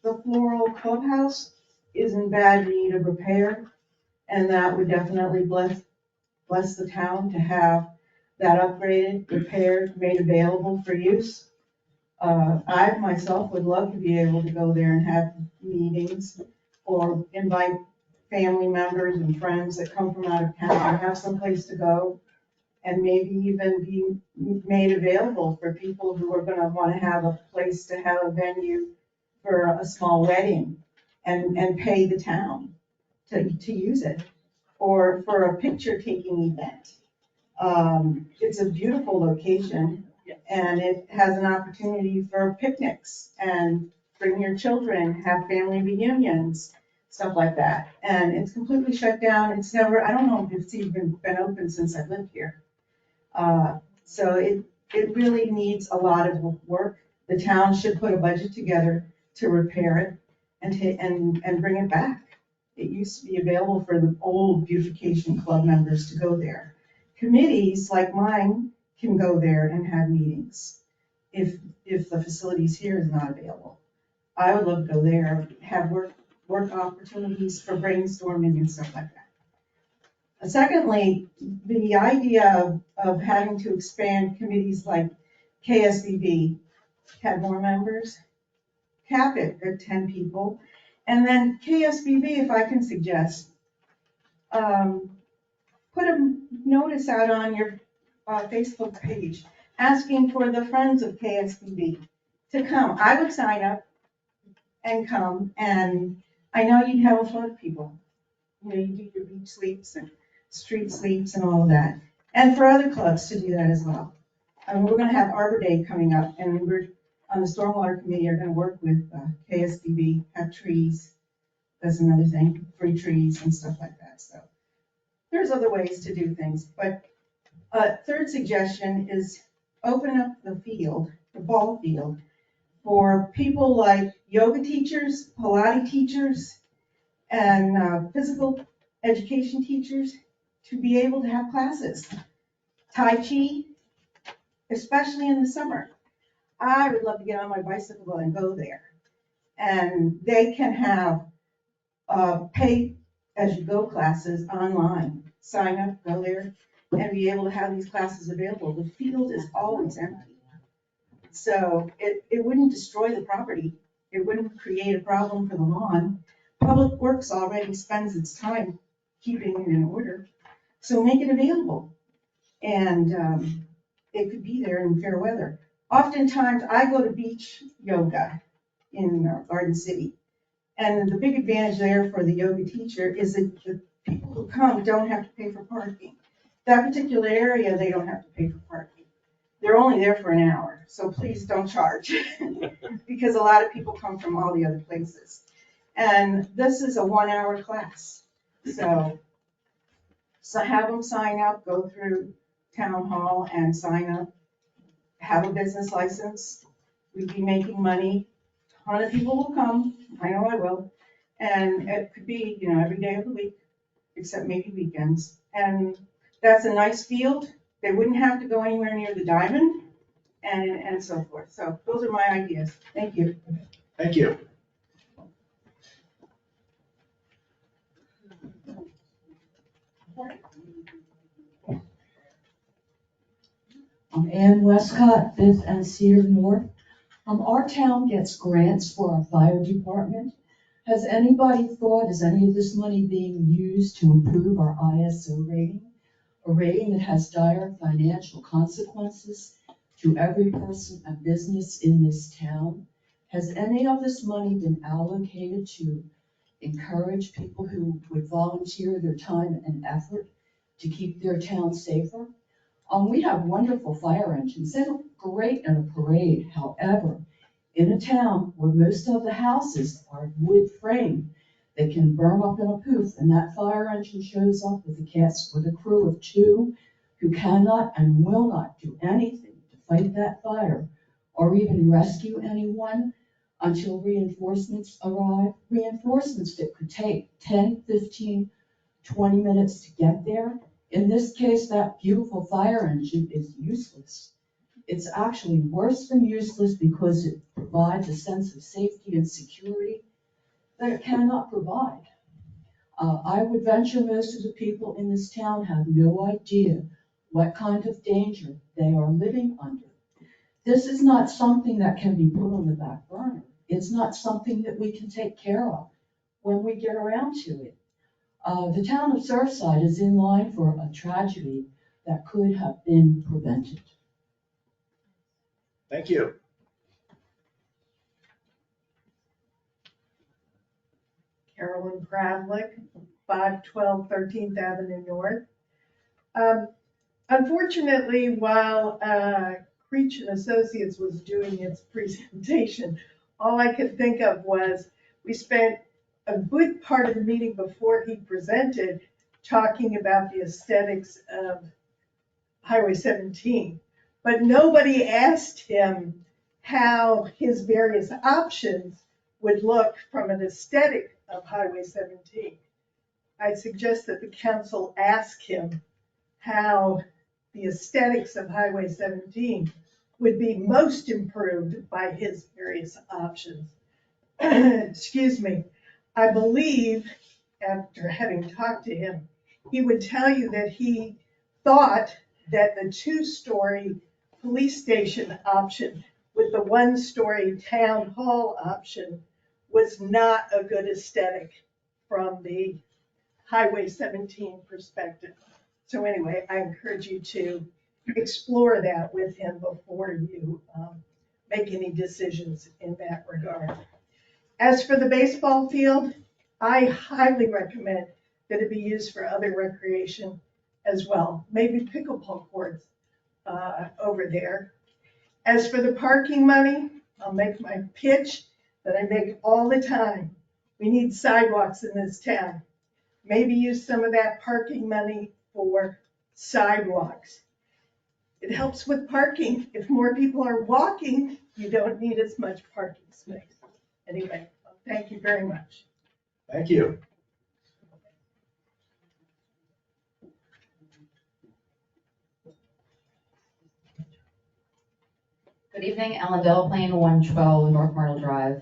the floral clubhouse is in bad need of repair, and that would definitely bless the town to have that upgraded, repaired, made available for use. I myself would love to be able to go there and have meetings or invite family members and friends that come from out of town and have someplace to go, and maybe even be made available for people who are gonna wanna have a place to have a venue for a small wedding and pay the town to use it, or for a picture taking event. It's a beautiful location, and it has an opportunity for picnics and bring your children, have family reunions, stuff like that. And it's completely shut down. It's never, I don't know if it's even been open since I've lived here. So it really needs a lot of work The town should put a budget together to repair it and bring it back. It used to be available for the old beautification club members to go there. Committees like mine can go there and have meetings if the facilities here is not available. I would love to go there, have work opportunities for brainstorming and stuff like that. Secondly, the idea of having to expand committees like KSBB, have more members, cap it at 10 people. And then KSBB, if I can suggest, put a notice out on your Facebook page asking for the friends of KSBB to come. I would sign up and come, and I know you'd have a lot of people. You know, you do your beach sleeps and street sleeps and all of that. And for other clubs to do that as well. We're gonna have Arbor Day coming up, and we're on the Stormwater Committee are gonna work with KSBB, have trees. That's another thing, free trees and stuff like that. So there's other ways to do things, but third suggestion is open up the field, the ball field, for people like yoga teachers, Pilates teachers, and physical education teachers to be able to have classes. Tai Chi, especially in the summer. I would love to get on my bicycle and go there. And they can have pay as you go classes online. Sign up, go there, and be able to have these classes available. The field is always empty. So it wouldn't destroy the property. It wouldn't create a problem for the lawn. Public Works already spends its time keeping it in order. So make it available. And it could be there in fair weather. Oftentimes I go to beach yoga in Garden City. And the big advantage there for the yoga teacher is that the people who come don't have to pay for parking. That particular area, they don't have to pay for parking. They're only there for an hour, so please don't charge because a lot of people come from all the other places. And this is a 1-hour class. So have them sign up, go through town hall and sign up, have a business license. We'd be making money. A ton of people will come. I know I will. And it could be, you know, every day of the week, except maybe weekends. And that's a nice field. They wouldn't have to go anywhere near the diamond and so forth. So those are my ideas. Thank you. Thank you. I'm Ann Westcott, 5th and Cedar North. Our town gets grants for our fire department. Has anybody thought, is any of this money being used to improve our ISO rating? A rating that has dire financial consequences to every person and business in this town. Has any of this money been allocated to encourage people who would volunteer their time and effort to keep their town safer? We have wonderful fire engines. They look great in a parade. However, in a town where most of the houses are wood frame, they can burn up in a poof, and that fire engine shows up with a crew of 2 who cannot and will not do anything to fight that fire or even rescue anyone until reinforcements arrive. Reinforcements that could take 10, 15, 20 minutes to get there. In this case, that beautiful fire engine is useless. It's actually worse than useless because it provides a sense of safety and security that it cannot provide. I would venture most of the people in this town have no idea what kind of danger they are living under. This is not something that can be put on the back burner. It's not something that we can take care of when we get around to it. The town of Surfside is in line for a tragedy that could have been prevented. Thank you. Carolyn Kravlik, 512 13th Avenue North. Unfortunately, while Creech and Associates was doing its presentation, all I could think of was we spent a good part of the meeting before he presented talking about the aesthetics of Highway 17, but nobody asked him how his various options would look from an aesthetic of Highway 17. I suggest that the council ask him how the aesthetics of Highway 17 would be most improved by his various options. Excuse me. I believe, after having talked to him, he would tell you that he thought that the 2-story police station option with the 1-story town hall option was not a good aesthetic from the Highway 17 perspective. So anyway, I encourage you to explore that with him before you make any decisions in that regard. As for the baseball field, I highly recommend that it be used for other recreation as well, maybe pickleball courts over there. As for the parking money, I'll make my pitch that I make all the time. We need sidewalks in this town. Maybe use some of that parking money for sidewalks. It helps with parking. If more people are walking, you don't need as much parking space. Anyway, thank you very much. Thank you. Good evening, Ellen Delaplane, 112 North Myrtle Drive,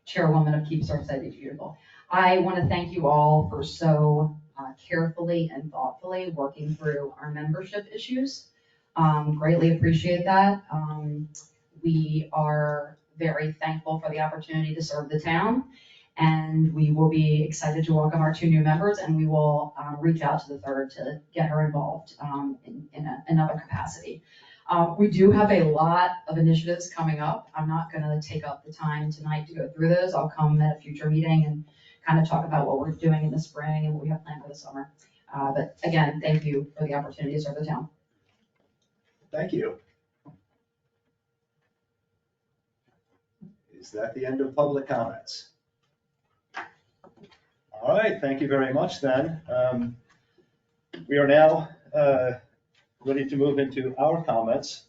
chairwoman of Keep Surfside Each Beautiful. I want to thank you all for so carefully and thoughtfully working through our membership issues. Greatly appreciate that. We are very thankful for the opportunity to serve the town, and we will be excited to welcome our 2 new members, and we will reach out to the third to get her involved in another capacity. We do have a lot of initiatives coming up. I'm not going to take up the time tonight to go through those. I'll come at a future meeting and kind of talk about what we're doing in the spring and what we have planned for the summer. But again, thank you for the opportunity to serve the town. Thank you. Is that the end of public comments? All right, thank you very much then. We are now ready to move into our comments.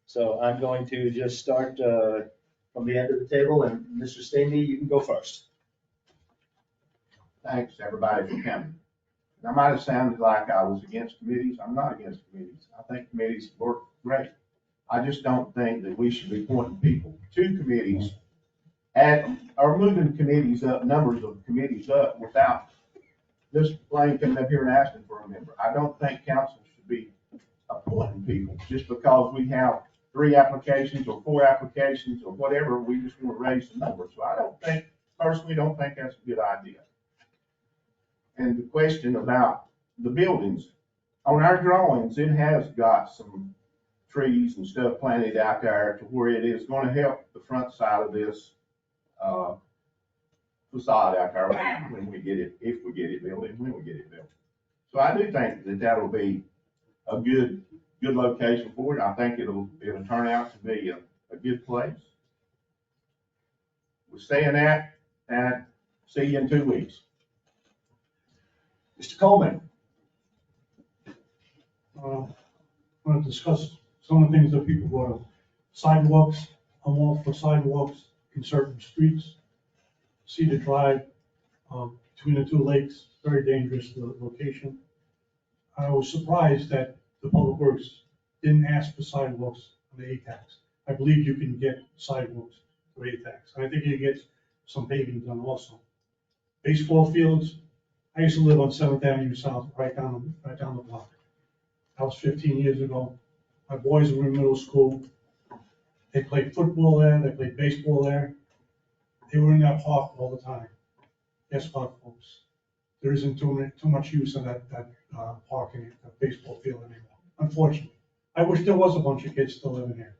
So I'm going to just start from the end of the table, and Mr. Stamey, you can go first. Thanks, everybody, for coming. I might have sounded like I was against committees. I'm not against committees. I think committees work great. I just don't think that we should be pointing people to committees or moving committees up, numbers of committees up without this Blaine coming up here and asking for a member. I don't think council should be appointing people just because we have 3 applications or 4 applications or whatever. We just want to raise the number. So I personally don't think that's a good idea. And the question about the buildings, on our drawings, it has got some trees and stuff planted out there to where it is going to help the front side of this facade out there when we get it, if we get it built, and when we get it built. So I do think that that'll be a good location for it. I think it'll turn out to be a good place. We're saying that, and see you in 2 weeks. Mr. Coleman. I want to discuss some of the things that people brought up. Sidewalks, I'm all for sidewalks in certain streets. Cedar Drive, between the 2 lakes, very dangerous location. I was surprised that the Public Works didn't ask for sidewalks on the ATAX. I believe you can get sidewalks for ATAX. I think you get some paving done also. Baseball fields, I used to live on 7th Avenue South, right down the block. That was 15 years ago. My boys were in middle school. They played football there, they played baseball there. They were in that park all the time. Guess what, folks? There isn't too much use of that park in that baseball field anymore, unfortunately. I wish there was a bunch of kids still living there.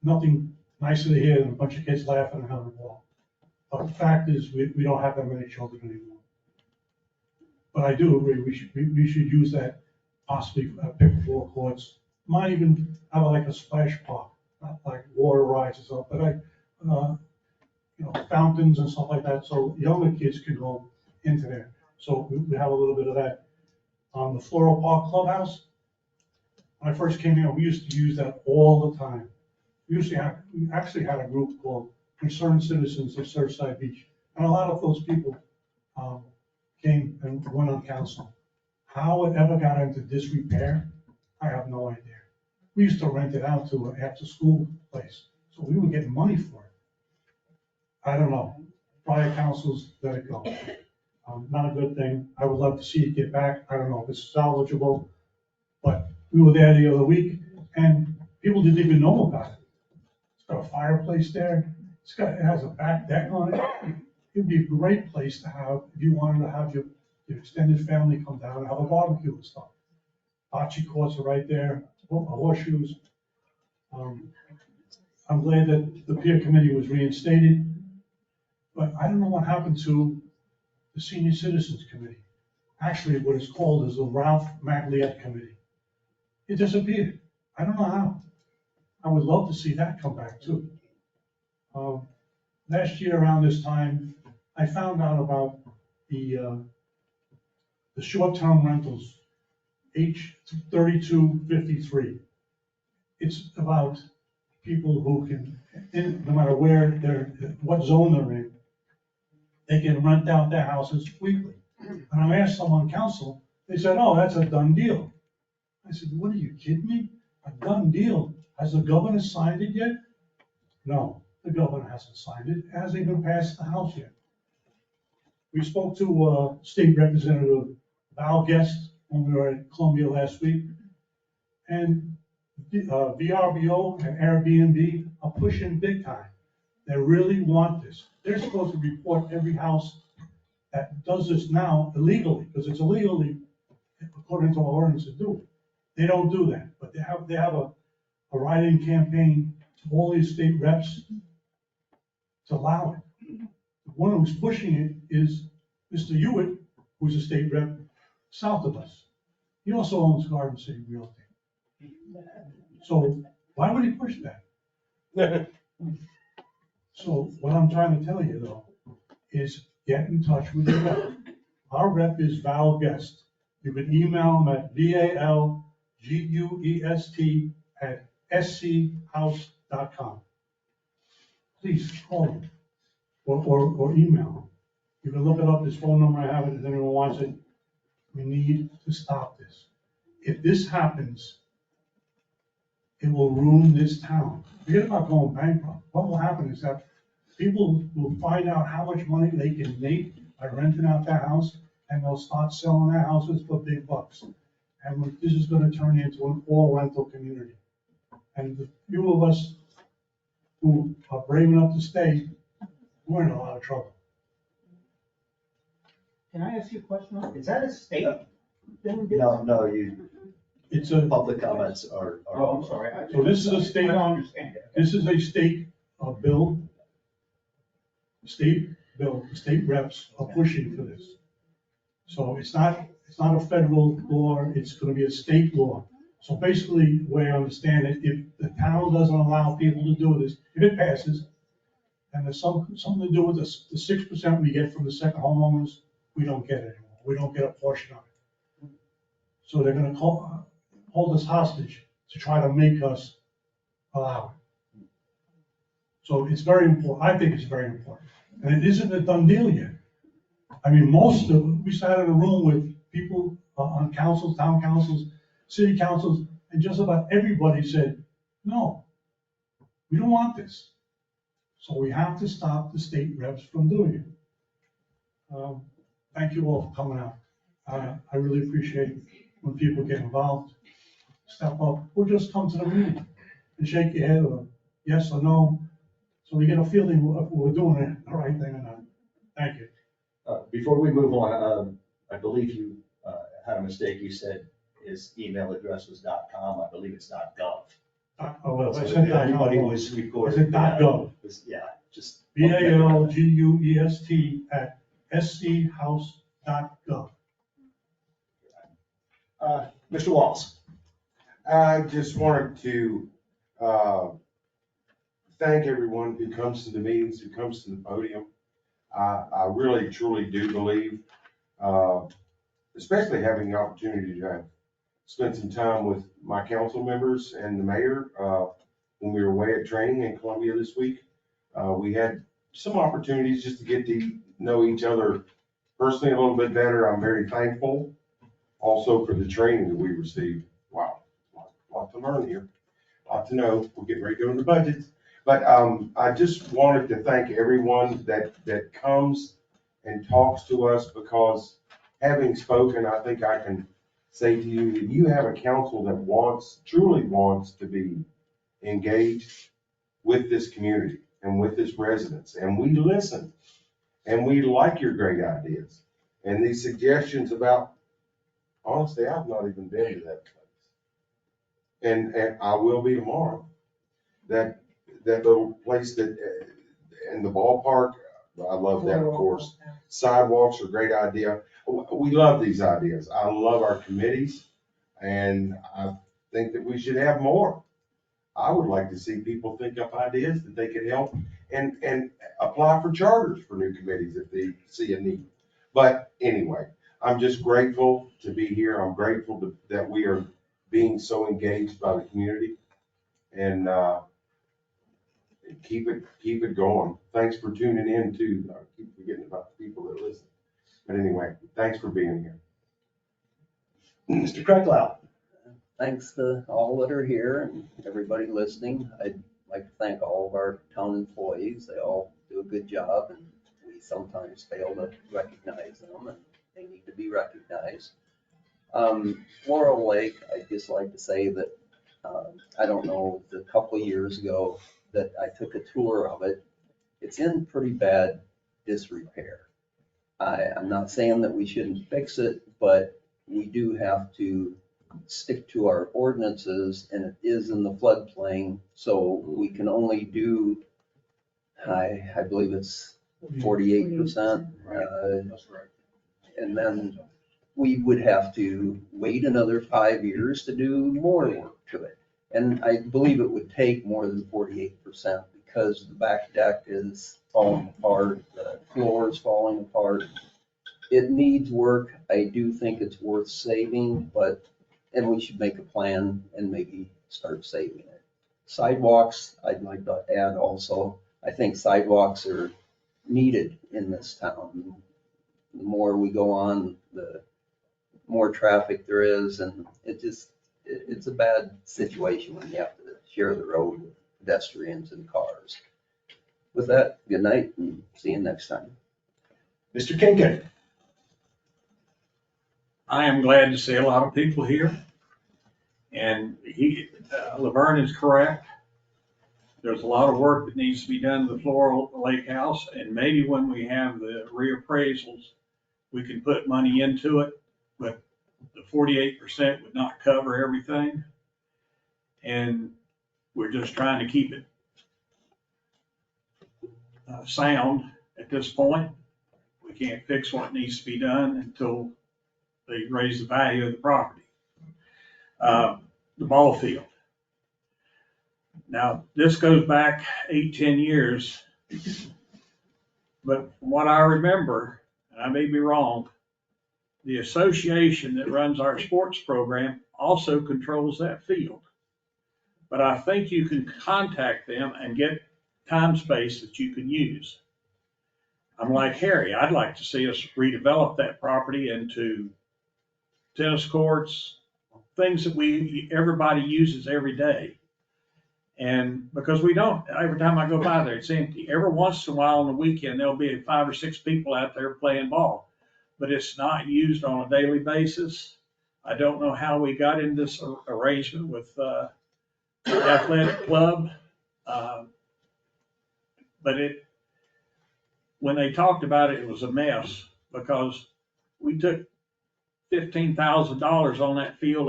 Nothing nicer to hear than a bunch of kids laughing and having a ball. But the fact is, we don't have that many children anymore. But I do agree, we should use that possibly pickleball courts. Might even have like a splash park, not like water rides and stuff, but fountains and stuff like that, so younger kids can go into there. So we have a little bit of that. The Floral Park Clubhouse, when I first came here, we used to use that all the time. we actually had a group called Concerned Citizens of Surfside Beach. And a lot of those people came and went on council. How it ever got into disrepair, I have no idea. We used to rent it out to an after-school place, so we were getting money for it. I don't know. Prior councils let it go. Not a good thing. I would love to see it get back. I don't know if it's salvageable, but we were there the other week and people didn't even know about it. It's got a fireplace there. It has a back deck on it. It'd be a great place to have, if you wanted to have your extended family come down and have a barbecue and stuff. Bocce courts are right there, horseshoes. I'm glad that the peer committee was reinstated, but I don't know what happened to the Senior Citizens Committee. Actually, what it's called is the Ralph Magliette Committee. It disappeared. I don't know how. I would love to see that come back too. Last year around this time, I found out about the short-term rentals, H3253. It's about people who can, no matter where what zone they're in, they can rent out their houses weekly. And I asked someone on council, they said, oh, that's a done deal. I said, what are you kidding me? A done deal? Has the governor signed it yet? No, the governor hasn't signed it. It hasn't even passed the House yet. We spoke to State Representative Val Guest when we were at Columbia last week. And VRBO and Airbnb are pushing big time. They really want this. They're supposed to report every house that does this now illegally, because it's illegally, according to our ordinance, to do it. They don't do that, but they have a write-in campaign to all these state reps to allow it. The one who's pushing it is Mr. Hewitt, who's a state rep south of us. He also owns Garden City Realty. So why would he push that? So what I'm trying to tell you though, is get in touch with your rep. Our rep is Val Guest. You can email him at valguest@schouse.com. Please call him or email him. You can look it up, his phone number, I have it, if anyone wants it. We need to stop this. If this happens, it will ruin this town. Forget about going bankrupt. What will happen is that people will find out how much money they can make by renting out their house, and they'll start selling their houses for big bucks. And this is gonna turn into an all rental community. And the few of us who are brave enough to stay, we're in a lot of trouble. Can I ask you a question? Is that a state thing? No, it's a. Public comments are. Oh, I'm sorry. So this is a state. I don't understand it. This is a state bill. State bill, the state reps are pushing for this. So it's not a federal law, it's gonna be a state law. So basically, the way I understand it, if the town doesn't allow people to do this, if it passes, and there's something to do with the 6% we get from the second homeowners, we don't get it anymore. We don't get a portion of it. So they're gonna hold us hostage to try to make us allow it. So it's very important. I think it's very important. And it isn't a done deal yet. I mean, we sat in a room with people on councils, town councils, city councils, and just about everybody said, no, we don't want this. So we have to stop the state reps from doing it. Thank you all for coming out. I really appreciate when people get involved, step up, or just come to the meeting and shake your head or yes or no, so we get a feeling if we're doing it the right thing or not. Thank you. Before we move on, I believe you had a mistake. You said his email address was .com. I believe it's .gov. Oh, well, So I said everybody .gov. was I recorded. said .gov. Yeah, just. BALGUEST@schouse.gov. Mr. Walls. I just wanted to thank everyone who comes to the meetings, who comes to the podium. I really, truly do believe, especially having the opportunity to spend some time with my council members and the mayor, when we were away at training in Columbia this week. We had some opportunities just to get to know each other personally a little bit better. I'm very thankful also for the training that we received. Wow, lot to learn here, lot to know. We're getting ready to go into the budgets. But I just wanted to thank everyone that comes and talks to us, because having spoken, I think I can say to you that you have a council that truly wants to be engaged with this community and with its residents. And we listen, and we like your great ideas. And these suggestions about, honestly, I've not even been to that place. And I will be tomorrow. That little place in the ballpark, I love that, of course. Sidewalks are a great idea. We love these ideas. I love our committees, and I think that we should have more. I would like to see people think up ideas that they could help and apply for charters for new committees if they see a need. But anyway, I'm just grateful to be here. I'm grateful that we are being so engaged by the community, and keep it going. Thanks for tuning in too. I keep forgetting about the people that listen. But anyway, thanks for being here. Mr. Krecklau. Thanks to all that are here and everybody listening. I'd like to thank all of our town employees. They all do a good job, and we sometimes fail to recognize them, and they need to be recognized. Laurel Lake, I'd just like to say that, I don't know, a couple of years ago that I took a tour of it. It's in pretty bad disrepair. I'm not saying that we shouldn't fix it, but we do have to stick to our ordinances, and it is in the floodplain, so we can only do, I believe it's 48%. That's right. And then we would have to wait another 5 years to do more work to it. And I believe it would take more than 48% because the back deck is falling apart, the floor is falling apart. It needs work. I do think it's worth saving, and we should make a plan and maybe start saving it. Sidewalks, I'd like to add also, I think sidewalks are needed in this town. The more we go on, the more traffic there is, and it's a bad situation when you have to share the road with pedestrians and cars. With that, good night and see you next time. Mr. Kinkin. I am glad to see a lot of people here. And Laverne is correct. There's a lot of work that needs to be done to the Floral Lake House, and maybe when we have the reappraisals, we can put money into it, but the 48% would not cover everything. And we're just trying to keep it sound at this point. We can't fix what needs to be done until they raise the value of the property. The ball field. Now, this goes back 8-10 years, but from what I remember, and I may be wrong, the association that runs our sports program also controls that field. But I think you can contact them and get time space that you can use. I'm like Harry, I'd like to see us redevelop that property into tennis courts, things that everybody uses every day. And because we don't, every time I go by there, it's empty. Every once in a while on the weekend, there'll be 5 or 6 people out there playing ball, but it's not used on a daily basis. I don't know how we got in this arrangement with the athletic club, but when they talked about it, it was a mess because we took $15,000 on that field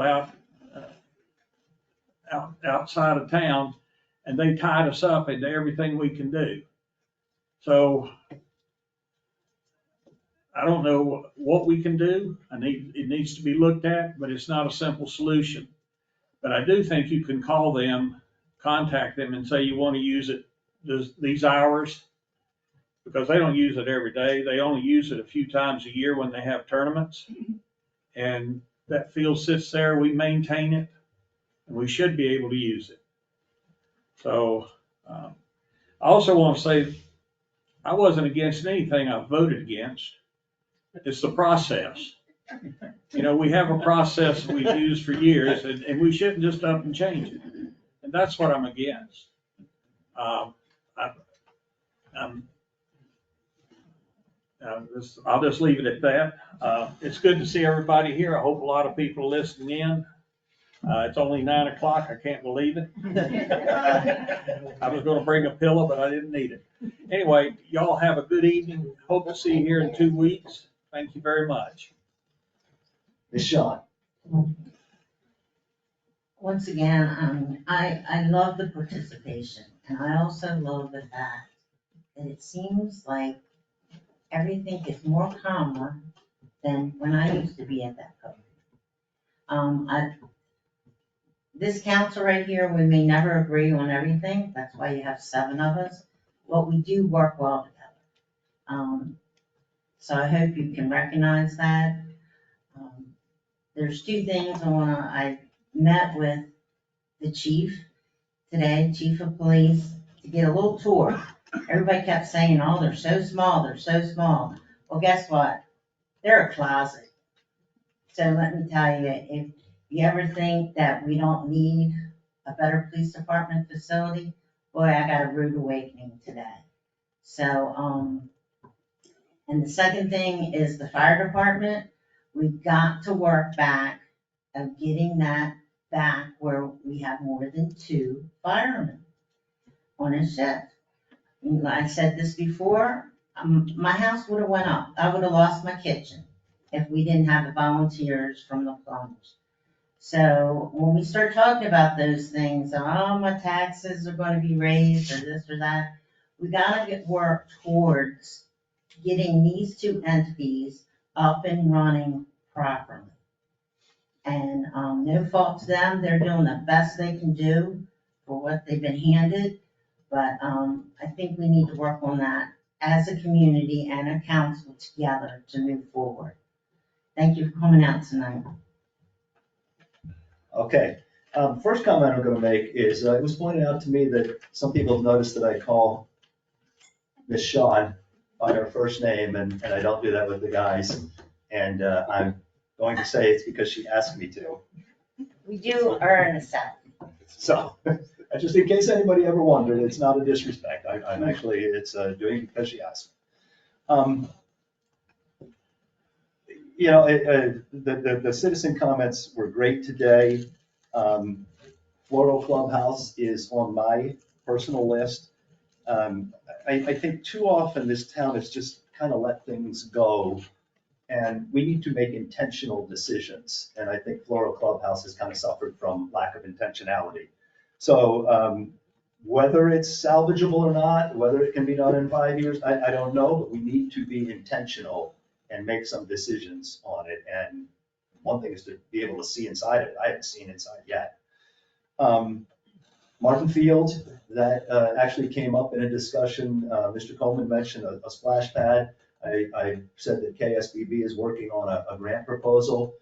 outside of town, and they tied us up into everything we can do. So I don't know what we can do. It needs to be looked at, but it's not a simple solution. But I do think you can call them, contact them and say you want to use it these hours, because they don't use it every day. They only use it a few times a year when they have tournaments. And that field sits there, we maintain it, and we should be able to use it. So, I also want to say, I wasn't against anything I voted against. It's the process. You know, we have a process we've used for years, and we shouldn't just up and change it. And that's what I'm against. I'll just leave it at that. It's good to see everybody here. I hope a lot of people are listening in. It's only 9 o'clock. I can't believe it. I was going to bring a pillow, but I didn't need it. Anyway, y'all have a good evening. Hope to see you here in 2 weeks. Thank you very much. Ms. Shawn. Once again, I love the participation, and I also love the fact that it seems like everything is more calmer than when I used to be at that podium. This council right here, we may never agree on everything, that's why you have 7 of us, but we do work well together. So I hope you can recognize that. There's 2 things I met with the chief today, chief of police, to get a little tour. Everybody kept saying, oh, they're so small, they're so small. Well, guess what? They're a closet. So let me tell you, if you ever think that we don't need a better police department facility, boy, I got a rude awakening today. So, and the second thing is the fire department. We've got to work back of getting that back where we have more than 2 firemen on a shift. I said this before, my house would have went up. I would have lost my kitchen if we didn't have the volunteers from the plumbers. So when we start talking about those things, oh, my taxes are going to be raised or this or that, we got to work towards getting these 2 entities up and running properly. And no fault to them, they're doing the best they can do for what they've been handed. But I think we need to work on that as a community and a council together to move forward. Thank you for coming out tonight. Okay. First comment I'm going to make is it was pointed out to me that some people have noticed that I call Ms. Shawn by her first name, and I don't do that with the guys. And I'm going to say it's because she asked me to. We do earn a salary. So, just in case anybody ever wondered, it's not a disrespect. I'm actually, it's doing it because she asked me. You know, the citizen comments were great today. Floral Clubhouse is on my personal list. I think too often this town has just kind of let things go, and we need to make intentional decisions. And I think Floral Clubhouse has kind of suffered from lack of intentionality. So whether it's salvageable or not, whether it can be done in 5 years, I don't know, but we need to be intentional and make some decisions on it. And one thing is to be able to see inside of it. I haven't seen inside yet. Martin Field, that actually came up in a discussion. Mr. Coleman mentioned a splash pad. I said that KSBB is working on a grant proposal.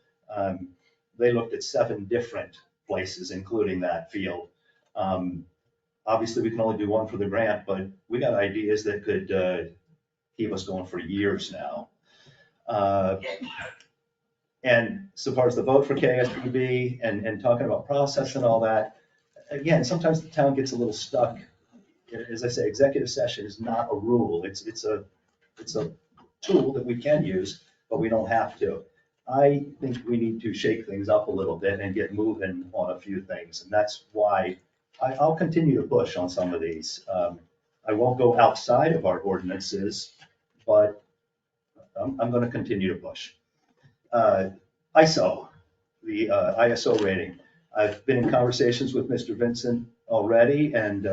They looked at 7 different places, including that field. Obviously, we can only do one for the grant, but we got ideas that could keep us going for years now. And so far as the vote for KSBB and talking about process and all that, again, sometimes the town gets a little stuck. As I say, executive session is not a rule. It's a tool that we can use, but we don't have to. I think we need to shake things up a little bit and get moving on a few things. And that's why I'll continue to push on some of these. I won't go outside of our ordinances, but I'm going to continue to push. ISO, the ISO rating. I've been in conversations with Mr. Vincent already and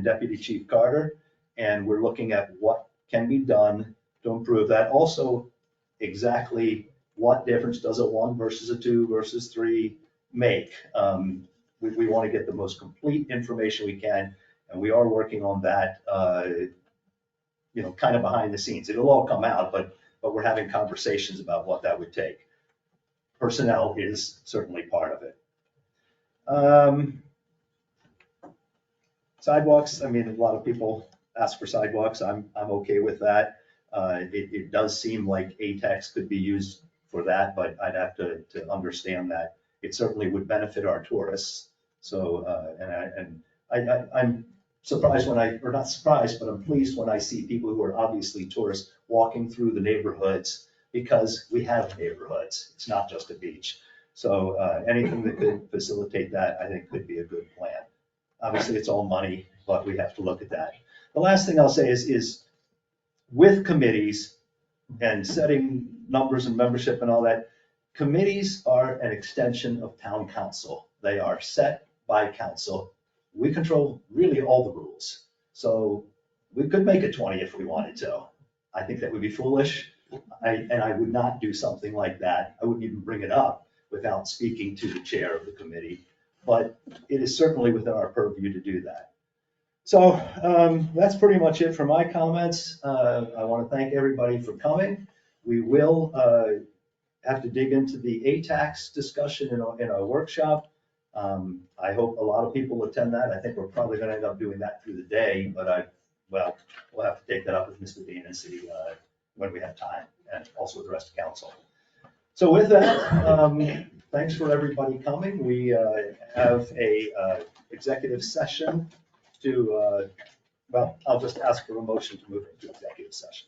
Deputy Chief Carter, and we're looking at what can be done to improve that. Also, exactly what difference does a 1 versus a 2 versus 3 make? We want to get the most complete information we can, and we are working on that, kind of behind the scenes. It'll all come out, but we're having conversations about what that would take. Personnel is certainly part of it. Sidewalks, I mean, a lot of people ask for sidewalks. I'm okay with that. It does seem like ATAX could be used for that, but I'd have to understand that. It certainly would benefit our tourists. So, I'm surprised or not surprised, but I'm pleased when I see people who are obviously tourists walking through the neighborhoods, because we have neighborhoods. It's not just a beach. So anything that could facilitate that, I think could be a good plan. Obviously, it's all money, but we have to look at that. The last thing I'll say is with committees and setting numbers and membership and all that, committees are an extension of town council. They are set by council. We control really all the rules. So we could make it 20 if we wanted to. I think that would be foolish. And I would not do something like that. I wouldn't even bring it up without speaking to the chair of the committee. But it is certainly within our purview to do that. So that's pretty much it for my comments. I want to thank everybody for coming. We will have to dig into the ATAX discussion in our workshop. I hope a lot of people attend that. I think we're probably going to end up doing that through the day, but we'll have to take that up with Mr. Dean and see when we have time, and also with the rest of council. So with that, thanks for everybody coming. We have a executive session to, I'll just ask for a motion to move into executive session.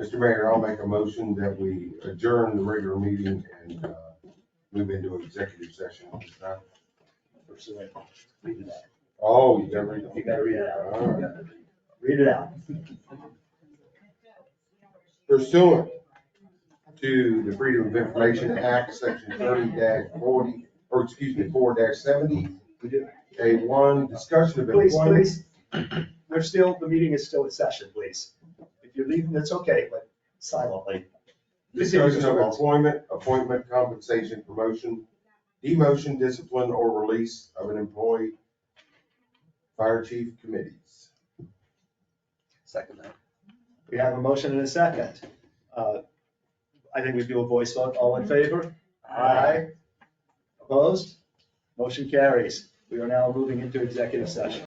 Mr. Mayor, I'll make a motion that we adjourn the regular meeting and move into executive session. Read it out. Oh, you gotta read it. You gotta read it out. All right. Read it out. Pursuant to the Freedom of Information Act, section 30-40, or excuse me, 4-70, A1, discussion of employment. Please, the meeting is still in session, please. If you're leaving, that's okay, but silently. Discussion of employment, appointment, compensation, promotion, demotion, discipline, or release of an employee, fire chief committees. Second that. We have a motion and a second. I think we do a voice vote. All in favor? Aye. Opposed? Motion carries. We are now moving into executive session.